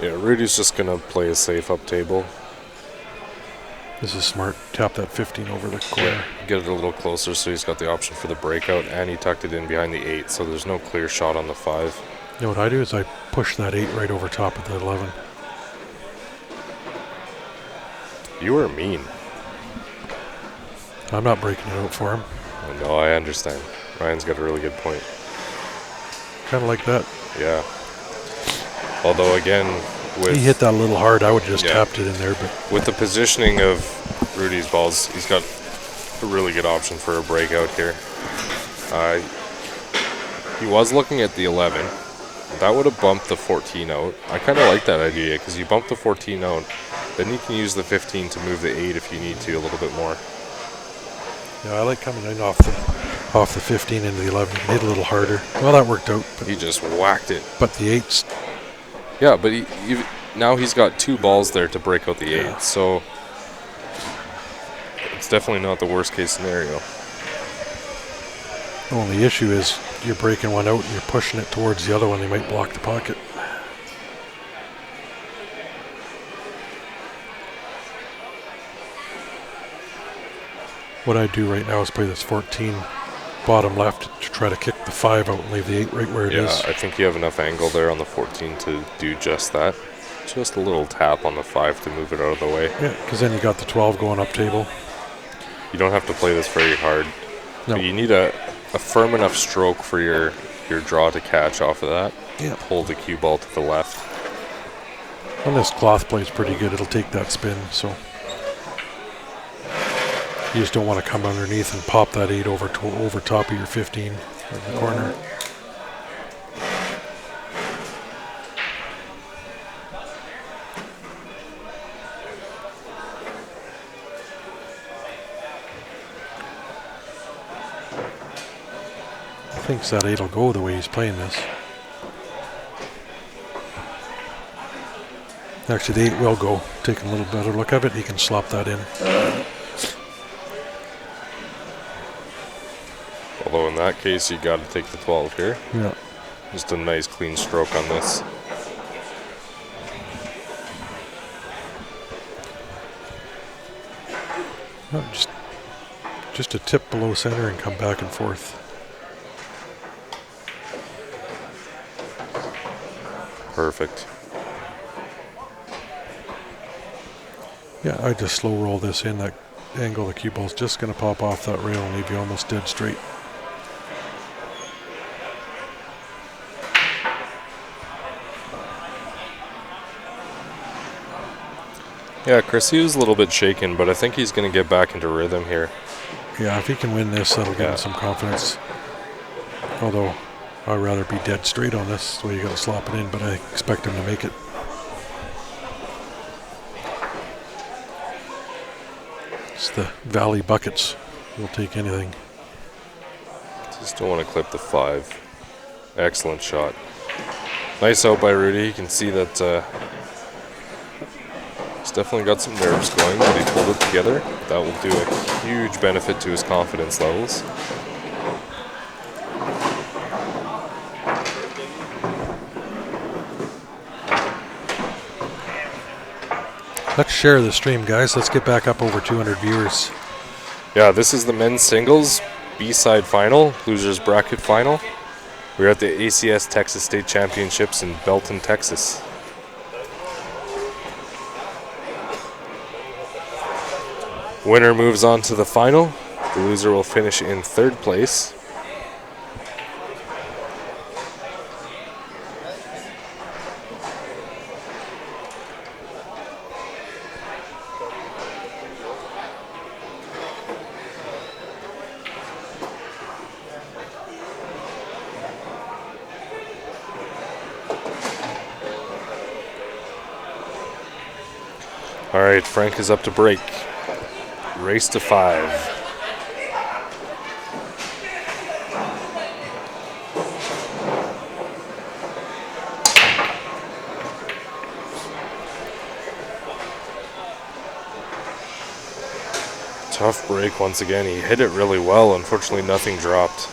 Yeah, Rudy's just going to play a safe up table. This is smart. Tap that 15 over the corner. Yeah, get it a little closer so he's got the option for the breakout, and he tucked it in behind the 8, so there's no clear shot on the 5. You know what I do is I push that 8 right over top of the 11. You were mean. I'm not breaking it out for him. No, I understand. Ryan's got a really good point. Kind of like that. Yeah. Although, again, he hit that a little hard. I would have just tapped it in there. But with the positioning of Rudy's balls, he's got a really good option for a breakout here. He was looking at the 11. That would have bumped the 14 out. I kind of like that idea because you bump the 14 out, then you can use the 15 to move the 8 if you need to a little bit more. Yeah, I like coming in off the 15 into the 11. Made it a little harder. Well, that worked out. But he just whacked it. But the 8's... Yeah, but now he's got 2 balls there to break out the 8. So it's definitely not the worst case scenario. The only issue is you're breaking one out and you're pushing it towards the other one. They might block the pocket. What I do right now is play this 14 bottom left to try to kick the 5 out and leave the 8 right where it is. Yeah, I think you have enough angle there on the 14 to do just that. Just a little tap on the 5 to move it out of the way. Yeah, because then you got the 12 going up table. You don't have to play this very hard. No. But you need a firm enough stroke for your draw to catch off of that. Yeah. Hold the cue ball to the left. And this cloth plays pretty good. It'll take that spin, so... You just don't want to come underneath and pop that 8 over top of your 15 in the corner. Thinks that 8 will go the way he's playing this. Actually, the 8 will go. Taking a little better look at it, he can slop that in. Although in that case, you got to take the 12 here. Yeah. Just a nice clean stroke on this. No, just a tip below center and come back and forth. Perfect. Yeah, I just slow roll this in. That angle, the cue ball's just going to pop off that rail and leave you almost dead straight. Yeah, Chris, he was a little bit shaken, but I think he's going to get back into rhythm here. Yeah, if he can win this, that'll give him some confidence. Although, I'd rather be dead straight on this, the way you got to slop it in, but I expect him to make it. It's the Valley buckets. We'll take anything. Just don't want to clip the 5. Excellent shot. Nice out by Rudy. You can see that he's definitely got some nerves going, but he pulled it together. That will do a huge benefit to his confidence levels. Let's share the stream, guys. Let's get back up over 200 viewers. Yeah, this is the men's singles B-side final, losers bracket final. We're at the ACS Texas State Championships in Belton, Texas. Winner moves on to the final. The loser will finish in 3rd place. All right, Frank is up to break. Race to 5. Tough break once again. He hit it really well. Unfortunately, nothing dropped.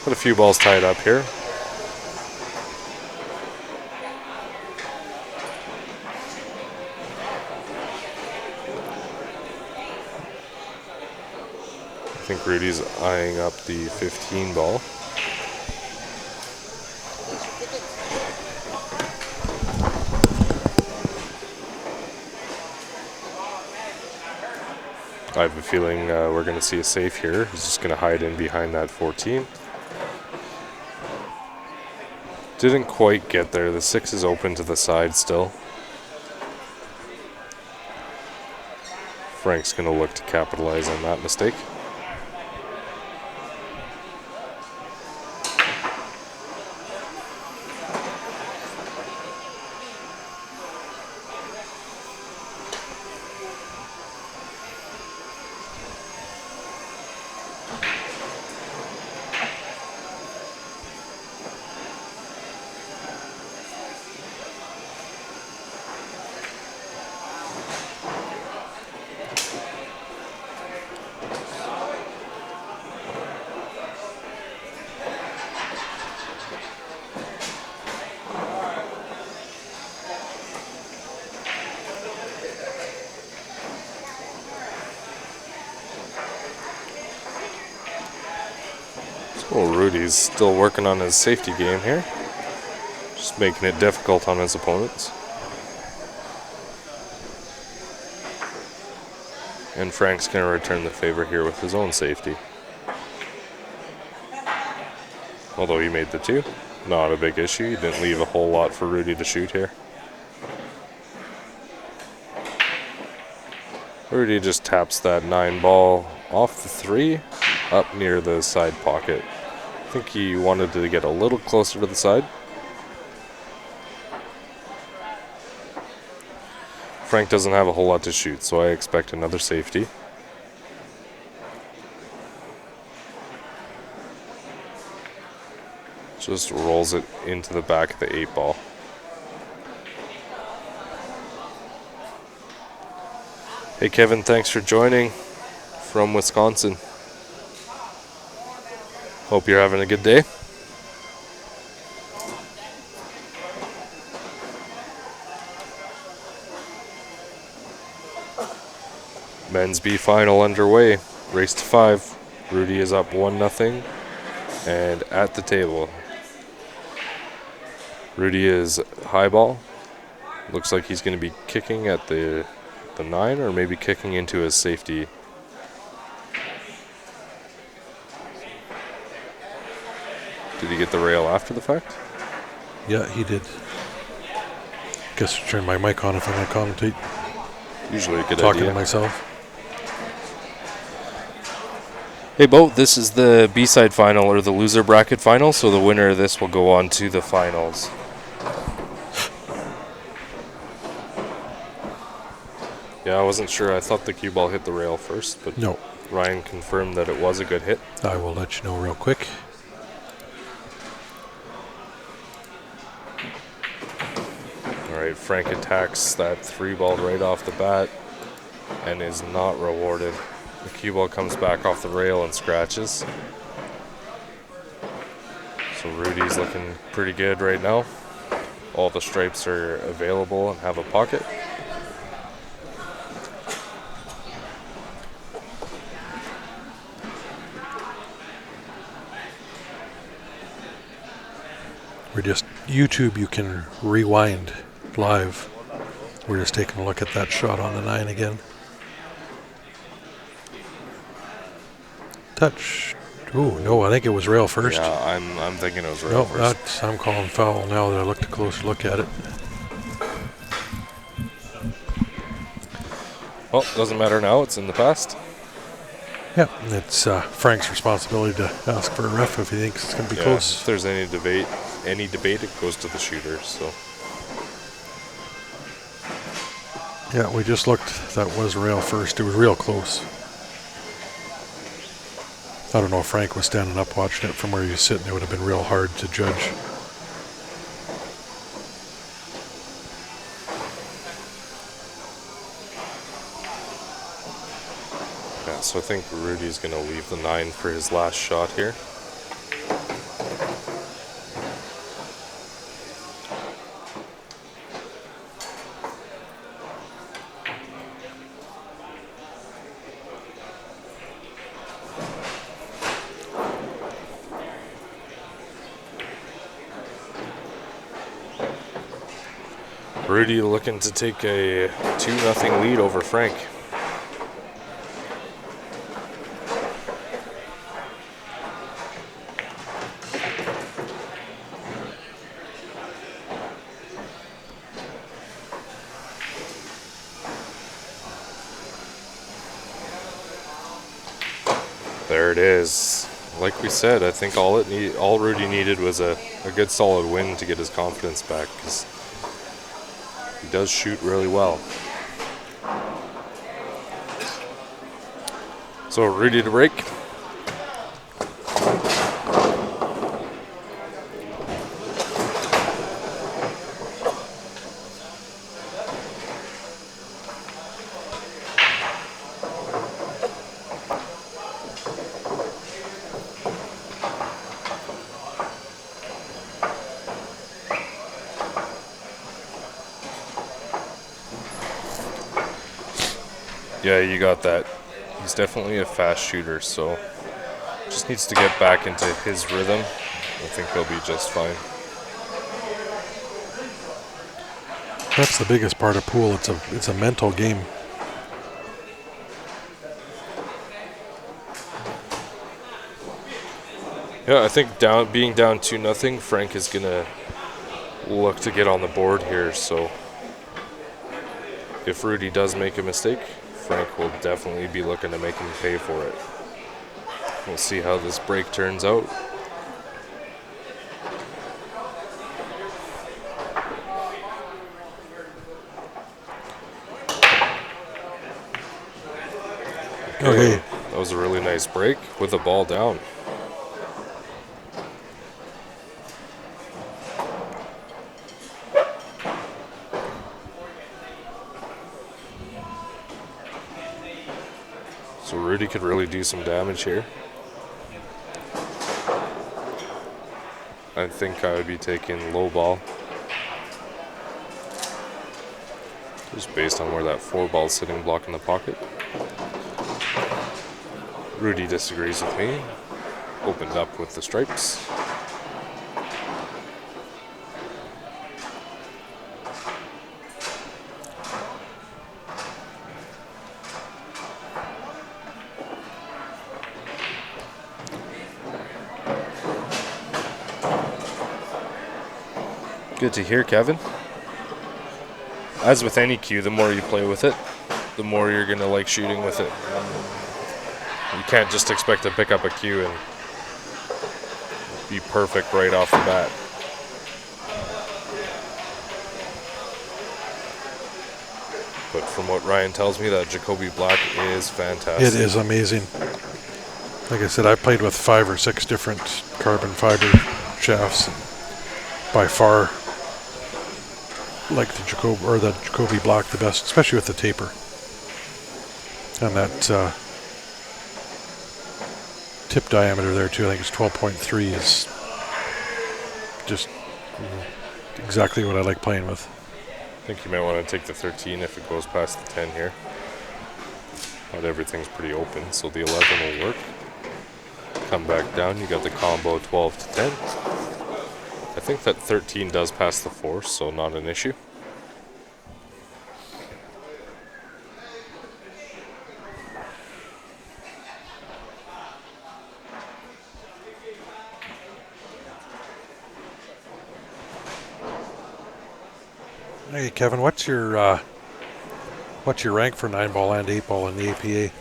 Got a few balls tied up here. I think Rudy's eyeing up the 15 ball. I have a feeling we're going to see a safe here. He's just going to hide in behind that 14. Didn't quite get there. The 6 is open to the side still. Frank's going to look to capitalize on that mistake. Well, Rudy's still working on his safety game here. Just making it difficult on his opponents. And Frank's going to return the favor here with his own safety. Although he made the 2. Not a big issue. He didn't leave a whole lot for Rudy to shoot here. Rudy just taps that 9 ball off the 3 up near the side pocket. I think he wanted to get a little closer to the side. Frank doesn't have a whole lot to shoot, so I expect another safety. Just rolls it into the back of the 8 ball. Hey Kevin, thanks for joining from Wisconsin. Hope you're having a good day. Men's B final underway. Race to 5. Rudy is up 1-0 and at the table. Rudy is high ball. Looks like he's going to be kicking at the 9 or maybe kicking into his safety. Did he get the rail after the fact? Yeah, he did. Guess I'll turn my mic on if I'm going to commentate. Usually a good Talking idea. to myself. Hey, Bo, this is the B-side final, or the loser bracket final, so the winner of this will go on to the finals. Yeah, I wasn't sure. I thought the cue ball hit the rail first, but No. Ryan confirmed that it was a good hit. I will let you know real quick. All right, Frank attacks that 3-ball right off the bat and is not rewarded. The cue ball comes back off the rail and scratches. So Rudy's looking pretty good right now. All the stripes are available and have a pocket. We're just YouTube. You can rewind live. We're just taking a look at that shot on the 9 again. Touch. Ooh, no, I think it was rail first. Yeah, I'm thinking it was rail No, first. I'm calling foul now that I looked a closer look at it. Well, doesn't matter now. It's in the past. Yeah, it's Frank's responsibility to ask for a ref if he thinks it's going to be If close. there's any debate, it goes to the shooter. So Yeah, we just looked. That was rail first. It was real close. I don't know if Frank was standing up watching it from where he was sitting. It would have been real hard to judge. yeah, so I think Rudy's going to leave the 9 for his last shot here. Rudy looking to take a 2-0 lead over Frank. There it is. Like we said, I think all Rudy needed was a good solid win to get his confidence back, because he does shoot really well. So Rudy to break. Yeah, you got that. He's definitely a fast shooter, so just needs to get back into his rhythm. I think he'll be just fine. That's the biggest part of pool. It's a mental game. Yeah, I think being down 2-0, Frank is gonna look to get on the board here. So if Rudy does make a mistake, Frank will definitely be looking to make him pay for it. We'll see how this break turns out. Okay. That was a really nice break with the ball down. So Rudy could really do some damage here. I think I would be taking low ball, just based on where that 4-ball's sitting blocking the pocket. Rudy disagrees with me. Opened up with the stripes. Good to hear, Kevin. As with any cue, the more you play with it, the more you're going to like shooting with it. You can't just expect to pick up a cue and be perfect right off the bat. But from what Ryan tells me, that Jacoby Black is fantastic. It is amazing. Like I said, I've played with 5 or 6 different carbon fiber shafts. By far, like the Jacoby Black the best, especially with the taper. And that tip diameter there too, I think it's 12.3, is just exactly what I like playing with. I think you might want to take the 13 if it goes past the 10 here. Not everything's pretty open, so the 11 will work. Come back down, you got the combo 12 to 10. I think that 13 does pass the force, so not an issue. Hey Kevin, what's your rank for 9-ball and 8-ball in the APA?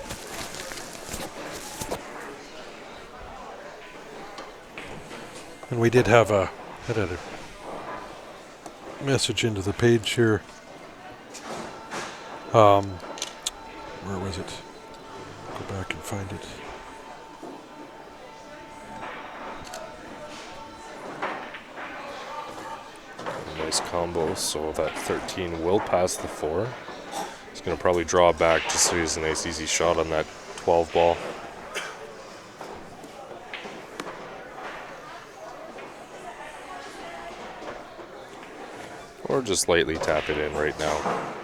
And we did have a message into the page here. Where was it? Go back and find it. Nice combo, so that 13 will pass the 4. He's going to probably draw back just so he has a nice easy shot on that 12 ball. Or just lightly tap it in right now.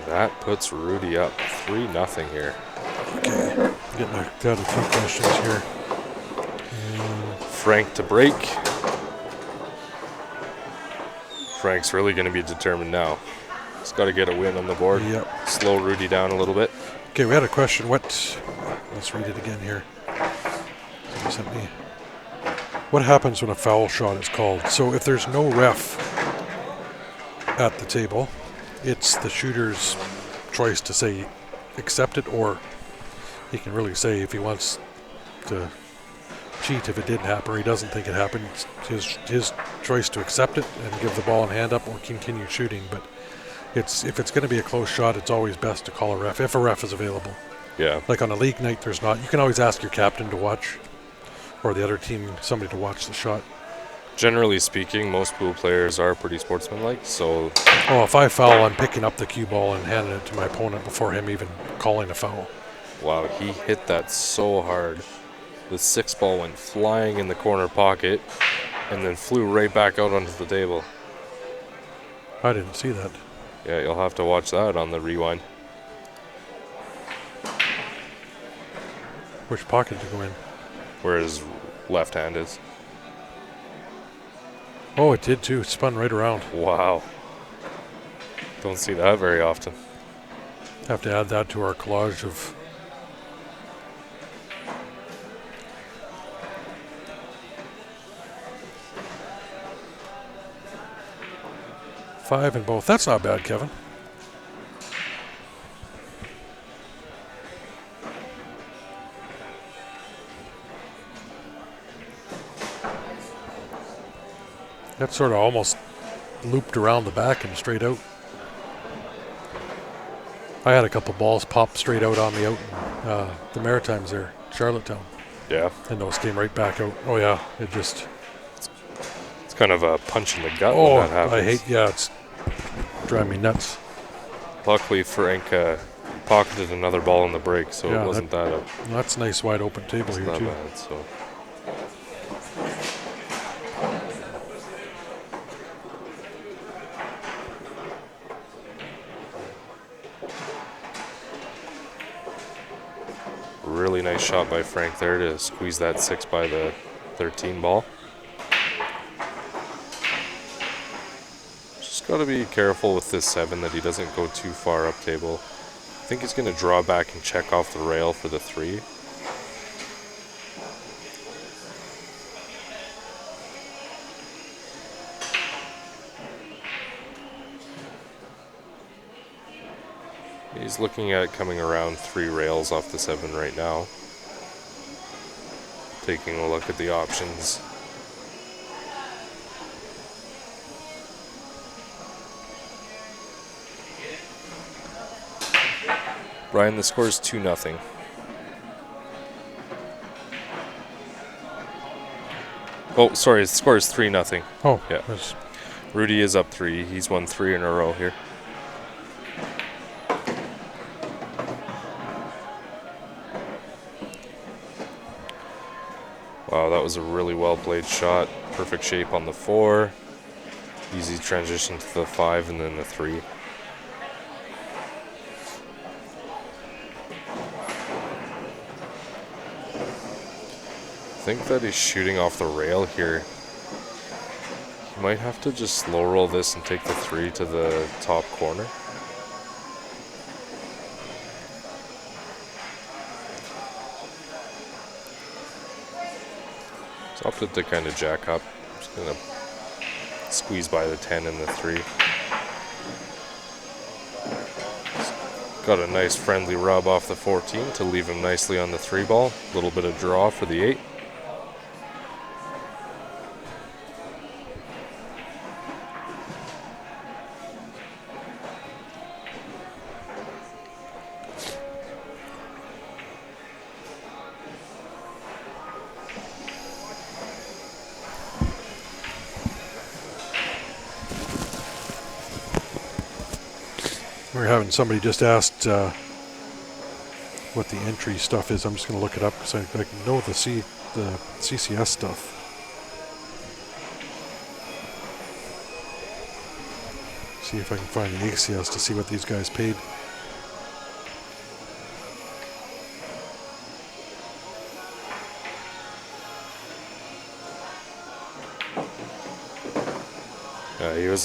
That puts Rudy up 3-0 here. Okay, got a few questions here. Frank to break. Frank's really going to be determined now. He's got to get a win on the board. Yep. Slow Rudy down a little bit. Okay, we had a question. Let's read it again here. Somebody sent me. What happens when a foul shot is called? So if there's no ref at the table, it's the shooter's choice to say accept it, or he can really say if he wants to cheat if it didn't happen or he doesn't think it happened. It's his choice to accept it and give the ball and hand up or continue shooting. But if it's going to be a close shot, it's always best to call a ref if a ref is available. Yeah. Like on a league night, there's not. You can always ask your captain to watch, or the other team, somebody to watch the shot. Generally speaking, most pool players are pretty sportsmanlike, so... Oh, if I foul, I'm picking up the cue ball and handing it to my opponent before him even calling a foul. Wow, he hit that so hard. The 6 ball went flying in the corner pocket and then flew right back out onto the table. I didn't see that. Yeah, you'll have to watch that on the rewind. Which pocket to go in? Where his left hand is. Oh, it did too. It spun right around. Wow. Don't see that very often. Have to add that to our collage of... Five in both. That's not bad, Kevin. That sort of almost looped around the back and straight out. I had a couple balls pop straight out on me out in the Maritimes there, Charlottetown. Yeah. And those came right back out. Oh yeah, it just... It's kind of a punch in the gut when that happens. It's driving me nuts. Luckily, Frank pocketed another ball in the break, so Yeah, it wasn't that That's a nice wide open table here not too. bad. So. Really nice shot by Frank there to squeeze that 6 by the 13 ball. Just got to be careful with this 7 that he doesn't go too far up table. I think he's going to draw back and check off the rail for the 3. He's looking at coming around 3 rails off the 7 right now. Taking a look at the options. Brian, the score is 2-0. Oh, sorry, the score is 3-0. Oh, Yeah. that's- Rudy is up 3. He's won 3 in a row here. Wow, that was a really well played shot. Perfect shape on the 4. Easy transition to the 5 and then the 3. I think that he's shooting off the rail here. He might have to just slow roll this and take the 3 to the top corner. He's opted to kind of jack up. Just gonna squeeze by the 10 and the 3. Got a nice friendly rub off the 14 to leave him nicely on the 3 ball. A little bit of draw for the 8. We're having somebody just asked what the entry stuff is. I'm just going to look it up because I know the CCS stuff. See if I can find the ACS to see what these guys paid. He was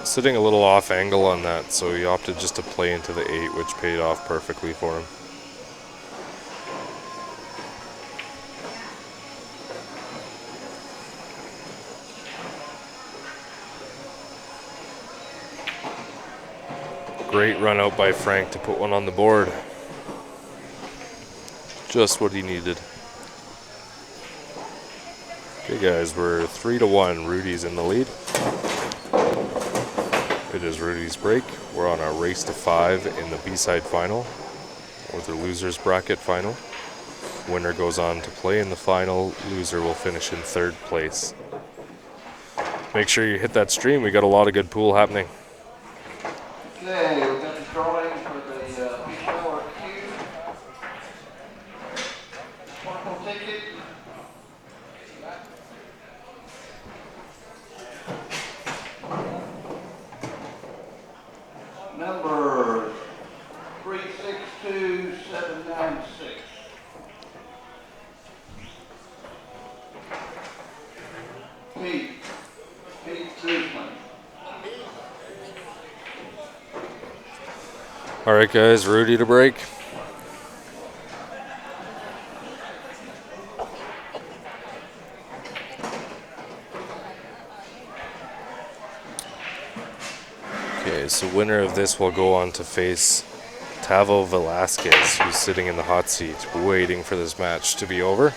sitting a little off angle on that, so he opted just to play into the 8, which paid off perfectly for him. Great run out by Frank to put one on the board. Just what he needed. Okay guys, we're 3-1. Rudy's in the lead. It is Rudy's break. We're on our race to 5 in the B-side final, or the loser's bracket final. Winner goes on to play in the final. Loser will finish in 3rd place. Make sure you hit that stream. We got a lot of good pool happening. Okay, we've got the drawing for the P4 Q. Purple ticket. Number 362796. Pete Guzman. All right, guys, Rudy to break. Okay, so winner of this will go on to face Tavo Velasquez, who's sitting in the hot seat, waiting for this match to be over.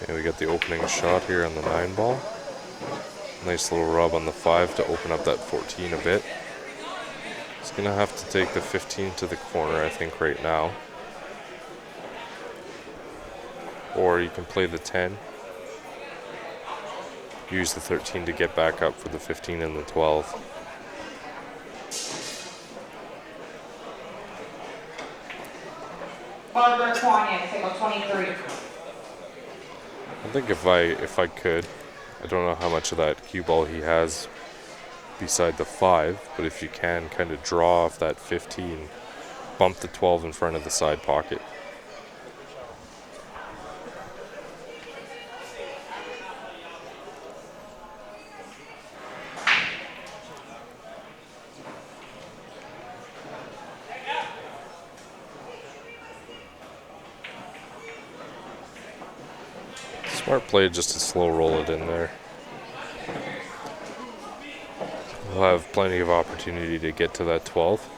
Okay, we got the opening shot here on the 9 ball. Nice little rub on the 5 to open up that 14 a bit. He's gonna have to take the 15 to the corner, I think, right now. Or you can play the 10. Use the 13 to get back up for the 15 and the 12. Barbara Kwanian, table 23. I think if I could, I don't know how much of that cue ball he has beside the 5, but if you can kind of draw off that 15, bump the 12 in front of the side pocket. Smart play just to slow roll it in there. We'll have plenty of opportunity to get to that 12.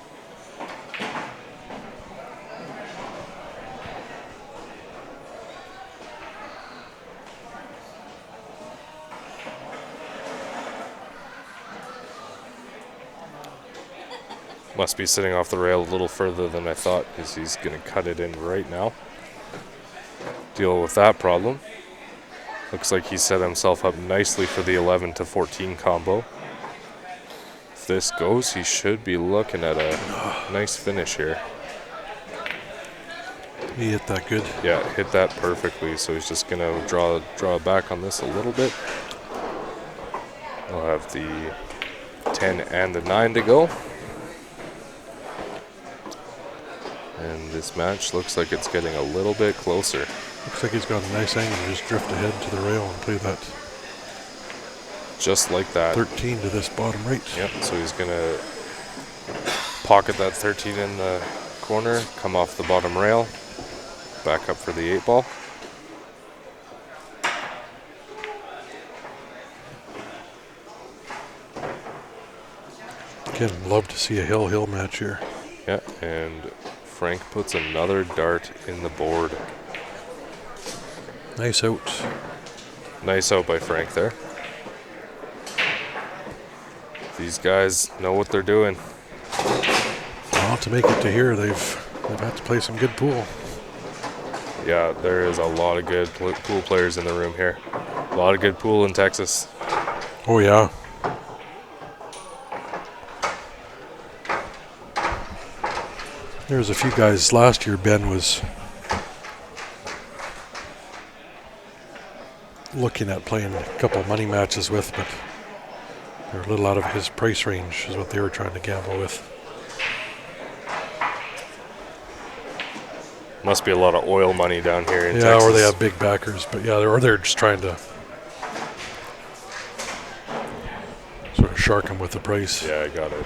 Must be sitting off the rail a little further than I thought because he's going to cut it in right now. Deal with that problem. Looks like he set himself up nicely for the 11 to 14 combo. If this goes, he should be looking at a nice finish here. He hit that good. Yeah, hit that perfectly. So he's just gonna draw back on this a little bit. We'll have the 10 and the 9 to go. And this match looks like it's getting a little bit closer. Looks like he's got a nice angle to just drift ahead to the rail and play that. Just like that. 13 to this bottom right. Yep, so he's going to pocket that 13 in the corner, come off the bottom rail, back up for the 8 ball. Again, love to see a hill match here. Yeah, and Frank puts another dart in the board. Nice out. Nice out by Frank there. These guys know what they're doing. Well, to make it to here, they've had to play some good pool. Yeah, there is a lot of good pool players in the room here. A lot of good pool in Texas. Oh, yeah. There was a few guys last year Ben was looking at playing a couple of money matches with, but they're a little out of his price range is what they were trying to gamble with. Must be a lot of oil money down here in yeah, Texas. or they have big backers, but yeah, they're just trying to sort of shark him with the price. Yeah, I got it.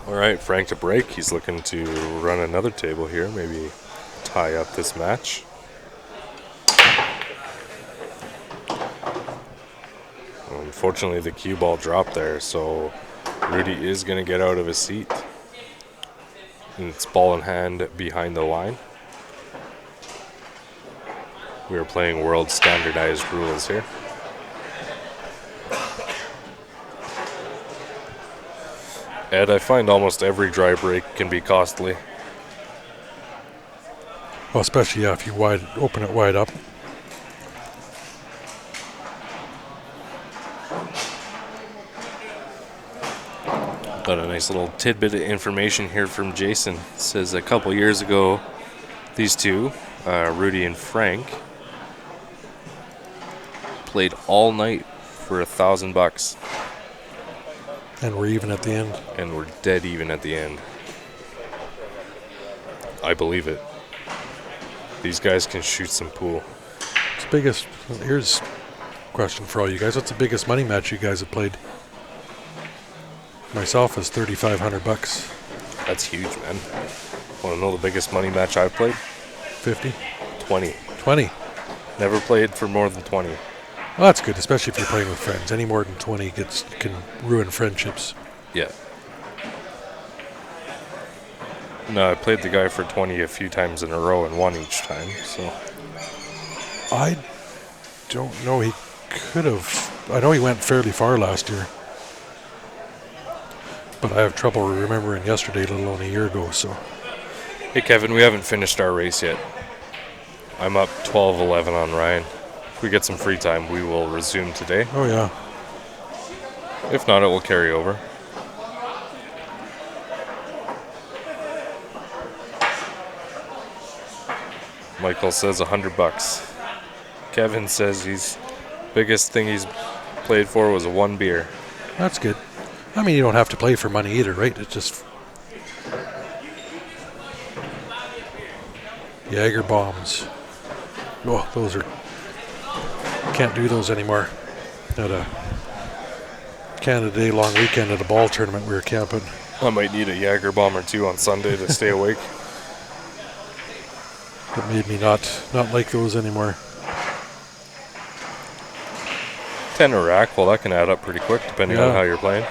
All right, Frank to break. He's looking to run another table here, maybe tie up this match. Unfortunately, the cue ball dropped there, so Rudy is going to get out of his seat. And it's ball in hand behind the line. We are playing world standardized rules here. Ed, I find almost every dry break can be costly. Well, especially if you open it wide up. Got a nice little tidbit of information here from Jason. It says a couple years ago, these two, Rudy and Frank, played all night for $1,000. And we're even at the end. And we're dead even at the end. I believe it. These guys can shoot some pool. Here's a question for all you guys. What's the biggest money match you guys have played? Myself is $3,500. That's huge, man. Want to know the biggest money match I've played? 50? 20. 20? Never played for more than 20. Well, that's good, especially if you're playing with friends. Any more than 20 can ruin friendships. Yeah. No, I played the guy for 20 a few times in a row and won each time, so. I don't know. He could have. I know he went fairly far last year. But I have trouble remembering yesterday, let alone a year ago, so. Hey, Kevin, we haven't finished our race yet. I'm up 12-11 on Ryan. If we get some free time, we will resume today. Oh, yeah. If not, it will carry over. Michael says $100. Kevin says he's biggest thing he's played for was one beer. That's good. I mean, you don't have to play for money either, right? It's just Jaeger bombs. Oh, those are, can't do those anymore. At a Canada Day long weekend at a ball tournament we were camping. I might need a Jaeger bomb or two on Sunday to stay awake. It made me not like those anymore. 10 a rack, well that can add up pretty quick depending on how you're playing.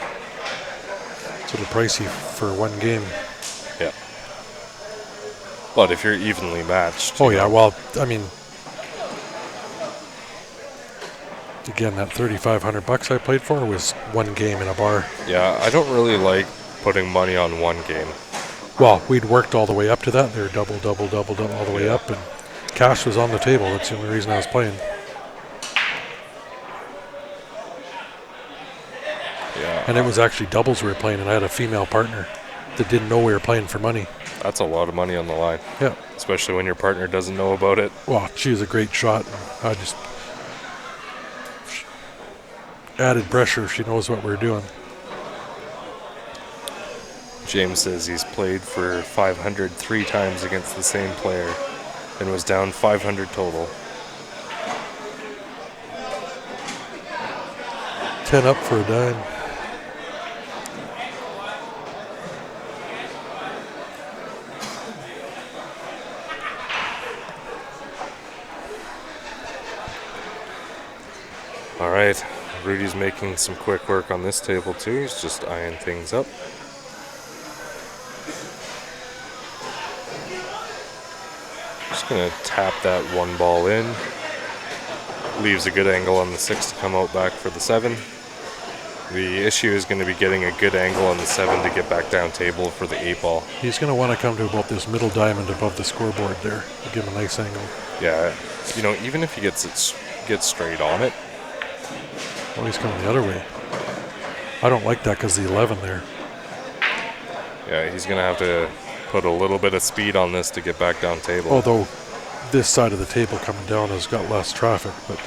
It's a little pricey for one game. Yeah. But if you're evenly matched. Oh yeah, well, I mean, again, that $3,500 I played for was one game in a bar. Yeah, I don't really like putting money on one game. Well, we'd worked all the way up to that. They were double all the way up, and cash was on the table. That's the only reason I was playing. Yeah. And it was actually doubles we were playing, and I had a female partner that didn't know we were playing for money. That's a lot of money on the line. Yeah. Especially when your partner doesn't know about it. Well, she was a great shot. And I just added pressure if she knows what we're doing. James says he's played for 500 3 times against the same player and was down 500 total. 10 up for a dime. All right, Rudy's making some quick work on this table too. He's just eyeing things up. Just gonna tap that one ball in. Leaves a good angle on the 6 to come out back for the 7. The issue is going to be getting a good angle on the 7 to get back down table for the 8 ball. He's going to want to come to about this middle diamond above the scoreboard there to give him a nice angle. Yeah, you know, even if he gets straight on it. Oh, he's coming the other way. I don't like that because the 11 there. Yeah, he's going to have to put a little bit of speed on this to get back down table. Although this side of the table coming down has got less traffic, but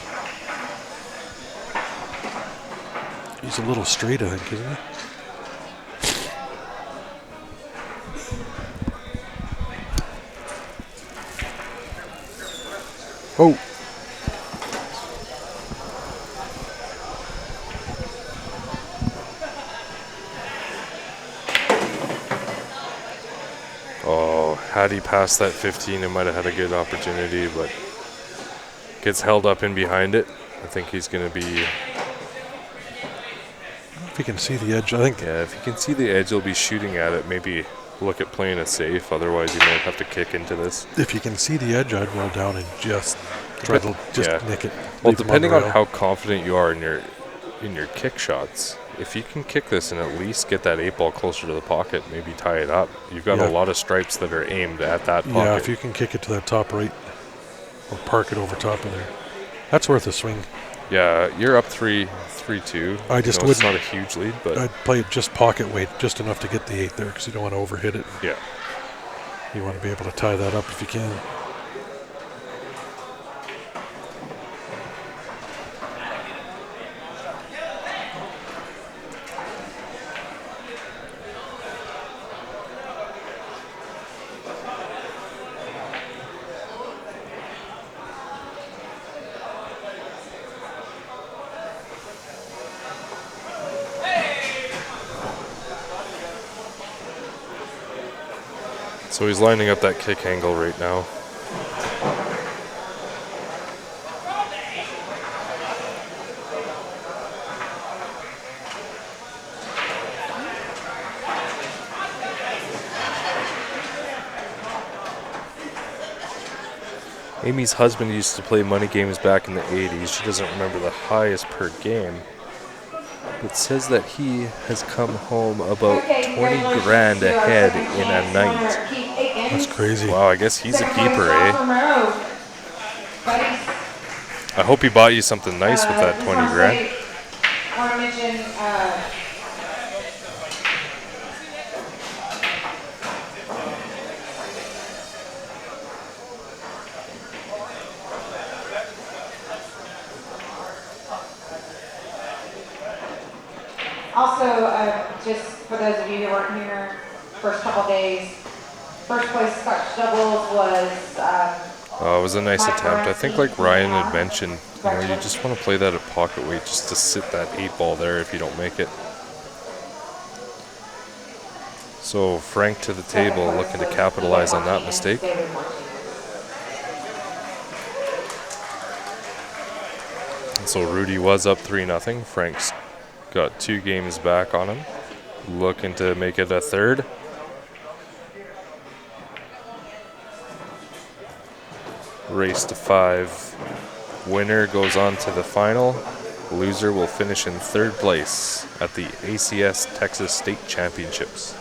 he's a little straight, I think, isn't he? Oh. Oh, had he passed that 15, it might have had a good opportunity, but gets held up in behind it. I think he's going to be... If he can see the edge, I think. Yeah, if he can see the edge, he'll be shooting at it. Maybe look at playing it safe. Otherwise, he might have to kick into this. If you can see the edge, I'd roll down and just try to nick it. Well, depending on how confident you are in your kick shots, if you can kick this and at least get that 8 ball closer to the pocket, maybe tie it up, you've got a lot of stripes that are aimed at that pocket. Yeah, if you can kick it to that top right or park it over top of there, that's worth a swing. Yeah, you're up 3-2. I just wouldn't. It's not a huge lead, but I'd play it just pocket weight, just enough to get the 8 there, because you don't want to overhit it. Yeah. You want to be able to tie that up if you can. So he's lining up that kick angle right now. Amy's husband used to play money games back in the 80s. She doesn't remember the highest per game. It says that he has come home about 20 grand ahead in a night. That's crazy. Wow, I guess he's a keeper, eh? I hope he bought you something nice with that 20 grand. want to mention, also, just for those of you who weren't here, first couple days, first place Scotch doubles was. It was a nice attempt. I think like Ryan had mentioned, you just want to play that at pocket weight just to sit that 8-ball there if you don't make it. So Frank to the table, looking to capitalize on that mistake. And so Rudy was up 3-0. Frank's got 2 games back on him, looking to make it a third. Race to 5. Winner goes on to the final. Loser will finish in 3rd place at the ACS Texas State Championships.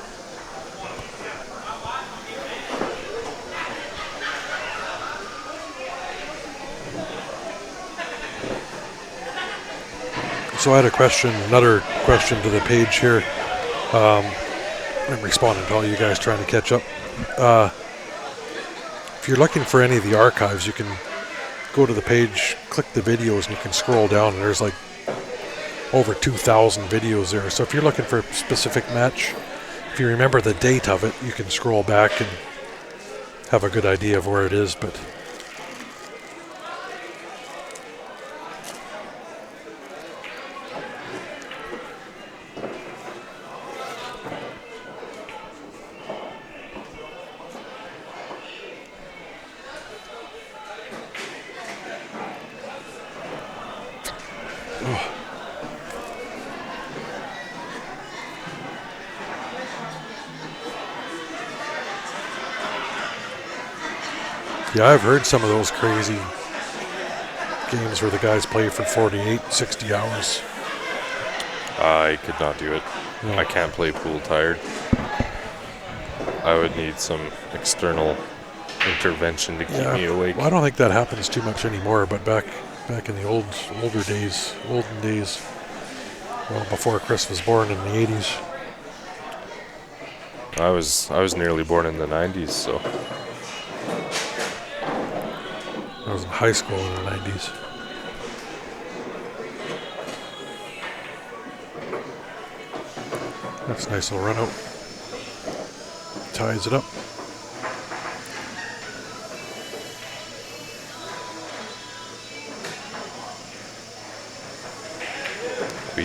So I had a question, another question to the page here. I'm responding to all you guys trying to catch up. If you're looking for any of the archives, you can go to the page, click the videos, and you can scroll down, and there's like over 2,000 videos there. So if you're looking for a specific match, if you remember the date of it, you can scroll back and have a good idea of where it is. But yeah, I've heard some of those crazy games where the guys play for 48, 60 hours. I could not do it. No. I can't play pool tired. I would need some external intervention to keep me awake. Well, I don't think that happens too much anymore, but back in the olden days, well, before Chris was born in the 80s. I was nearly born in the 90s, so I was in high school in the 90s. That's a nice little run out. Ties it up.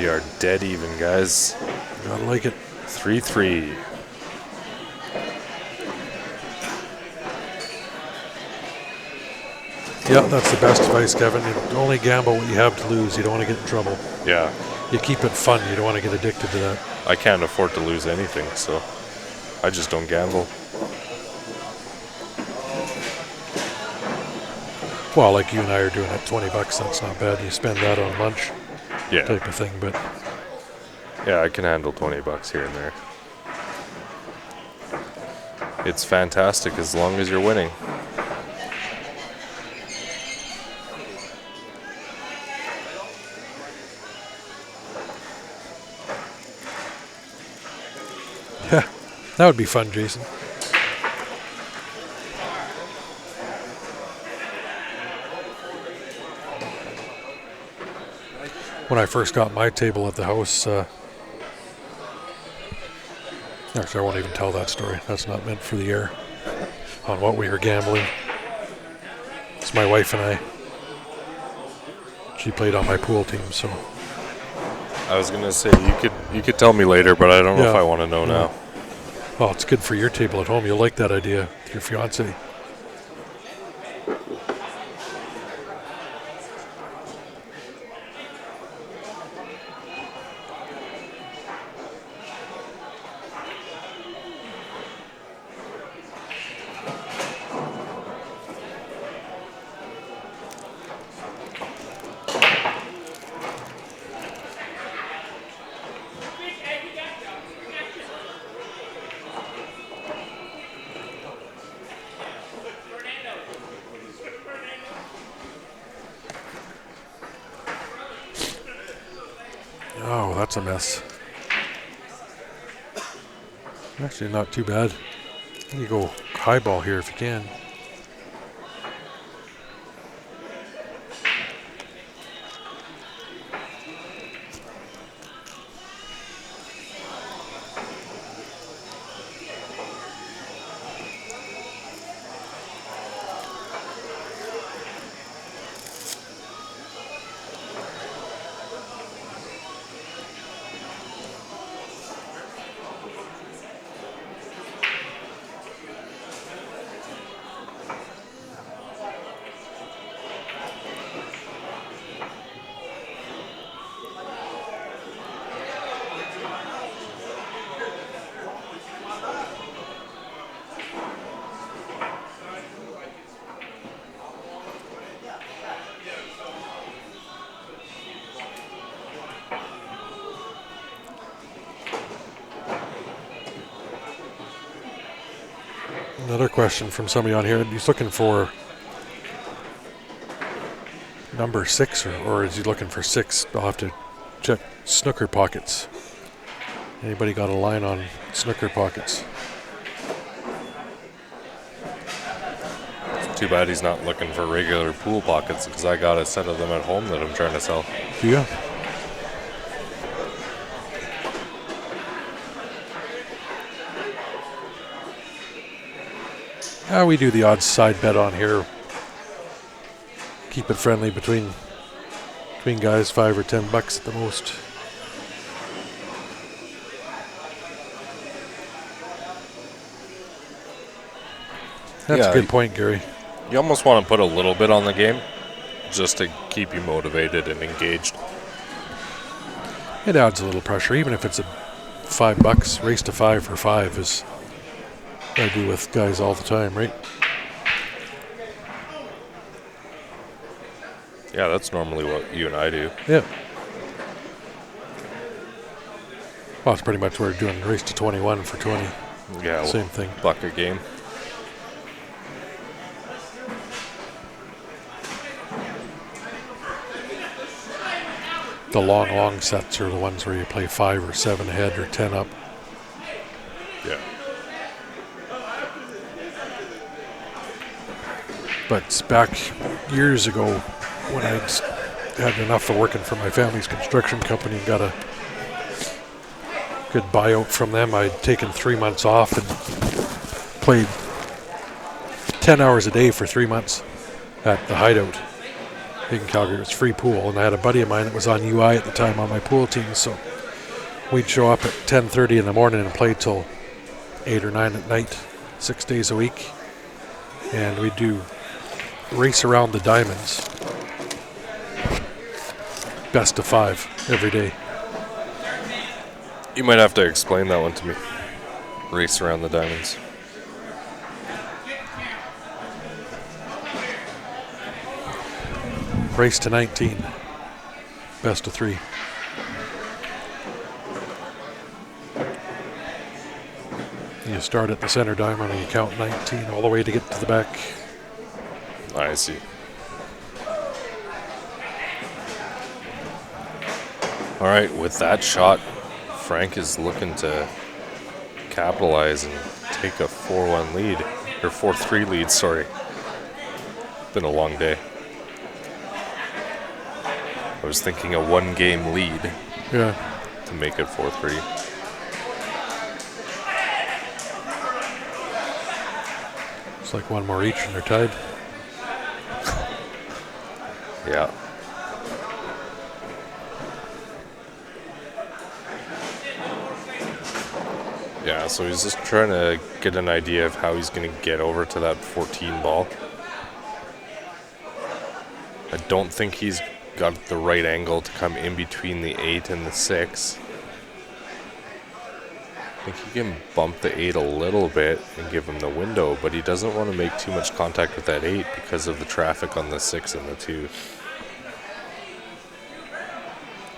we are dead even, guys. Gotta like it. 3-3. Yeah, that's the best advice, Kevin. You only gamble what you have to lose. You don't want to get in trouble. Yeah, You keep it fun. You don't want to get addicted to that. I can't afford to lose anything, so I just don't gamble. Well, like you and I are doing at $20, that's not bad. You spend that on lunch Yeah, type of thing, but yeah, I can handle $20 here and there. It's fantastic as long as you're winning. yeah, that would be fun, Jason. When I first got my table at the house, actually, I won't even tell that story. That's not meant for the air. On what we were gambling. It's my wife and I. She played on my pool team, so. I was gonna say you could tell me later, but I don't know if I want to know now. Well, it's good for your table at home. You'll like that idea with your fiance. Oh, that's a mess. Actually, not too bad. You go high ball here if you can. Another question from somebody on here. He's looking for number 6, or is he looking for 6? I'll have to check snooker pockets. Anybody got a line on snooker pockets? Too bad he's not looking for regular pool pockets, because I got a set of them at home that I'm trying to sell. Do you? We do the odd side bet on here. Keep it friendly between guys, $5 or $10 at the most. That's a good point, Gary. You almost want to put a little bit on the game just to keep you motivated and engaged. It adds a little pressure, even if it's a $5. Race to 5 for 5 is what I do with guys all the time, right? Yeah, that's normally what you and I do. Yeah. Well, it's pretty much what we're doing. Race to 21 for 20. Yeah, Same thing. $1 a game. The long sets are the ones where you play 5 or 7 ahead or 10 up. Yeah. But back years ago, when I'd had enough of working for my family's construction company and got a good buyout from them, I'd taken 3 months off and played 10 hours a day for 3 months at the Hideout in Calgary. It was free pool, and I had a buddy of mine that was on UI at the time on my pool team, so we'd show up at 10:30 in the morning and play till 8 or 9 at night, 6 days a week, and we'd do race around the diamonds, best of 5 every day. You might have to explain that one to me. Race around the diamonds. Race to 19, best of 3. You start at the center diamond and you count 19 all the way to get to the back. I see. All right, with that shot, Frank is looking to capitalize and take a 4-1 lead, or 4-3 lead, sorry. Been a long day. I was thinking a 1-game lead. Yeah. To make it 4-3. It's like one more each and they're tied. Yeah. Yeah, so he's just trying to get an idea of how he's going to get over to that 14 ball. I don't think he's got the right angle to come in between the 8 and the 6. I think he can bump the 8 a little bit and give him the window, but he doesn't want to make too much contact with that 8 because of the traffic on the 6 and the 2.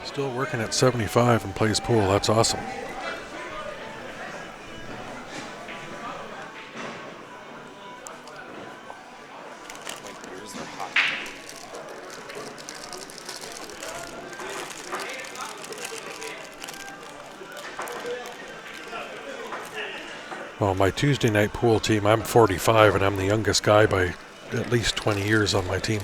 Still working at 75 and plays pool. That's awesome. Well, my Tuesday night pool team, I'm 45 and I'm the youngest guy by at least 20 years on my team.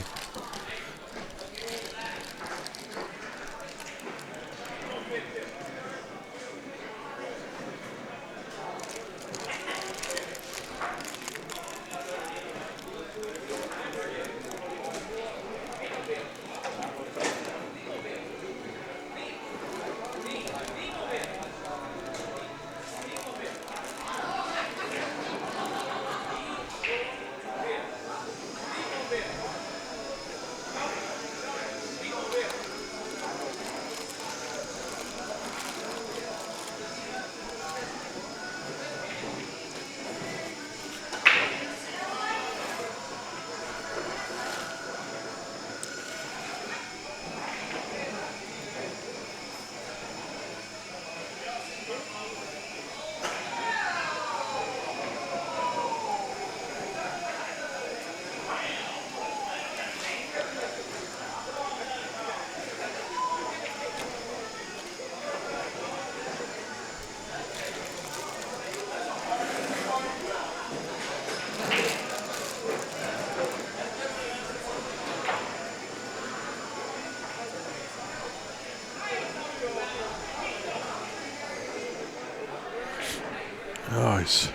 Nice.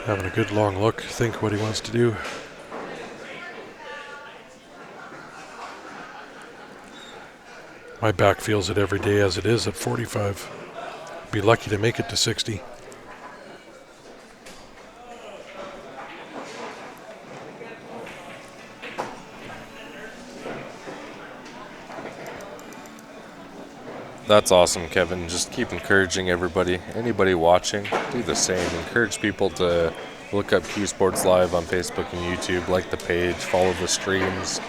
Having a good long look, think what he wants to do. My back feels it every day as it is at 45. Be lucky to make it to 60. That's awesome, Kevin. Just keep encouraging everybody. Anybody watching, do the same. Encourage people to look up Q Sports Live on Facebook and YouTube, like the page, follow the streams.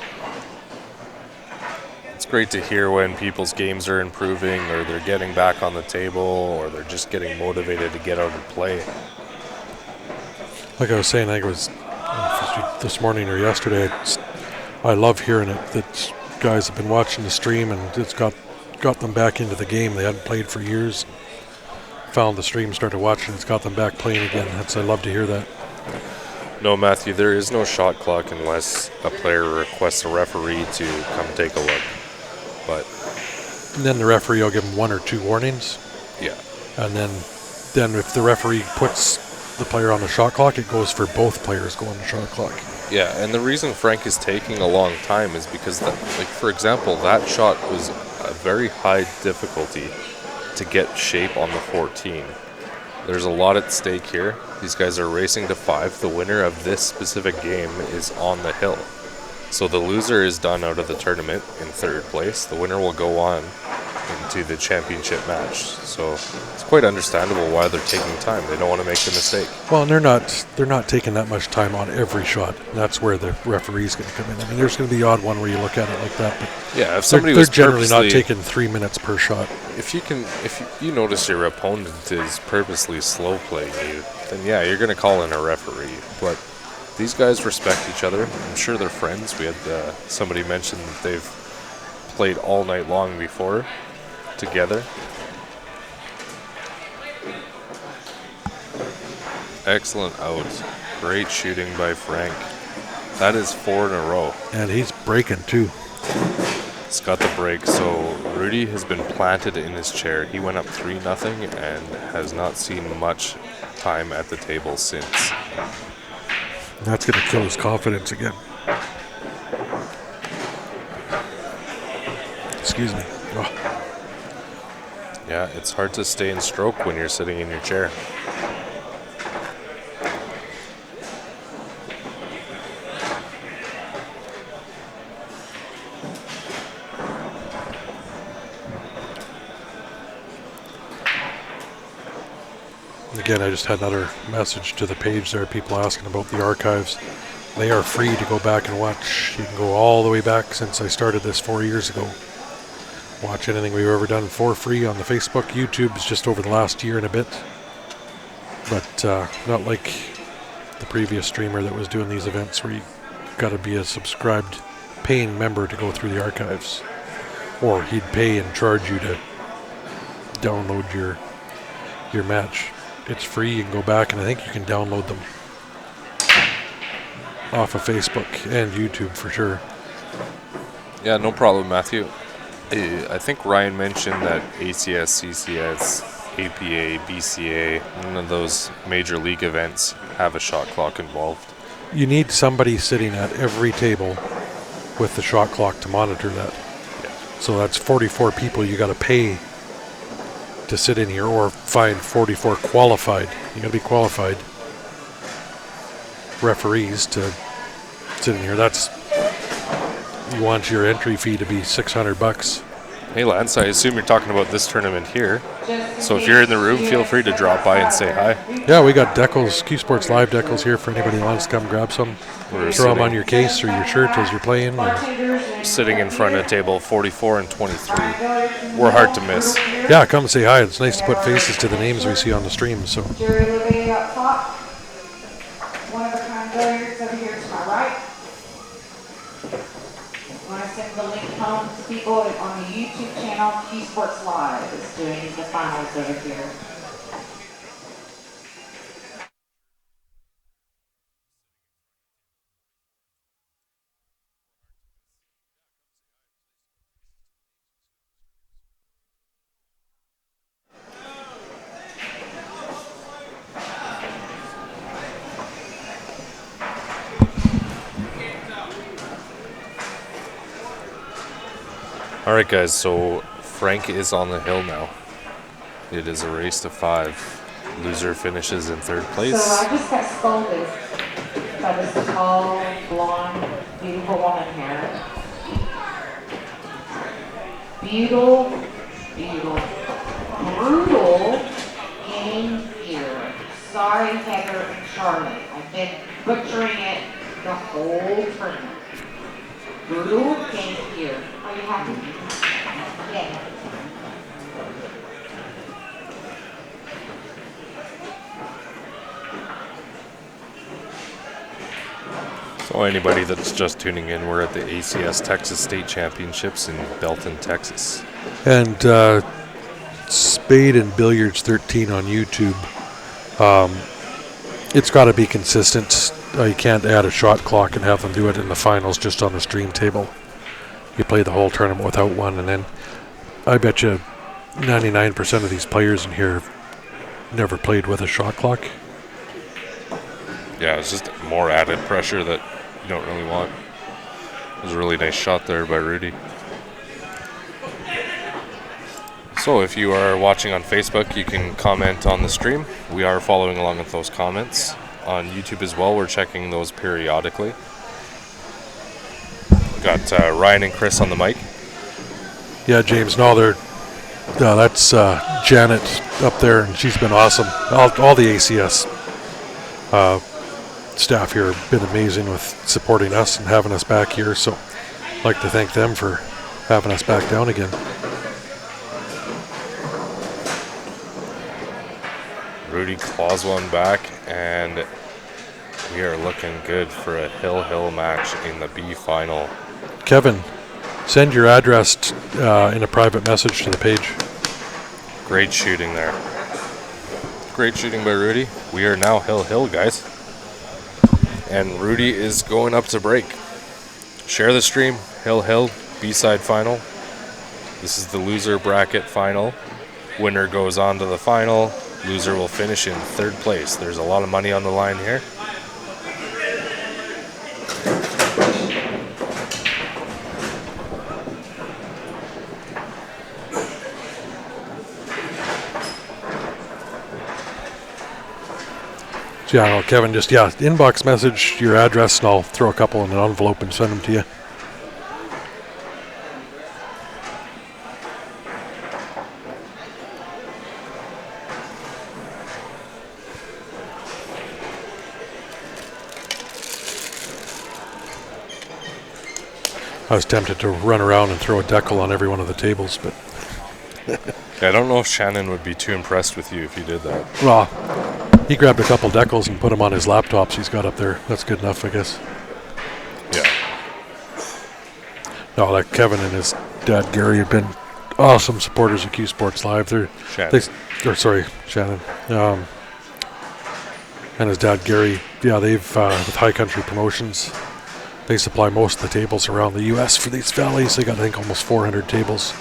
It's great to hear when people's games are improving or they're getting back on the table or they're just getting motivated to get out and play. Like I was saying, I think it was this morning or yesterday, I love hearing it that guys have been watching the stream and it's got them back into the game. They hadn't played for years. Found the stream, started watching, it's got them back playing again. I love to hear that. No, Matthew, there is no shot clock unless a player requests a referee to come take a look. But and then the referee will give them 1 or 2 warnings. Yeah. And then if the referee puts the player on the shot clock, it goes for both players go on the shot clock. Yeah, and the reason Frank is taking a long time is because, for example, that shot was a very high difficulty to get shape on the 14. There's a lot at stake here. These guys are racing to 5. The winner of this specific game is on the hill. So the loser is done out of the tournament in 3rd place. The winner will go on into the championship match. So it's quite understandable why they're taking time. They don't want to make a mistake. Well, and they're not taking that much time on every shot. That's where the referee's going to come in. I mean, there's going to be the odd one where you look at it like that, but yeah, if somebody they're was generally not taking 3 minutes per shot. If you notice your opponent is purposely slow playing you, then yeah, you're going to call in a referee. But these guys respect each other. I'm sure they're friends. We had somebody mention that they've played all night long before together. Excellent out. Great shooting by Frank. That is 4 in a row. And he's breaking too. He's got the break. So Rudy has been planted in his chair. He went up 3-0 and has not seen much time at the table since. That's going to kill his confidence again. Excuse me. Oh. Yeah, it's hard to stay in stroke when you're sitting in your chair. Again, I just had another message to the page there, people asking about the archives. They are free to go back and watch. You can go all the way back since I started this 4 years ago. Watch anything we've ever done for free on the Facebook. YouTube is just over the last year and a bit. But not like the previous streamer that was doing these events where you got to be a subscribed paying member to go through the archives. Or he'd pay and charge you to download your your match. It's free. You can go back, and I think you can download them off of Facebook and YouTube for sure. Yeah, no problem, Matthew. I think Ryan mentioned that ACS, CCS, APA, BCA, none of those major league events have a shot clock involved. You need somebody sitting at every table with the shot clock to monitor that. Yeah. So that's 44 people you got to pay to sit in here, or find 44 qualified. You got to be qualified referees to sit in here. That's, you want your entry fee to be $600. Hey, Lance, I assume you're talking about this tournament here. So if you're in the room, feel free to drop by and say hi. Yeah, we got decals, Q Sports Live decals here for anybody who wants to come grab some. Throw them on your case or your shirt as you're playing. Or sitting in front of table 44 and 23. We're hard to miss. yeah, come and say hi. It's nice to put faces to the names we see on the stream. So Jerry Levy up top. One of a kind billiards over here to my right. Want to send the link home to people on the YouTube channel. Q Sports Live is doing the finals over here. All right, guys, so Frank is on the hill now. It is a race to 5. Loser finishes in 3rd place. So I just got scolded by this tall, blonde, beautiful woman here. Beautiful, brutal game here. Sorry, Heather and Charlotte. I've been butchering it the whole tournament. Brutal game here. Are you happy? Yeah. So anybody that's just tuning in, we're at the ACS Texas State Championships in Belton, Texas. and Spade and Billiards 13 on YouTube. It's got to be consistent. You can't add a shot clock and have them do it in the finals just on the stream table. You play the whole tournament without one, and then I bet you 99% of these players in here never played with a shot clock. Yeah, it's just more added pressure that you don't really want. It was a really nice shot there by Rudy. So if you are watching on Facebook, you can comment on the stream. We are following along with those comments. On YouTube as well, we're checking those periodically. We got Ryan and Chris on the mic. Yeah, James, no, that's Janet up there, and she's been awesome. All the ACS staff here have been amazing with supporting us and having us back here, so I'd like to thank them for having us back down again. Rudy claws one back, and we are looking good for a hill match in the B final. Kevin, send your address in a private message to the page. Great shooting there. Great shooting by Rudy. We are now hill, guys. And Rudy is going up to break. Share the stream. Hill, B-side final. This is the loser bracket final. Winner goes on to the final. Loser will finish in 3rd place. There's a lot of money on the line here. So yeah, Kevin, just inbox message your address, and I'll throw a couple in an envelope and send them to you. I was tempted to run around and throw a decal on every one of the tables, but I don't know if Shannon would be too impressed with you if you did that. well, he grabbed a couple decals and put them on his laptops he's got up there. That's good enough, I guess. Yeah. No, like Kevin and his dad Gary have been awesome supporters of Q Sports Live. Shannon. Shannon. And his dad, Gary. Yeah, they've, with High Country Promotions, they supply most of the tables around the U.S. for these valleys. They got, I think, almost 400 tables.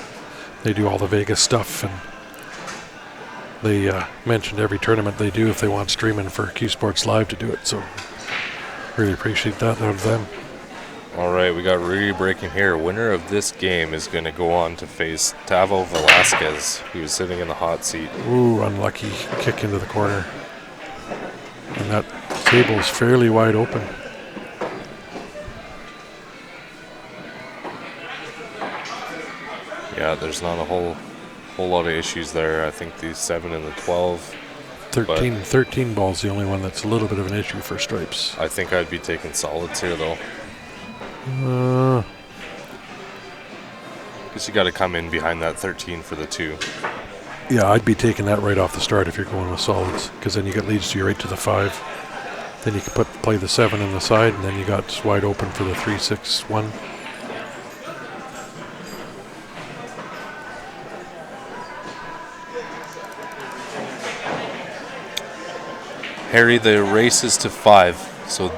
They do all the Vegas stuff, and they mentioned every tournament they do if they want streaming for Q Sports Live to do it. So really appreciate that out of them. All right, we got Rudy breaking here. Winner of this game is going to go on to face Tavo Velasquez, who's sitting in the hot seat. Ooh, unlucky kick into the corner. And that table is fairly wide open. Yeah, there's not a whole lot of issues there. I think the 7 and the 12. 13 ball's the only one that's a little bit of an issue for stripes. I think I'd be taking solids here, though. Guess you got to come in behind that 13 for the 2. Yeah, I'd be taking that right off the start if you're going with solids, because then you get leads to you right to the 5. Then you can play the 7 on the side, and then you got wide open for the 3, 6, 1. Harry, the race is to 5, so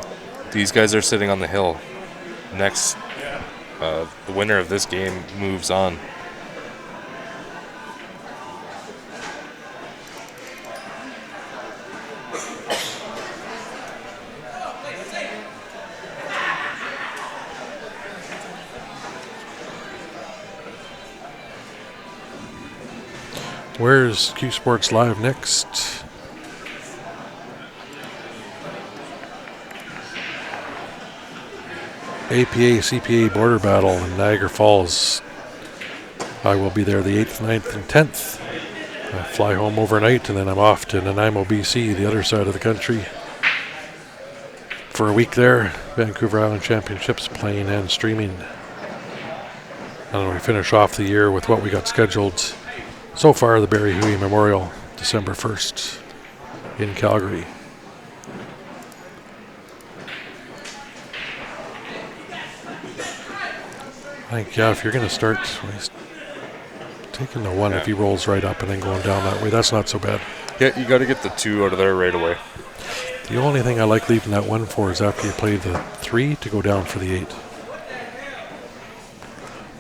these guys are sitting on the hill. Next, the winner of this game moves on. Where's Q Sports Live next? APA CPA border battle in Niagara Falls. I will be there the 8th, 9th, and 10th. I fly home overnight, and then I'm off to Nanaimo, BC, the other side of the country, for a week there. Vancouver Island Championships, playing and streaming. And then we finish off the year with what we got scheduled so far, the Barry Huey Memorial, December 1st in Calgary. I think, yeah, if you're going to start taking the 1, if he rolls right up and then going down that way, that's not so bad. Yeah, you got to get the 2 out of there right away. The only thing I like leaving that 1 for is after you play the 3 to go down for the 8.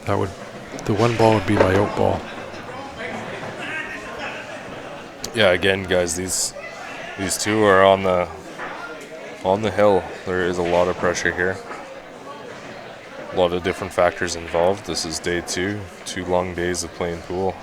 The 1 ball would be my out ball. Yeah, again, guys, these 2 are on the hill. There is a lot of pressure here. A lot of different factors involved. This is day 2, 2 long days of playing pool.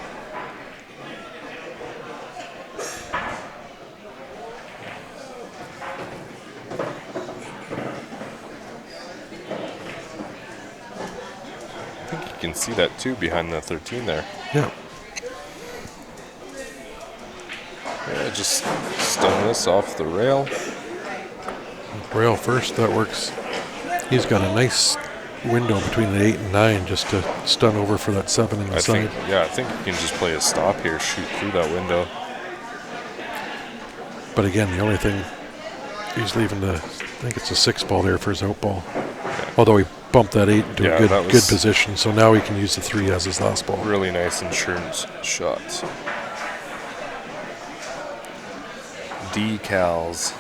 I think you can see that too behind the 13 there. Yeah. Yeah, just stun this off the rail. Rail first, that works. He's got a nice window between the 8 and 9 just to stun over for that 7 in the side. I think you can just play a stop here, shoot through that window. But again, the only thing, he's leaving I think it's a 6 ball there for his out ball. Yeah. Although he bumped that 8 into a good position, so now he can use the 3 as his last ball. Really nice insurance shots. Decals.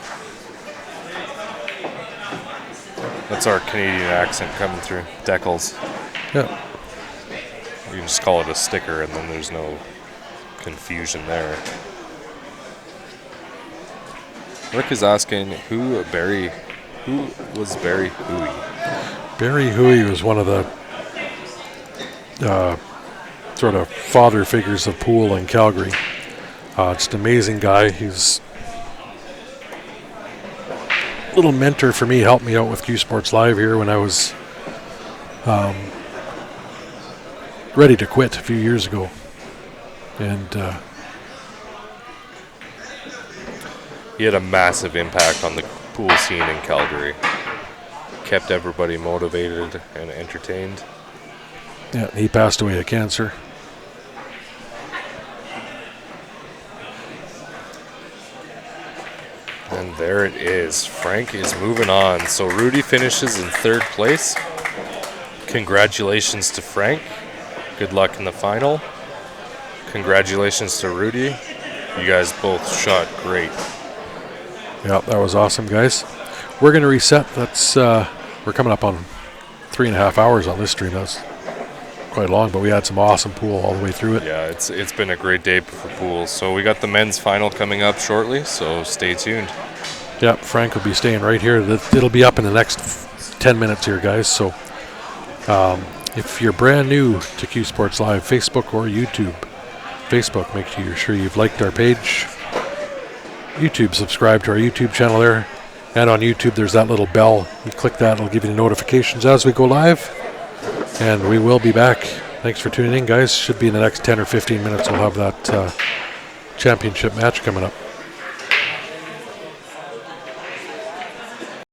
That's our Canadian accent coming through. Decals. Yeah. You can just call it a sticker and then there's no confusion there. Rick is asking who was Barry Huey? Barry Huey was one of the sort of father figures of pool in Calgary. Just an amazing guy. He's a little mentor for me, helped me out with Q Sports Live here when I was ready to quit a few years ago. And he had a massive impact on the pool scene in Calgary. Kept everybody motivated and entertained. Yeah, he passed away of cancer. And there it is. Frank is moving on. So Rudy finishes in 3rd place. Congratulations to Frank. Good luck in the final. congratulations to Rudy. You guys both shot great. Yeah, that was awesome, guys. We're going to reset. That's we're coming up on 3.5 hours on this stream. That's quite long, but we had some awesome pool all the way through it. Yeah, it's been a great day for pools. So we got the men's final coming up shortly, so stay tuned. Yeah, Frank will be staying right here. It'll be up in the next 10 minutes here, guys. So if you're brand new to Q Sports Live, Facebook or YouTube, Facebook, make sure you've liked our page. YouTube, subscribe to our YouTube channel there. And on YouTube, there's that little bell. You click that, it'll give you the notifications as we go live. And we will be back. Thanks for tuning in, guys. Should be in the next 10 or 15 minutes. We'll have that championship match coming up.